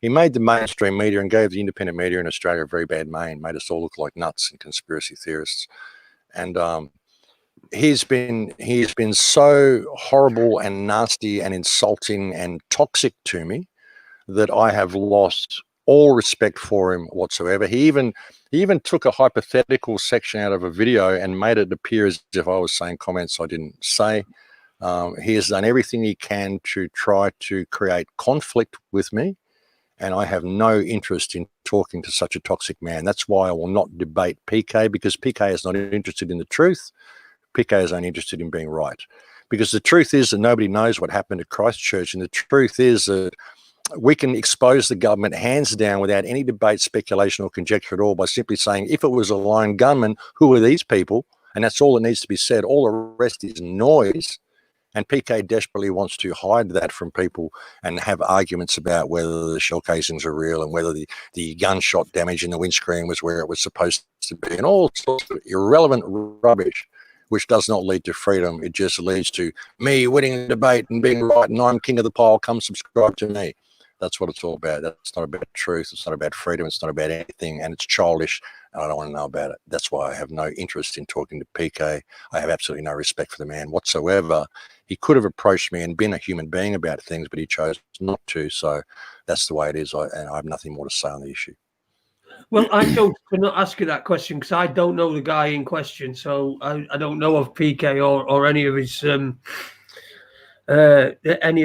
He made the mainstream media and gave the independent media in Australia a very bad name, made us all look like nuts and conspiracy theorists. And he's been so horrible and nasty and insulting and toxic to me that I have lost all respect for him whatsoever. He even took a hypothetical section out of a video and made it appear as if I was saying comments I didn't say. He has done everything he can to try to create conflict with me, and I have no interest in talking to such a toxic man. That's why I will not debate PK, because PK is not interested in the truth. PK is only interested in being right. Because the truth is that nobody knows what happened at Christchurch, and the truth is that we can expose the government hands down without any debate, speculation, or conjecture at all by simply saying, if it was a lone gunman, who are these people? And that's all that needs to be said. All the rest is noise. And PK desperately wants to hide that from people and have arguments about whether the shell casings are real and whether the gunshot damage in the windscreen was where it was supposed to be, and all sorts of irrelevant rubbish, which does not lead to freedom. It just leads to me winning the debate and being right, and I'm king of the pile, come subscribe to me. That's what it's all about. That's not about truth. It's not about freedom. It's not about anything, and it's childish, and I don't want to know about it. That's why I have no interest in talking to PK. I have absolutely no respect for the man whatsoever. He could have approached me and been a human being about things, but he chose not to. So that's the way it is, and I have nothing more to say on the issue. Well, I chose to not ask you that question because I don't know the guy in question, so I don't know of PK or any of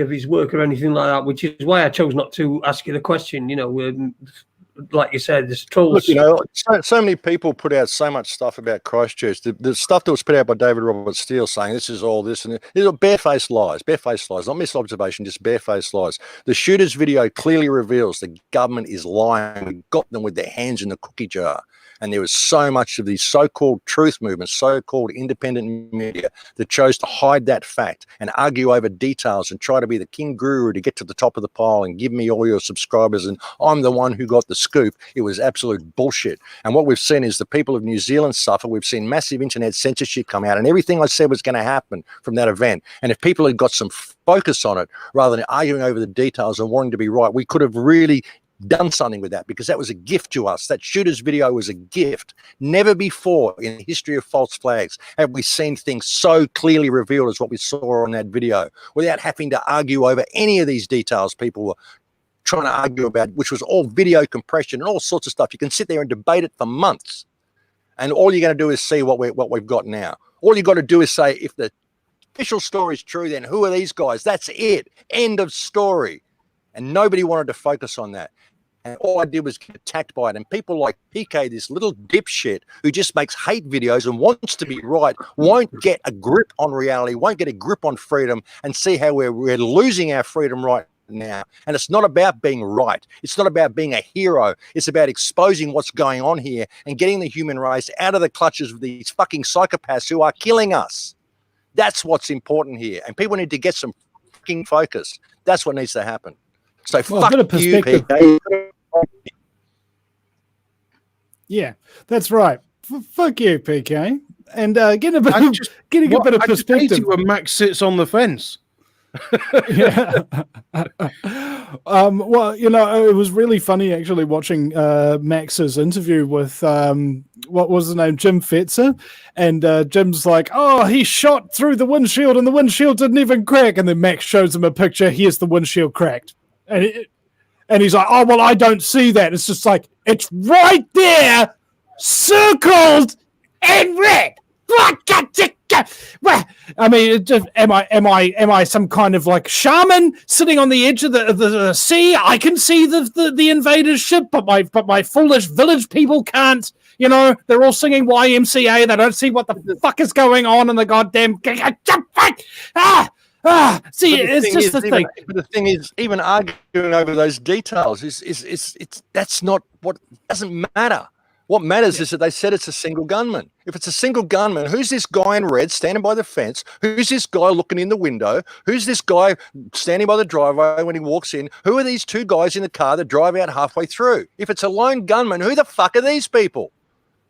his work or anything like that, which is why I chose not to ask you the question. You know, like you said, there's tools. Look, you know, so many people put out so much stuff about Christchurch. The stuff that was put out by David Robert Steele saying this is all this and these are barefaced lies, not misobservation, just barefaced lies. The shooter's video clearly reveals the government is lying. We got them with their hands in the cookie jar. And there was so much of these so-called truth movements, so-called independent media that chose to hide that fact and argue over details and try to be the king guru to get to the top of the pile and give me all your subscribers and I'm the one who got the scoop. It was absolute bullshit. And what we've seen is the people of New Zealand suffer. We've seen massive internet censorship come out and everything I said was going to happen from that event. And if people had got some focus on it rather than arguing over the details and wanting to be right, we could have really done something with that, because that was a gift to us. That shooter's video was a gift. Never before in the history of false flags have we seen things so clearly revealed as what we saw on that video, without having to argue over any of these details people were trying to argue about, which was all video compression and all sorts of stuff. You can sit there and debate it for months, and all you're going to do is see what we've got now. All you've got to do is say, if the official story is true, then who are these guys? That's it. End of story. And nobody wanted to focus on that. And all I did was get attacked by it. And people like PK, this little dipshit who just makes hate videos and wants to be right, won't get a grip on reality, won't get a grip on freedom, and see how we're losing our freedom right now. And it's not about being right. It's not about being a hero. It's about exposing what's going on here and getting the human race out of the clutches of these fucking psychopaths who are killing us. That's what's important here. And people need to get some fucking focus. That's what needs to happen. So fuck you, PK. Yeah, that's right. Fuck you, PK. And getting a bit of perspective. When Max sits on the fence. Yeah. Well, you know, it was really funny actually watching Max's interview with what was the name, Jim Fetzer, and Jim's like, oh, he shot through the windshield and the windshield didn't even crack, and then Max shows him a picture. Here's the windshield cracked, and he's like, oh, well, I don't see that. It's just like, it's right there, circled and red. I mean, am I some kind of like shaman sitting on the edge of the sea? I can see the invader's ship, but my foolish village people can't. You know, they're all singing YMCA. They don't see what the fuck is going on in the goddamn. See, it's just the thing. But the thing is, even arguing over those details is that's not what doesn't matter. What matters is that they said it's a single gunman. If it's a single gunman, who's this guy in red standing by the fence? Who's this guy looking in the window? Who's this guy standing by the driveway when he walks in? Who are these two guys in the car that drive out halfway through? If it's a lone gunman, who the fuck are these people?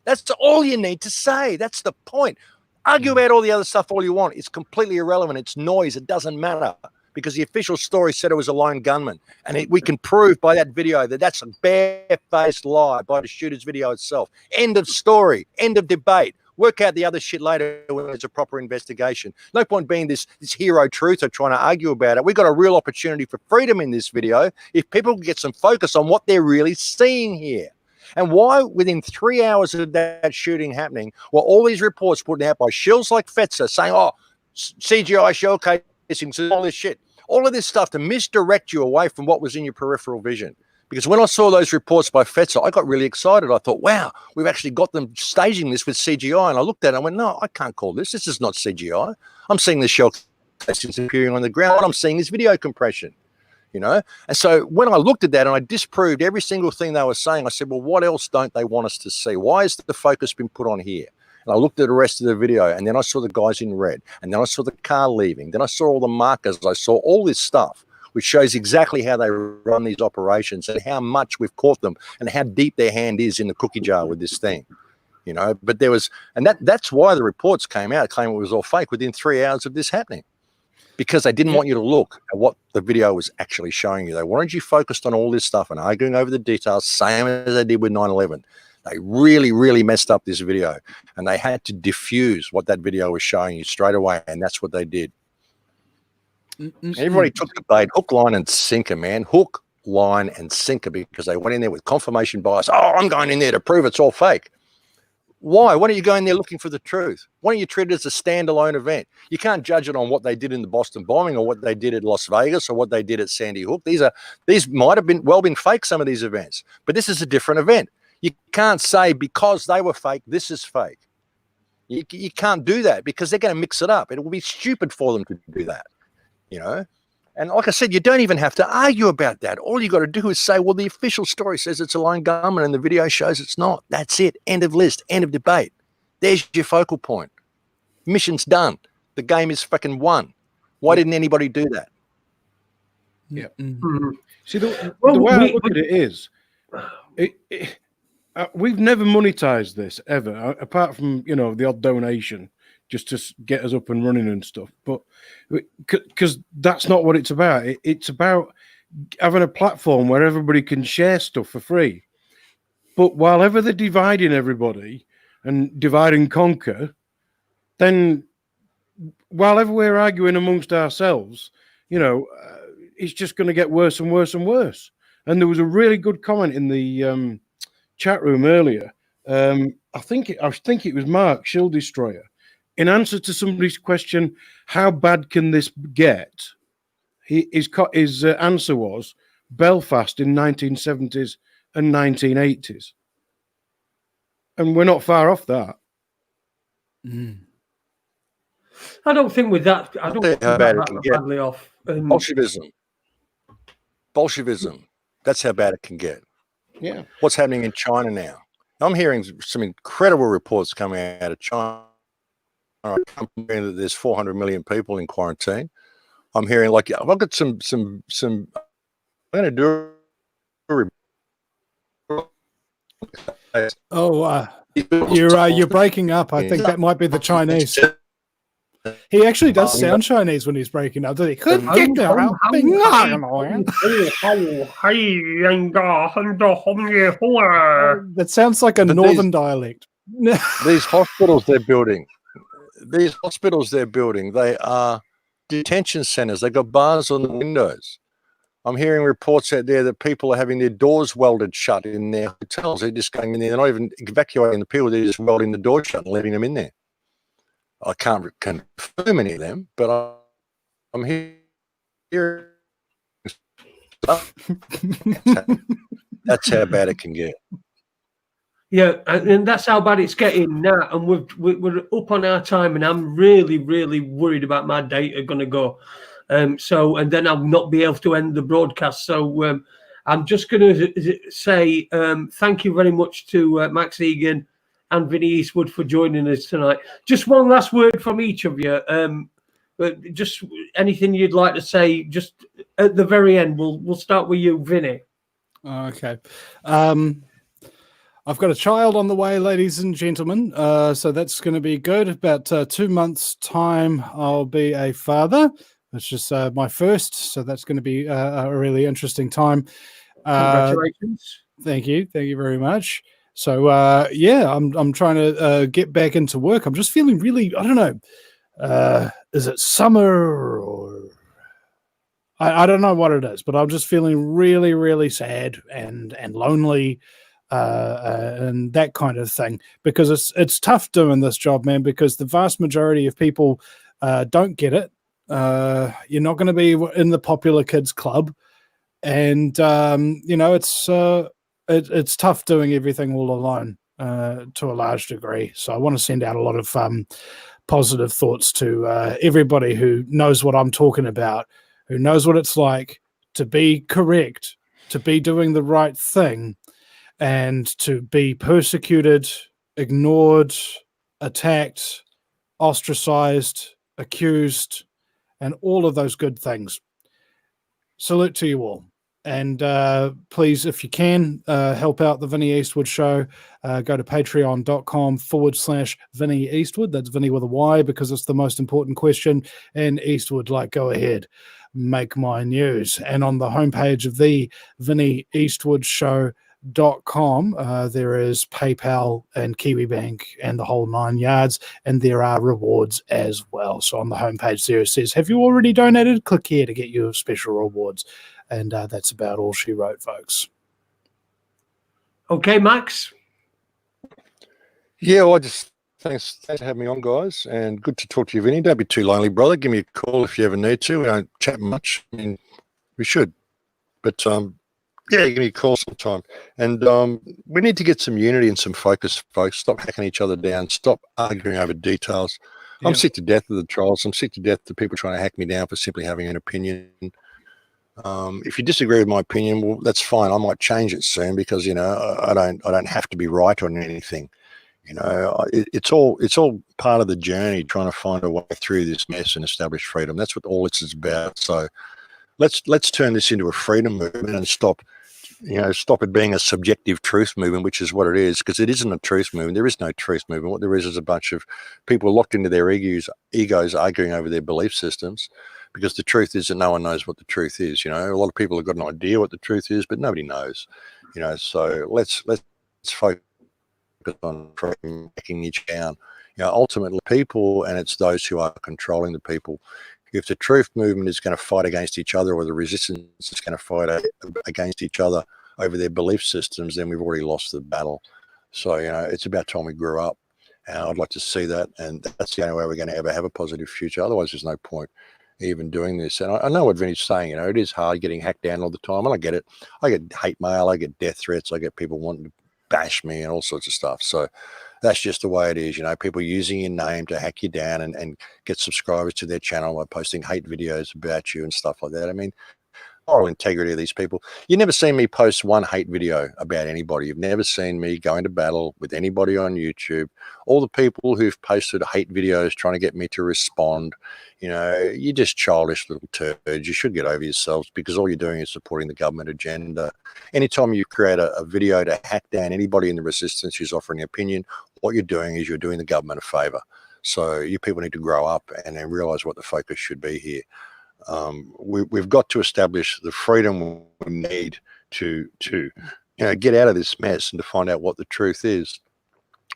That's all you need to say. That's the point. Argue about all the other stuff all you want. It's completely irrelevant. It's noise. It doesn't matter, because the official story said it was a lone gunman. And we can prove by that video that that's a bare-faced lie by the shooter's video itself. End of story. End of debate. Work out the other shit later when there's a proper investigation. No point being this hero truth or trying to argue about it. We've got a real opportunity for freedom in this video if people can get some focus on what they're really seeing here. And why, within 3 hours of that shooting happening, were all these reports put out by shills like Fetzer saying, oh, CGI showcasing, all this shit. All of this stuff to misdirect you away from what was in your peripheral vision. Because when I saw those reports by Fetzer, I got really excited. I thought, wow, we've actually got them staging this with CGI. And I looked at it and I went, no, I can't call this. This is not CGI. I'm seeing the shell casings appearing on the ground. I'm seeing this video compression, you know? And so when I looked at that and I disproved every single thing they were saying, I said, well, what else don't they want us to see? Why has the focus been put on here? And I looked at the rest of the video, and then I saw the guys in red, and then I saw the car leaving. Then I saw all the markers. I saw all this stuff, which shows exactly how they run these operations and how much we've caught them and how deep their hand is in the cookie jar with this thing, you know. But there was, and that's why the reports came out claiming it was all fake within 3 hours of this happening, because they didn't want you to look at what the video was actually showing you. They wanted you focused on all this stuff and arguing over the details, same as they did with 9/11. They really, really messed up this video, and they had to diffuse what that video was showing you straight away, and that's what they did. Everybody took the bait, hook, line, and sinker, man. Hook, line, and sinker, because they went in there with confirmation bias. Oh, I'm going in there to prove it's all fake. Why? Why don't you go in there looking for the truth? Why don't you treat it as a standalone event? You can't judge it on what they did in the Boston bombing or what they did at Las Vegas or what they did at Sandy Hook. These might have been fake, some of these events, but this is a different event. You can't say because they were fake, this is fake. You can't do that because they're going to mix it up. It will be stupid for them to do that, you know? And like I said, you don't even have to argue about that. All you got to do is say, well, the official story says it's a lone gunman and the video shows it's not. That's it. End of list. End of debate. There's your focal point. Mission's done. The game is fucking won. Why didn't anybody do that? Yeah. Mm-hmm. See, the way I look at it is, we've never monetized this ever, apart from, you know, the odd donation just to get us up and running and stuff. But because that's not what it's about. It's about having a platform where everybody can share stuff for free. But while ever they're dividing everybody and divide and conquer, then while ever we're arguing amongst ourselves, you know, it's just going to get worse and worse and worse. And there was a really good comment in the chat room earlier. I think it was Mark Shield Destroyer. In answer to somebody's question, how bad can this get? His answer was Belfast in 1970s and 1980s. And we're not far off that. Mm. I don't think with that, I don't think that badly off. Bolshevism. That's how bad it can get. Yeah. What's happening in China now? I'm hearing some incredible reports coming out of China. I'm hearing that there's 400 million people in quarantine. I'm hearing I've got some. I'm going to do a report. Oh, you're breaking up. I think that might be the Chinese. He actually does sound Chinese when he's breaking up. Does he? That sounds like a northern dialect. These hospitals they're building, they are detention centers. They got bars on the windows. I'm hearing reports out there that people are having their doors welded shut in their hotels. They're just going in there. They're not even evacuating the people. They're just welding the door shut and letting them in there. I can't confirm any of them, but I'm hearing that's how bad it can get. Yeah, and that's how bad it's getting now. And we're up on our time, and I'm really, really worried about my data going to go. And then I'll not be able to end the broadcast. So I'm just going to say thank you very much to Max Igan and Vinny Eastwood for joining us tonight. Just one last word from each of you. Just anything you'd like to say, just at the very end. We'll start with you, Vinny. Okay. I've got a child on the way, ladies and gentlemen. So that's going to be good. About 2 months' time, I'll be a father. It's just my first, so that's going to be a really interesting time. Congratulations! Thank you very much. So I'm trying to get back into work. I'm just feeling really, I don't know, is it summer or I don't know what it is, but I'm just feeling really, really sad and lonely and that kind of thing, because it's tough doing this job, man, because the vast majority of people don't get it. You're not going to be in the popular kids club, and it's tough doing everything all alone to a large degree. So I want to send out a lot of positive thoughts to everybody who knows what I'm talking about, who knows what it's like to be correct, to be doing the right thing, and to be persecuted, ignored, attacked, ostracized, accused, and all of those good things. Salute to you all. And please, if you can, help out the Vinny Eastwood Show. Go to patreon.com/Vinny Eastwood. That's Vinny with a Y, because it's the most important question. And Eastwood, go ahead, make my news. And on the homepage of the Vinny Eastwood Show.com, there is PayPal and KiwiBank and the whole 9 yards, and there are rewards as well. So on the homepage there it says, have you already donated? Click here to get your special rewards. And that's about all she wrote, folks. Okay, Max. Yeah, well, thanks for having me on, guys, and good to talk to you, Vinny. Don't be too lonely, brother. Give me a call if you ever need to. We don't chat much. I mean, we should, but yeah, give me a call sometime. And we need to get some unity and some focus, folks. Stop hacking each other down. Stop arguing over details. I'm sick to death of the trolls. I'm sick to death of people trying to hack me down for simply having an opinion. If you disagree with my opinion, well, that's fine. I might change it soon because I don't have to be right on anything. It's all part of the journey, trying to find a way through this mess and establish freedom. That's what all this is about. So let's turn this into a freedom movement and stop it being a subjective truth movement, which is what it is, because it isn't a truth movement. There is no truth movement. What there is a bunch of people locked into their egos arguing over their belief systems, because the truth is that no one knows what the truth is. A lot of people have got an idea what the truth is, but nobody knows. So let's focus on breaking each down. Ultimately people, and it's those who are controlling the people. If the truth movement is going to fight against each other, or the resistance is going to fight against each other over their belief systems, then we've already lost the battle. So, it's about time we grew up. And I'd like to see that. And that's the only way we're going to ever have a positive future. Otherwise, there's no point even doing this. And I know what Vinny's saying. It is hard getting hacked down all the time. And I get it. I get hate mail. I get death threats. I get people wanting to bash me and all sorts of stuff. So that's just the way it is. People using your name to hack you down and get subscribers to their channel by posting hate videos about you and stuff like that. I mean, moral integrity of these people. You've never seen me post one hate video about anybody. You've never seen me go into battle with anybody on YouTube. All the people who've posted hate videos trying to get me to respond, you're just childish little turds. You should get over yourselves, because all you're doing is supporting the government agenda. Anytime you create a video to hack down anybody in the resistance who's offering an opinion, what you're doing is you're doing the government a favor. So you people need to grow up and then realize what the focus should be here. We've got to establish the freedom we need to get out of this mess and to find out what the truth is.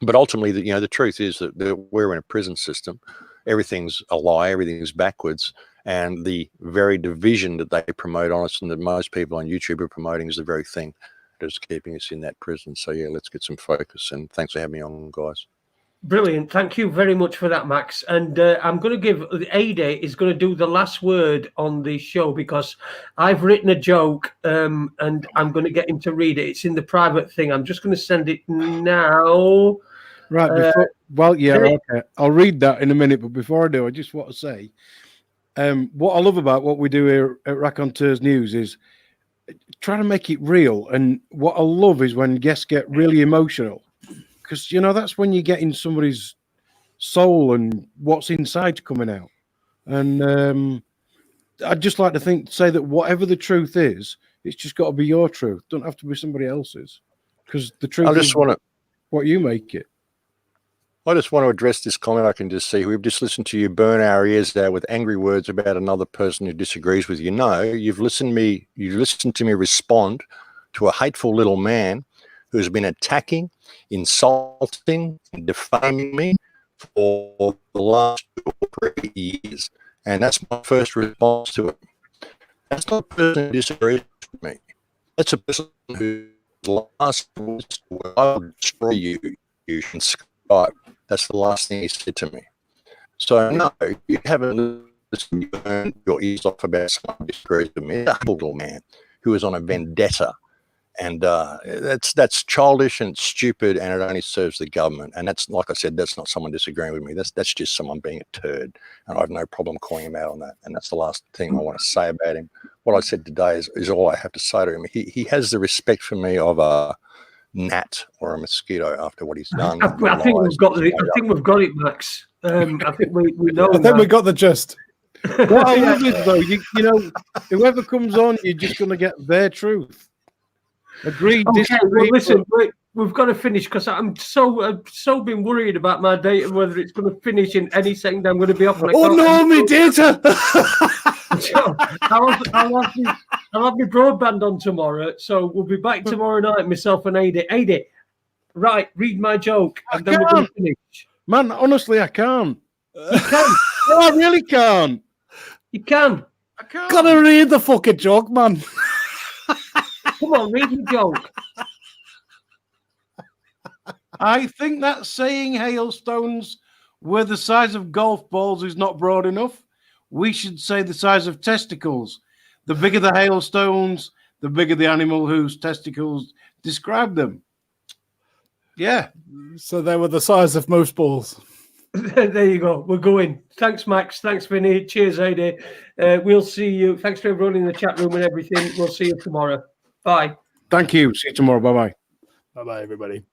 But ultimately, the truth is that we're in a prison system. Everything's a lie. Everything's backwards. And the very division that they promote on us and that most people on YouTube are promoting is the very thing that is keeping us in that prison. So, yeah, let's get some focus. And thanks for having me on, guys. Brilliant. Thank you very much for that, Max. And I'm going to give Ada is going to do the last word on the show, because I've written a joke and I'm going to get him to read it. It's in the private thing. I'm just going to send it now. Right. Okay. I'll read that in a minute. But before I do, I just want to say what I love about what we do here at Raconteurs News is trying to make it real. And what I love is when guests get really emotional. Because, that's when you're getting somebody's soul and what's inside coming out. And I'd just like to say that whatever the truth is, it's just got to be your truth. Don't have to be somebody else's. Because the truth is what you make it. I just want to address this comment. I can just see we've just listened to you burn our ears out with angry words about another person who disagrees with you. No, you've listened to me respond to a hateful little man who's been attacking, insulting, and defaming me for the last 2 or 3 years. And that's my first response to it. That's not a person who disagrees with me. That's a person whose last words were, "I will destroy you. You can Skype." That's the last thing he said to me. So, no, you haven't listened, you burn your ears off about someone who disagrees with me. It's a humble little man who is on a vendetta. And that's childish and stupid, and it only serves the government. And that's, like I said, that's not someone disagreeing with me. That's just someone being a turd, and I have no problem calling him out on that. And that's the last thing I want to say about him. What I said today is all I have to say to him. He has the respect for me of a gnat or a mosquito after what he's done. I think we've got it, Max. I think we know. I think we got the gist. What I love is, though, whoever comes on, you're just going to get their truth. Agreed. Okay, well, listen, we've got to finish, because I'm so been worried about my data, whether it's going to finish in any second. I'm going to be off. Oh no, my data! I'll have my broadband on tomorrow, so we'll be back tomorrow night, myself and Ada. Ada, right, read my joke, and then we're going to finish. Man, honestly, I can't. You can. No, I really can't. You can. I can't. Gotta read the fucking joke, man. Come on, read the joke. I think that saying hailstones were the size of golf balls is not broad enough. We should say the size of testicles. The bigger the hailstones, the bigger the animal whose testicles describe them. Yeah. So they were the size of moose balls. There you go. We're going. Thanks, Max. Thanks, Vinny. Cheers, Adi. We'll see you. Thanks to everyone in the chat room and everything. We'll see you tomorrow. Bye. Thank you. See you tomorrow. Bye-bye. Bye-bye, everybody.